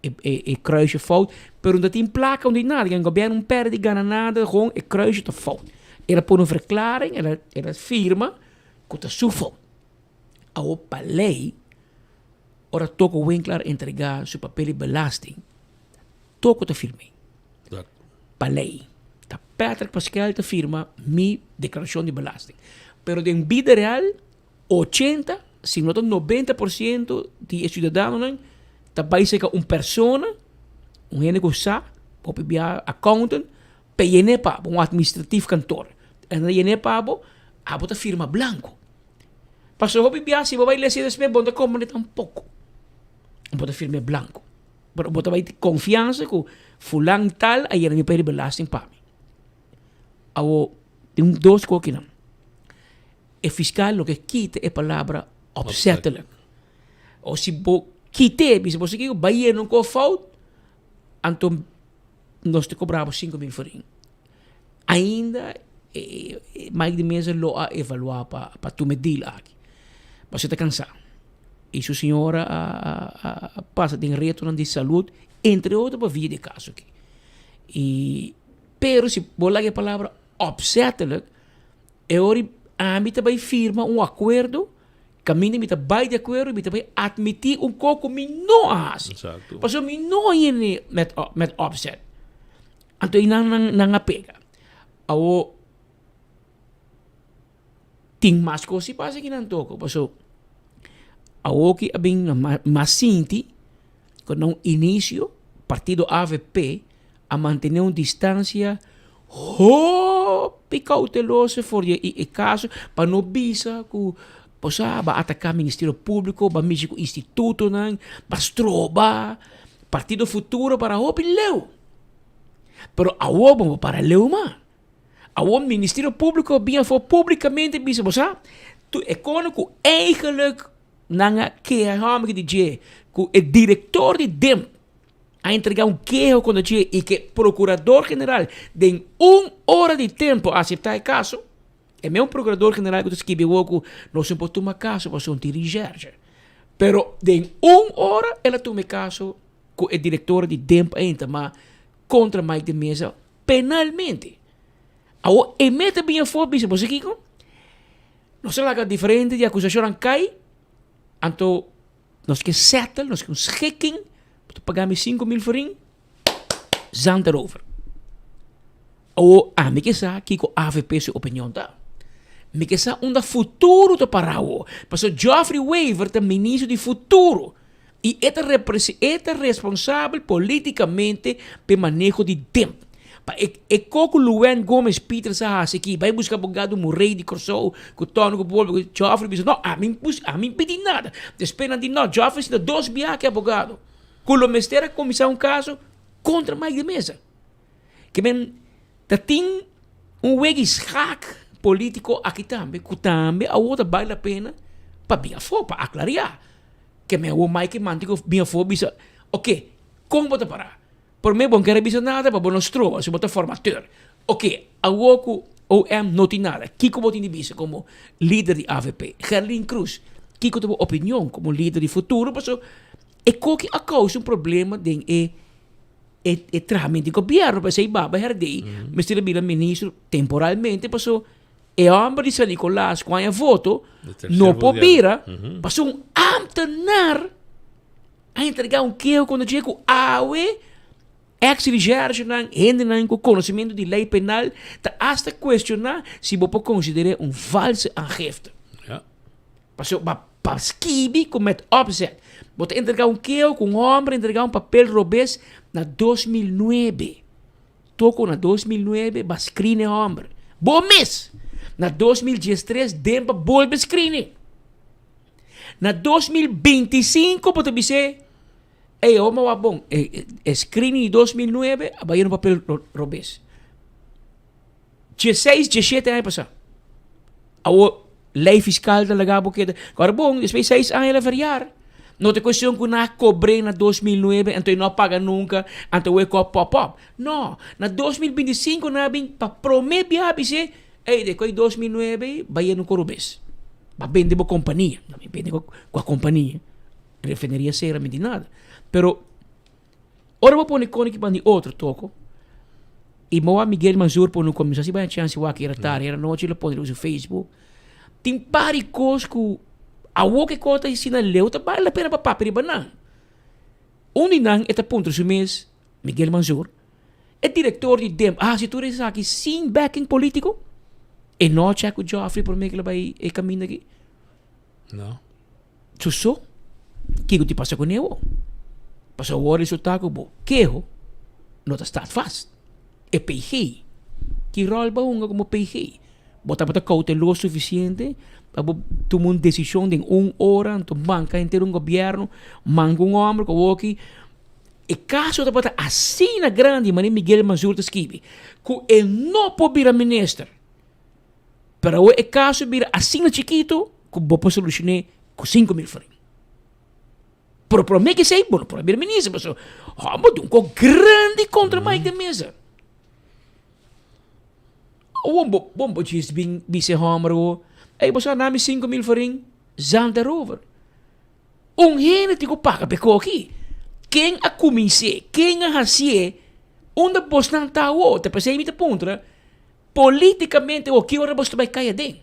e kruisje fout, pero dat in placa onde nada, que o governo não perde gana nada, gewoon e kruisje te fout. Ela põe uma verklaring, ela firma, que está su fout. A opa lei, ora toca o Winkler entregar seu papel de belasting, toca te firme. Pa lei. Ta Patrick Pascal te firma mi declaração de belasting. Pero de vida real, 80, se não 90% de cidadãos tá basic persona, gente que sabe, pode via accountant, peyene pa administrativo cantor. En yene pa ta firma blanco. Paso hopi via si vai lesi despe bonda como tampoco. Bota firma blanco. Pero bota vai confiança que fulan tal ayer me pede belasting pa mi. Awo tem dois coisas que não. E fiscal lo que quita é palavra opzettelijk. Ou se quite, se você quer Bahia não com falta, então nós te cobramos 5.000 florin. Ainda Mike de Mesa lo a evaluar para tu medir aqui. Você está cansado. e sua senhora passa de retorno de saúde, entre outros, para vir de caso aqui. Pero se vou lá a palavra opzettelijk, vai firma acordo, caminho me vai de acordo, me vai admitir coco me não hace. Exato. Porque me não é met opzet. Então não pega. Ao tem mais coisas passa aqui não toco. Porque ao que bem mais sinti quando no início partido AVP a manter uma distância cautelosa for e caso para não bisa que ba atacar Ministério Público, ba mexer com instituto não, ba stroba Partido Futuro para hopi leu. Pero awo para leu ma. Awo Ministério Público bia for publicamente bisa bosa. Tu economico eigenlijk nanga que a que DJ que o diretor de DEM a entregar queijo quando tinha e que procurador-geral tem 1 hora de tempo a aceitar o caso. É mesmo procurador-geral que escreve que não se pode tomar caso para um dirigente. Pero tem 1 hora ela toma caso com o diretor de DEM ainda, mas contra Mike de Mesa penalmente. Ao emete bem a foto, você Kiko? Não sei lá que é diferente de acusação cai, então nós que settle, nós que schikking, para pagar me 5.000 forinhos, zand erover. Ou me que sa Kiko AVP sua opinião tá. Me que sa futuro te parao. Porque Geoffrey Weaver é ministro de futuro. E é responsável politicamente pelo manejo de tempo. E coco Luan Gomes Peter sa aqui vai buscar abogado Murray de Corso, que tono que o Geoffrey diz não, a mim pedi nada. Despena de não, Geoffrey se 2 biá que abogado. Culo mestera começar caso contra Mike de Mesa. Que men tem wegschak político aqui também, que também a outra vale a pena para bem for para aclarar. Que me o Mike mantigo bem for bisa. Ok, como bota parar? Por mim, não quero bisa nada, para nós trova, se bota formateur. Ok, a Woku OM não tem nada. Kiko botin de bisa como líder de AVP. Gerlin Cruz, Kiko tem opinião como líder de futuro, mas é que a causa problema de tratamento de governo, para ser baba herdei, mas ele vira ministro temporalmente, passou e homem de San Nicolás, com a voto, não pode virar, passou ambtenaar a entregar queijo quando chega com awe, ex-dirigente, ainda com conhecimento de lei penal, tá hasta questionar se você considera falsa aangifte. Passou para esquibi com met opzet. Você entregar queijo com homem, entregar papel robês na 2009. Toco na 2009, ba screen homem. Bom mês! Na 2013, dempa volve screen. Na 2025, pode dizer, homem é bom. Screen em 2009, vai no papel robês. 16, 17 anos passar. A lei fiscal da lagabo que agora bom, depois 6 anos ela variar. Não tem questão que não cobrei na 2009, então não paga nunca, então eu pop-up. Não, na 2025 não vem para prometer a dizer, depois 2009 vai no corubês. Vai vender com a companhia, não vende com a companhia. Refineria ser de nada. Pero, ora vou pôr com que outro toco. E moa Miguel Manzur pôr no começo, se vai a chance o aqui era noite, ele pode usar o Facebook. Tem pari coisas que a que conta ensina leu, tá vale a pena para papel banana. Ninang é ponto do mês, Miguel Manzur, é diretor de DEM. Se tu eres aqui sem backing político, e não check o Geoffrey por meio que ele vai caminho aqui. Não. Susso, que te passa com ele? Passa o hora resultado que queijo, não está fast. É PG. Que rol ba unga como PG? Bota cauteloso suficiente para tomar uma decisão de 1 hora, então banca inteira governo, manga homem, que e caso da bota assim na grande, mas Miguel Manzur te escreve, que ele não pode virar ministro. Pero o caso vira assim na chiquito, que pode solucionar com 5.000 forinhos. Pero para mim que sei, bom, para virar ministro, mas tem grande contra Mike de Mesa. Bom, diz vice-homer, você name 5.000 forinhos, zand erover. Gente que paga peko aqui. Quem a comece, quem a hasie, onde você não está o, te pensei me te pontra, politicamente o que ora você vai cair dentro.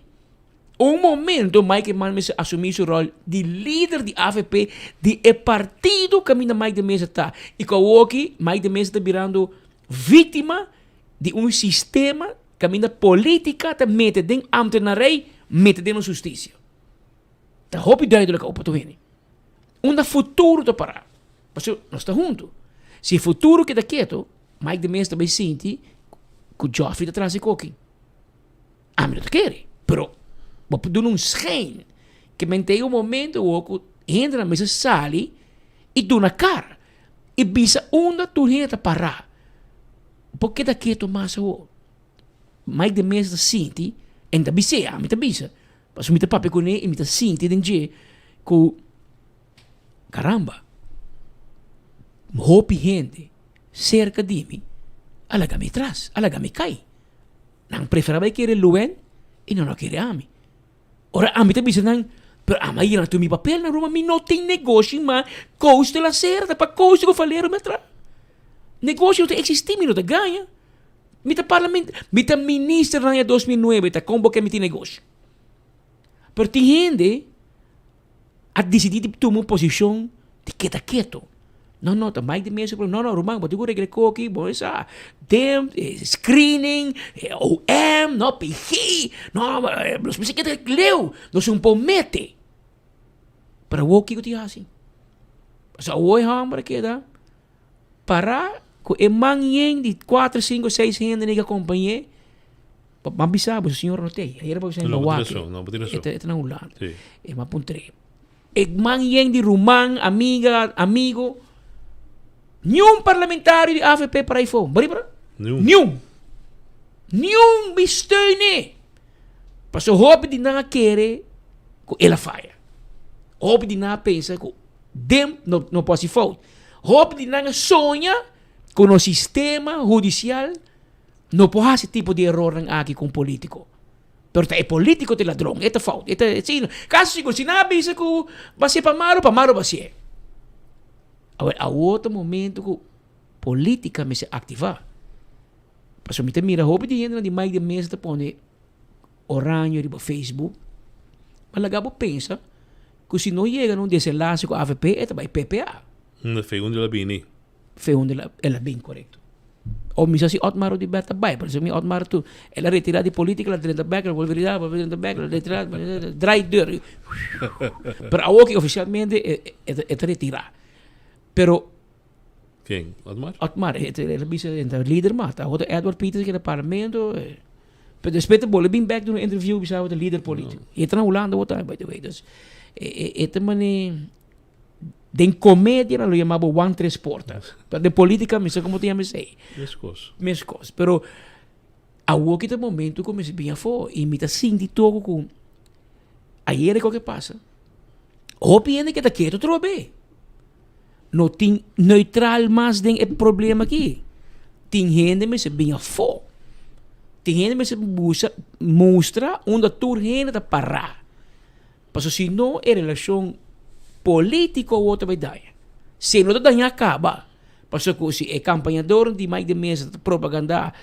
Momento, Mike Mann assumir seu rol de líder de AFP, de partido que Mike de Mesa está. E com o aqui, Mike de Mesa está virando vítima de sistema que a política está mete dentro da ambtenarij, mete dentro da justiça. Tá hoop duidelijk op te winnen. Onde futuro te parar. Mas nós estamos juntos. Se o futuro que está quieto, Mike de Mesa também sente que o Joffrey está atrás de coquinho. A mim não te quer. Pero, vou dar schijn que mentei momento que entra na mesa sali e dá na cara. E bisa onde tu está parar. Porque está quieto mais o Mike de Mesa sente, e está bisa, a mim está bisa. Mas me papi com ele e me está sente dentro que caramba, hopi gente cerca de mim, alaga me traz, alaga me cai. Não preferava querer Luen e não querer a mim. Ora, a mim também se não, pero a mim não tem meu papel na Roma, não tem negócio, mas custa la certa, para custa que eu falei me tra. Negócio não existe, não te ganha. Me tá parlamento, me tá ministro na 2009, tá convoca me tem negócio. Pero tem gente a decidir de tomar posição de quieto. Não, também de mesmo, não, Romão, mas eu vou regredir aqui, bom, essa, screening, OM, não, PG, não, mas você quer leu, não se promete. Para o que eu te assim. Mas o hambre que dá, para que o manhã de 4, 5, 6 gente que acompanhei, mas bisabo, o senhor não tem, aí era para você não Esta não lá. É uma pontre. Manhã de Romão, amigo, nenhum parlamentário de AFP para aí foi. Nenhum besteune. Passou hobby de não querer que ela faia. Hobby de não pensar que dem não pode ser falta. Hobby de não sonha com o sistema judicial não pode esse tipo de erro aqui com político. Pero é político de ladrão, é falta. Caso se não avisa que vai ser para Maro vai ser. Agora, a outro momento que política me se ativar. Mas me mira hobby de gente de mais de mês de pone oranho de Facebook. Mas lagabo pensa que se não chega num desenlace com a AFP, é também PPA. Fegundo ela bem, Fegundo ela bem correto. Ou misa si Otmar di Berta Bay, por exemplo, Otmar tu, ela retira de política, ela tira back, ela volve a back, ela retira, dry deur. Pero a que oficialmente é retirar. Pero quem? Otmar? Otmar, ele bisa entre líder mata. O Edward Peters que é parlamento. Pero depois ele bem back do interview bisa o líder político. E tá na Holanda o time by the way. Dus mane den comédia lo chamava One Tres Portas. Pero de política me sei como tinha me sei. Mescos. Pero a o que momento comecei bem a for e me tá sentindo todo com aí é o que passa. O piende que tá quieto trobe. Não tem neutral mais den é problema aqui. Tem gente me se bem a for. Tem gente me se mostra onde tur gente tá parar. Passo se não é relação político ou outra vai dar. Se não dá acaba. Passo que se é campanhador de mais de mesa de propaganda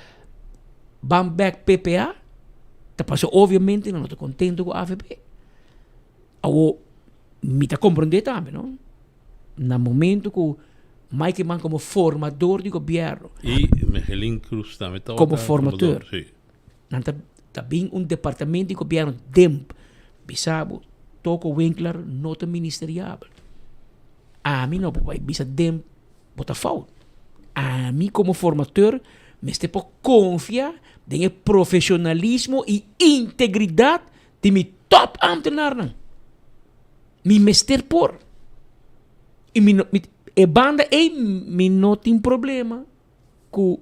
Bamback PPA, tá passo obviamente não estou contente com a AFP. Ou me tá compreender também, não? No momento que Mike Mann como formador de governo e Michelin Cruz também como formador, está bem departamento de governo DEMP, bisabo, toco Winkler, nota ministerial. A mim não vai bisa DEMP, bota falta. A mim como formador, me estou por confiar no profissionalismo e integridade de meu top ambtenaar. Me mester por. E banda me não tem problema com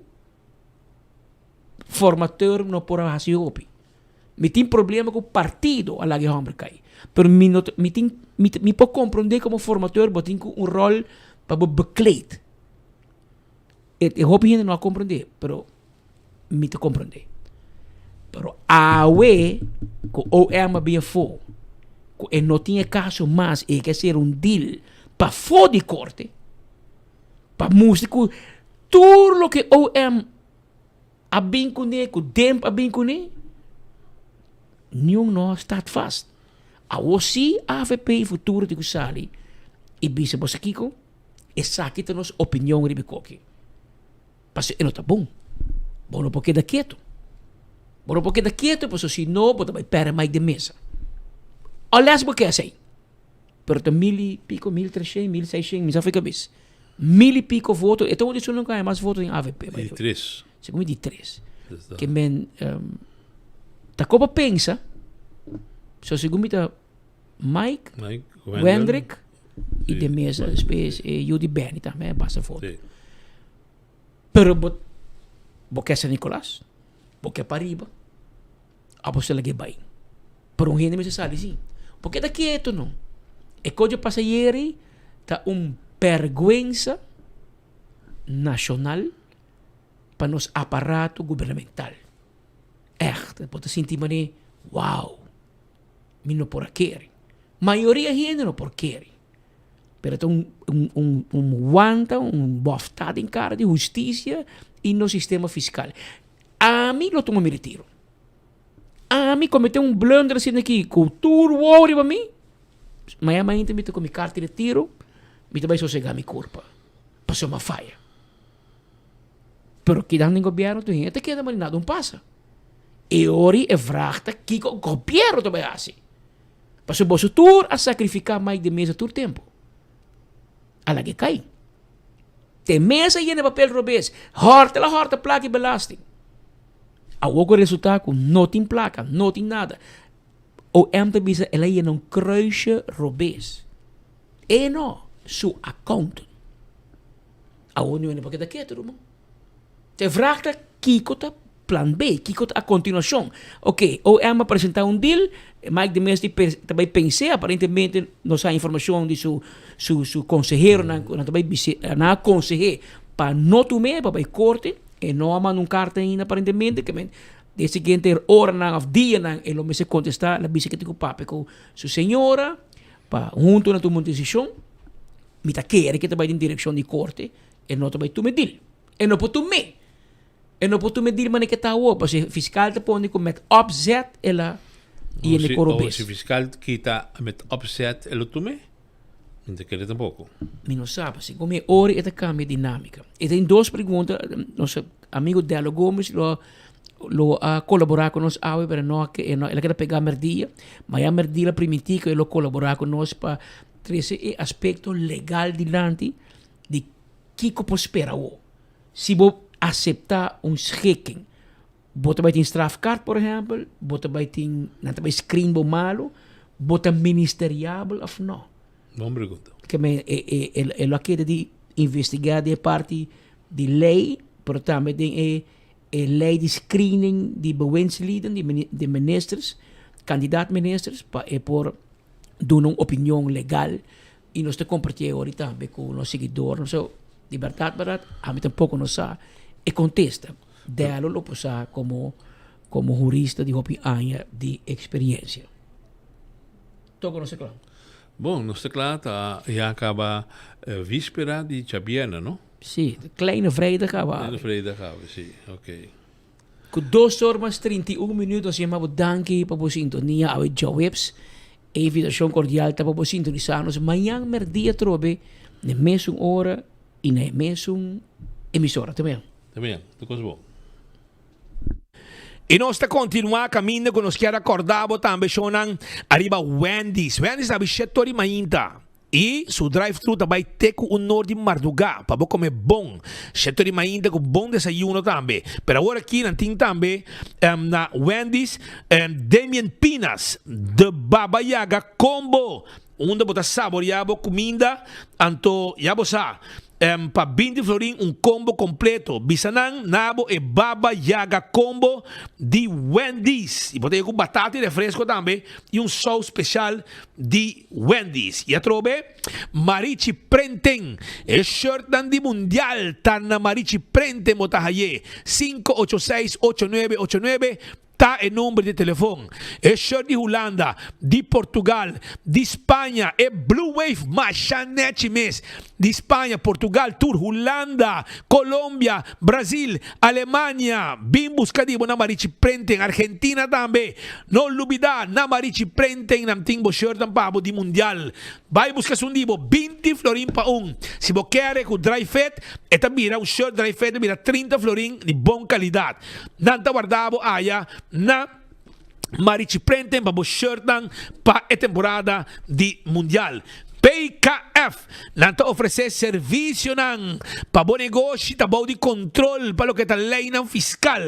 formador não por fazer opi. Me tem problema com o partido a la que homem cai. Pero me pode compreender como formador, mas tem um rol para bekleed. Eu hoop gente não a compreender, pero me te compreender. Pero a we que o é uma bem for, no tiene caso más, hay que hacer un deal para fuera de corte, para músico, todo lo que OM a vincune, que demp a vincune, não staat vast. Awosi AVP futuro de Kusali, e bisa bosa kiko, e sakita nos opinião ribicoque. Passe e não tá bom. Bom, porque da quieto. Bom, porque da quieto, pois se não, bota vai pera mais de mesa. Aliás, porque assim. Pero tem 1.300, 1.600, mas foi cabeça. 1.000 e pico votos, então eu disse não ganha mais votos em AVP. 3. Segundo de 3. Que men ta copa pensa, so segundo ta Mike Wendrick e de mesa space e Judy Benny também basta voto. Pero porque San Nicolás, porque Pariba, apostela que vai. Por um gente me sabe sim. Porque daqui é tu não. E quando passa ieri ta vergüenza nacional para nos aparato governamental. Echt, pode sentir mané, wow, mi não por querer. Maioria gente não por querer. Pero tem wanta, boftada em cara de justiça e no sistema fiscal. A mim lo tomo me retiro. A mim cometeu blunder assim aqui, cultura, worry para mim. Mas a mãe também com minha carta de retiro, me também sossegar minha culpa. Passou uma falha. Pero que dan em governo, tu gente que mas nada não passa. E ori é vrachta que o governo também assim. Passou bolso tur a sacrificar mais de mesa tur tempo. Ala que cai. Tem mesa e no papel robês. Horta placa e belasting. A outro resultado com não tem placa, não tem nada. O MTB ela ia não kruisje robês. E não, su account. A união porque daqui é tudo, te vraagt kiko ta plan B, kiko ta a continuação. Ok, o M apresentar deal, Mike de Mestre também pensei, aparentemente, nos a informação de su consejero, também na consejer, para não tomar, para corte, e não mandar carta ainda, aparentemente, que de seguinte hora, of dia, e lo me se contestar, la bicicleta com papi, com su senhora, para junto na tomar decisão, me ta quer que também em direção de corte, e não também tomar deal. E não pode tomar. E não pode medir mas que está o porque fiscal te põe com met opzet ela e ele corobes. Se fiscal kita met opzet ela tume, não te quer tampouco. Me não sabe se como é hora é cambia dinâmica. E tem duas perguntas, nosso amigo Delo Gomes lo a colaborar com nós ao para não que ela quer pegar merdia, mas a merdia primitiva ele colaborar com nós para esse aspecto legal dilante de que como espera o. Se vou aceitar schikking. Bota bij een strafkaart, por exemplo, bota bij een screen malo, bota ministeriabel of no. Bom pergunta. Que ela quer de investigar de parte de lei, pero também de lei de screening de bewindslieden, de ministers, candidaat-ministers, para por doen uma opinião legal e nós te compartilhamos ahorita também com os seguidores. So, de verdade, a mim tampouco não sabe. E contesta, dela lo posa como jurista de hopi anos de experiência. Togo não sei claro. Bom, não sei claro, já acaba víspera de Chabiana, não? Sim, kleine vrijdag acaba. Kleine vrijdag acaba, sim, ok. Com 2 horas 31 minutos, chamamos danke para a sintonia ao Jowebs. Invitação cordial para a sintonizar-nos. Amanhã, merdia, trobe, na mesma hora e na mesma emissora também. Também, tu coisa boa. E nós está continuar caminhando com nós que acordamos também chonan arriba Wendy's. Wendy's sabe setor mainta. E su drive-thru também tem o honor de madrugar para comer bom. Setor mainta com bom desayuno também. Pero agora aqui não tem também na Wendy's Damien Pinas de Baba Yaga combo. Onde botar saboreado comida, anto yabo sa. Para 20 florin combo completo. Bisanang, nabo e Baba Yaga combo de Wendy's. E botei com batata e refresco também. E sauce especial de Wendy's. E a trobe, Marichi Prenten. E shirt de mundial. Tan na Marichi Prenten motahaye. 586-8989. tá o número de telefone. É shirt de Holanda, de Portugal, de Espanha, é Blue Wave, machanete mês. De Espanha, Portugal, Tour, Holanda, Colômbia, Brasil, Alemanha, bem buscadivo na Marichi Prenten, Argentina também. Não lubida, na Marichi Prenten, nam timbo shirt ng pabo di mundial. Vai buscar um dibo, 20 florin pa Se você quer com dry fit, esta mira um shirt dry fit, mira 30 florin de boa qualidade. Nanta guardavo aya na Marichi Prenten para o shirt para a temporada de mundial. PKF nanta oferecer serviço para bom negócio, para bom de controle para o que está lei fiscal.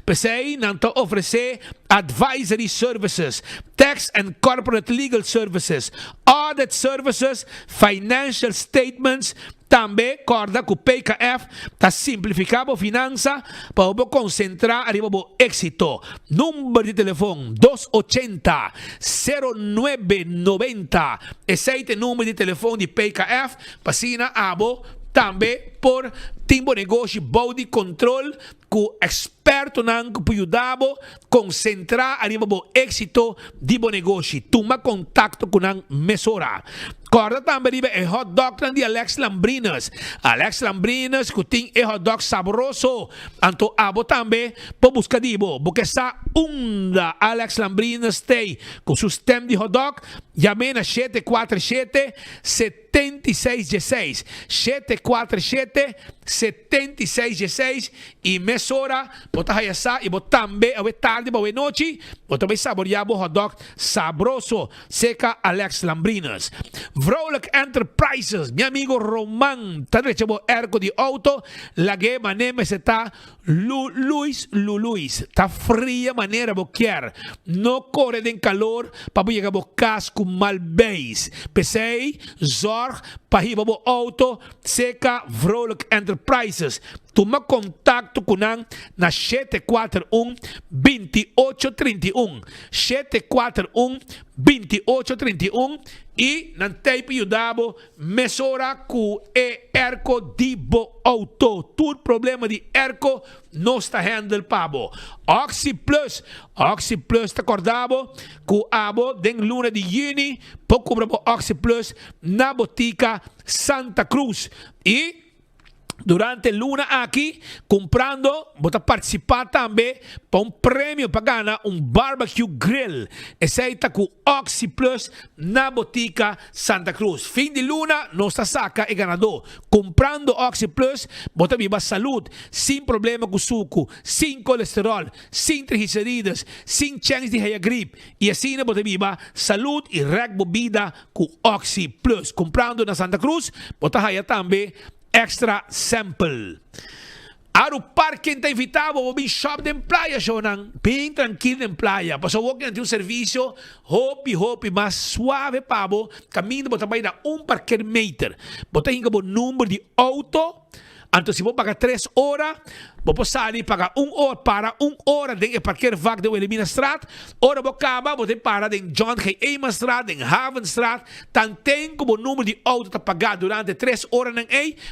PCI nanta oferecer advisory services, tax and corporate legal services, audit services, financial statements. Também corda que o PKF está simplificando a finança para concentrar arriba o êxito. Número de telefone 280-0990. Esse é o número de telefone de PKF. Passina abo também por tempo negócio bom de controle com experto nang que ajudar concentrar arriba o êxito de bom negócio. Toma contato com a mesora. Corda também é hot dog de Alex Lambrinas. Alex Lambrinas que tem hot dog saboroso. Anto abo também para buscar dibo. Porque essa onda Alex Lambrinas tem com seu sistema de hot dog. Llame na 747-7616. 747-7616 e mesora. Bota essa e bota também a tarde, boa noite. Bota bem saborear o hot dog saboroso. Seca Alex Lambrinas. Vrolijk Enterprises, meu amigo Roman, tá direito erco de auto, lage maneira se tá Luis, tá fria maneira boquer, não corre de calor para chegar bo casco mal base. Pensei, zorg, para ir bo auto, seca Vrolijk Enterprises. Toma contato com na 741-2831. 741-2831 e não tem para ajudar mesura com erco de bo auto. Todo problema de erco não está handle pabo. Oxy Plus está acordado com abo den luna de junho para comprar Oxy Plus na botica Santa Cruz e durante luna aqui, comprando, bota participar também para prêmio para ganhar barbecue grill. Esse aí está com Oxy Plus na botica Santa Cruz. Fim de luna, nossa saca é ganador. Comprando Oxy Plus, bota viva saúde, sem problema com suco, sem colesterol, sem triglicéridas, sem chance de reia gripe. E assim, bota viva saúde e bebida com Oxy Plus. Comprando na Santa Cruz, bota reia também extra sample. Aro parking te invitava o bem shop de playa shonan, bem tranquilo em playa. Passou o que tem serviço hopi mais suave pabo, caminho botar vai dar parqueiro meter. Botar ainda o número de auto. Então, se vou pagar 3 horas, vou passar e pagar 1 hora para 1 hora de parqueiro vaga de Elimina Straat. Ora, vou acabar, vou ter parada em John G. Eman Straat, em Haven Straat. Tanto como o número de auto está pagado durante 3 horas,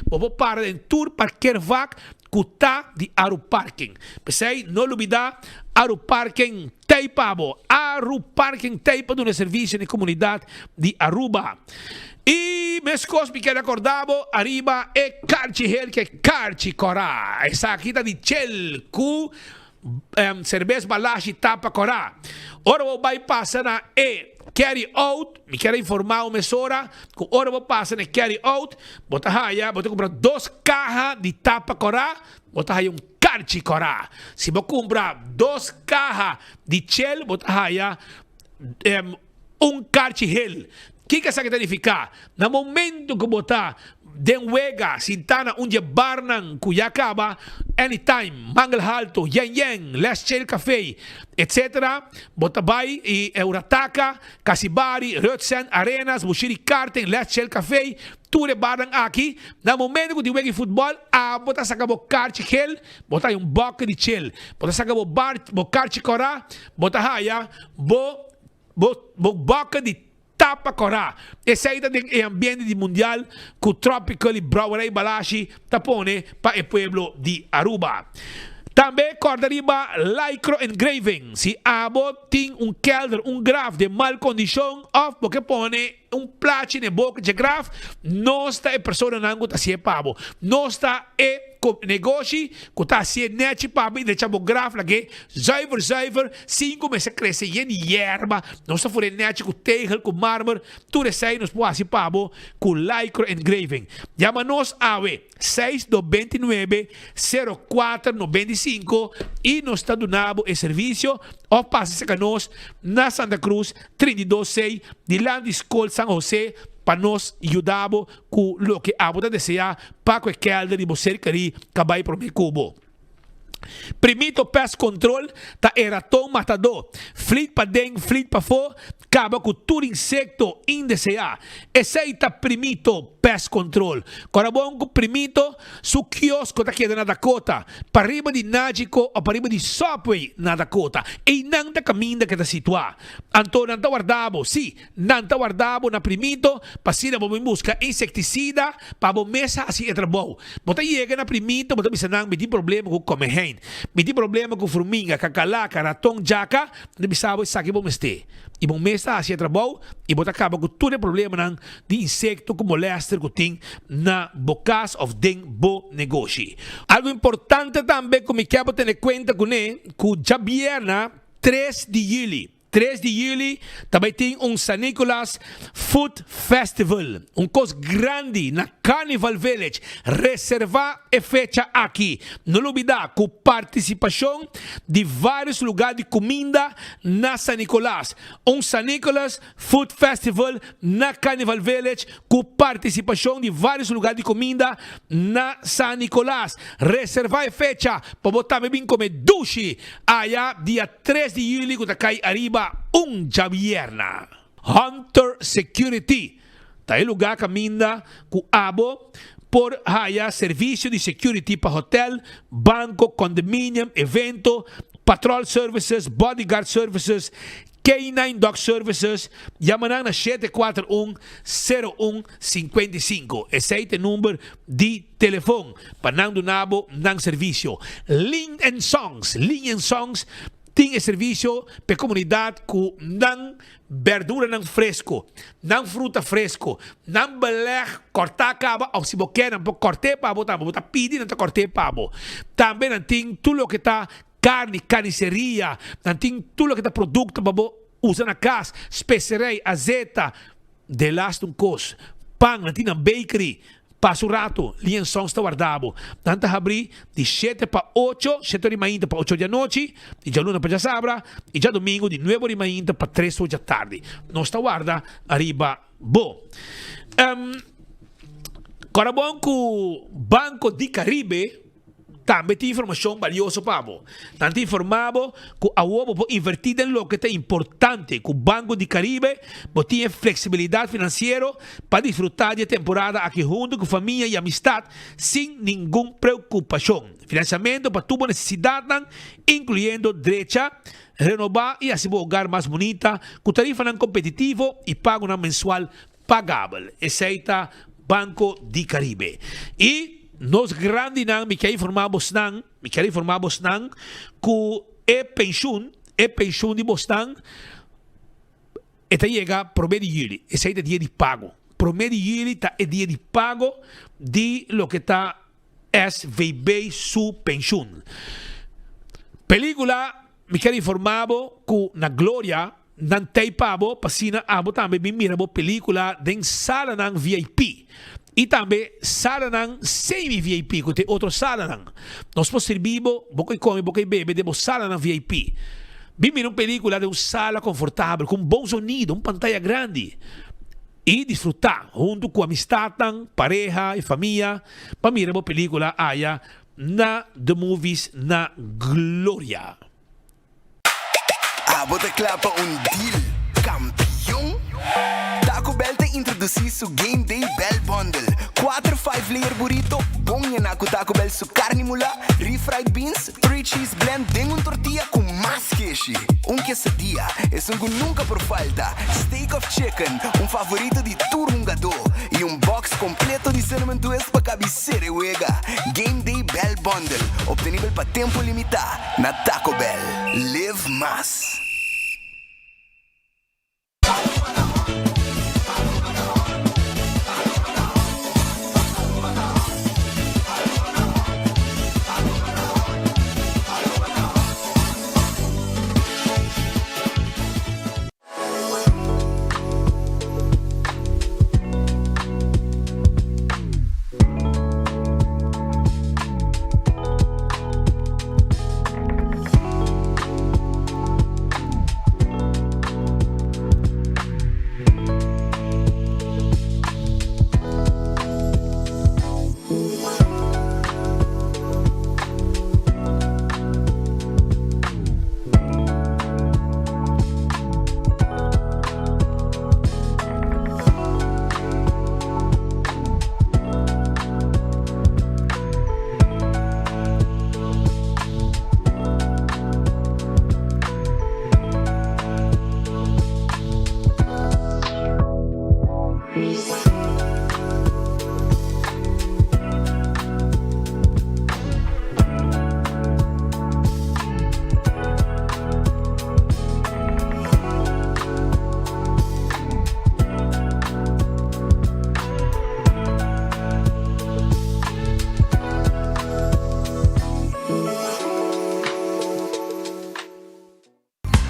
vou parar em Tour Parqueiro Vaga, cuta de Aru Parking. Pensei, não olvidar, Aru Parking Teipabo. Aru Parking Teipa de um serviço de comunidade de Aruba. E meus cospi que acordavo arriba é Carchi que é Carchi Corá. Essa aqui tá de Chel com cerveja balashi tapa Corá. Ora vou bypassar na carry out. Me quero informar uma mesora que ora vou passar na carry out. Bota raia, bota comprar 2 caixas de tapa Corá. Bota raia Carchi Corá. Se vou comprar 2 caixas de Chel, bota raia Carchi Hill. O que isso significa? No momento que botar denwega, sintana, onde barnan, cuyacaba, anytime, mangal halto, yen, les chel café, etc. Bota bay e Eurataka, Casibari, Rutsen, Arenas, Bushiri Karten, les chel café, ture barnan aqui. No momento que diwegi futebol, bota sacabo carchi gel, bota boca de chel, bota sacabo carchi corá, bota haya, boca de tapa Corá. Esse aí é ambiente de mundial com Tropical e Brauerei Balashi tapone para o pueblo de Aruba. Também corda riba lycro engraving. Se abo tem kelder, graf de mal condição, of porque pone plaatje in de boek de graf, não está a pessoa não está se pabo, não está negócio que está se net pabo e deixa o graf lá que zuiver 5 meses cresce em erva, não está fora net com tegel com mármore, tudo isso aí nos pode se pabo com lycro engraving. Llama-nos AWE 629-0495 e nos está donando o serviço ou passa-se a nós na Santa Cruz 326 de lá de Escola San José para nos ajudar com o que a boda deseja para que kelder de você querer acabar para o meu cubo. Primito pest control ta eraton matador. Flit pa dentro, flit pa fora, acaba com todo insecto indesejado. Esse aí tá primito pest control. Agora bom com primito, su quiosco tá aqui na Dakota, para riba de Nágico ou para riba de Subway na Dakota. E não da caminho que tá situado. Então não tá guardado, sim, não tá guardado na primito, para se não busca inseticida, para bom mesa assim é trabalho. Bota chega na primito, bota bisa não me tem problema com comer hen. Me tem problema com formiga, cacalaca, ratão, jaca, não me sabe saque bom este. E bom mesa assim é trabalho, e bota acaba com todo o problema de insecto que molesta que tem na bocas of den bo negócio. Algo importante também que me quero ter conta com ele, que já vierna 3 de julho. 3 de julho também tem San Nicolas Food Festival, coisa grande na Carnival Village. Reserva a fecha aqui. Não olvida com participação de vários lugares de comida na San Nicolas. San Nicolas Food Festival na Carnival Village com participação de vários lugares de comida na San Nicolas. Reserva a fecha para botar bem como dushi allá dia 3 de julho que está cai arriba Javierna. Hunter Security. Tá aí lugar caminha com abo por haya serviço de security para hotel, banco, condomínio, evento, patrol services, bodyguard services, K9 Dog Services. Llamanan na 741-0155. Esse é o número de telefone para não donabo ng serviço. Ling and Songs tem serviço para a comunidade com não verdura não fresco, não fruta fresco, não beleg cortar acaba ou se você não pode cortar para botar pedir não cortar para também não tem tudo o que está carniceria, não tem tudo o que está produto para usar na casa, especiaria, azeite, de last cos, pão, não tem na bakery. Passo rato, liação está guardado. Tanto abrir de 7 para 8, 7 de manhã para 8 da noite, e já luna para já sabra, e já domingo de 9 de manhã para 3 da tarde. Não está guarda, arriba, bom. Agora bom que o Banco de Caribe também tem informação valiosa para você. Tanto informado que a UOB pode invertir em lo que é importante, que o Banco de Caribe tem flexibilidade financeira para desfrutar de temporada aqui junto com família e amistade sem nenhuma preocupação. Financiamento para tua necessidade, incluindo direita, renovar e assim lugar mais bonita, com tarifa não competitivo e pago não mensual pagável. Esse é o Banco de Caribe. E nós grandes não me querem informarmos que pensão de Boston está chega pro mês de julho. Esse é o dia de pago. Pro mês de julho está o dia de pago de lo que está SVB su pensão. Película me querem informar que na Glória não tem pago, passina abo também me mira película de sala ng VIP. E também sala ng semi-VIP, que tem outro sala ng. Nós podemos servir, boca e come, boca e bebe, demos sala ng VIP. Vimos uma película de uma sala confortável, com bom sonido, uma pantalla grande. E desfrutar, junto com amistade, pareja e família, para mirar uma película allá na The Movies na Glória. Ah, bota clapa deal, campeão. Jong? Taco Bell te introduci su Game Day Bell Bundle. 4 5-layer burrito, bom yan ako Taco Bell su carne mula, refried beans, 3 cheese blend, den un tortilla com más queijo. Un quesadilla es un que nunca por falta. Steak of chicken, un favorito de turungador. E un box completo de cinnamon twist pa cabeceira wega. Game Day Bell Bundle, obtenível pa tempo limitado na Taco Bell. Live más.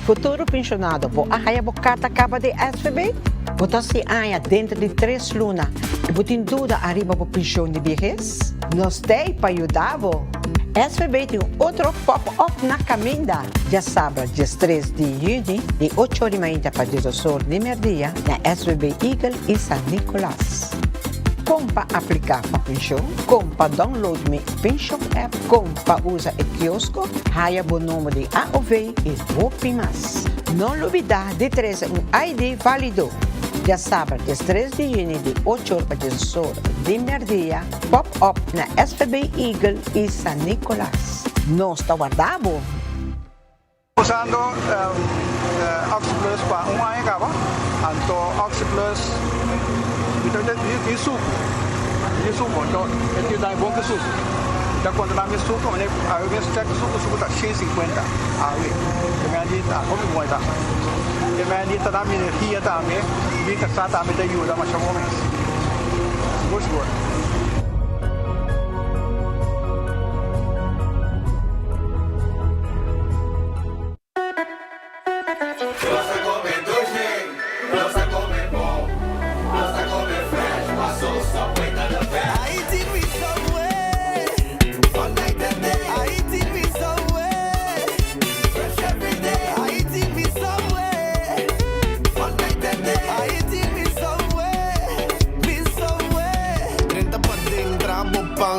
Futuro pensionado, vou arraiar a carta capa de SVB? Botar se aia dentro de 3 lunas e botar dúvida arriba para pensão de vejez? Nós tem para ajudar, SVB tem outro pop-up na caminda. Já sabe, dia 3 de junho, de 8h30 para 18h de meio-dia, na SVB Eagle e San Nicolás. Como para aplicar para pensão, como para download meu pensão app, como para usar o quiosco, raia o número de AOV e ROPIMAS. Não olvidar de trazer um ID válido. Já sabe, dia 3 de junho, de 8h para 18h de meio-dia, pop-up na SVB Eagle e San Nicolás. Não está guardado? Usando Oxyplus para um ano, então Oxyplus isso então ele dá bom que suco da quando lá me suco né aí eu vejo suco tá 150 aí eu me adita como vai tá eu me adita da minha energia também vi que está também da ajuda mas chama mais gosto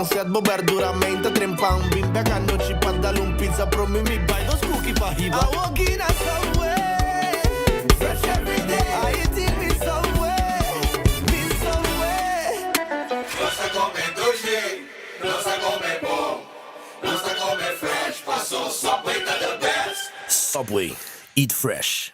Set bober duramente trempang bimbe kano ci padalong pizza pro mi buy those cookie pa hiba I walk in a somewhere fresh every day I eat me somewhere no se come dulce no se come bon no se come fresh paso Subway to the best Subway eat fresh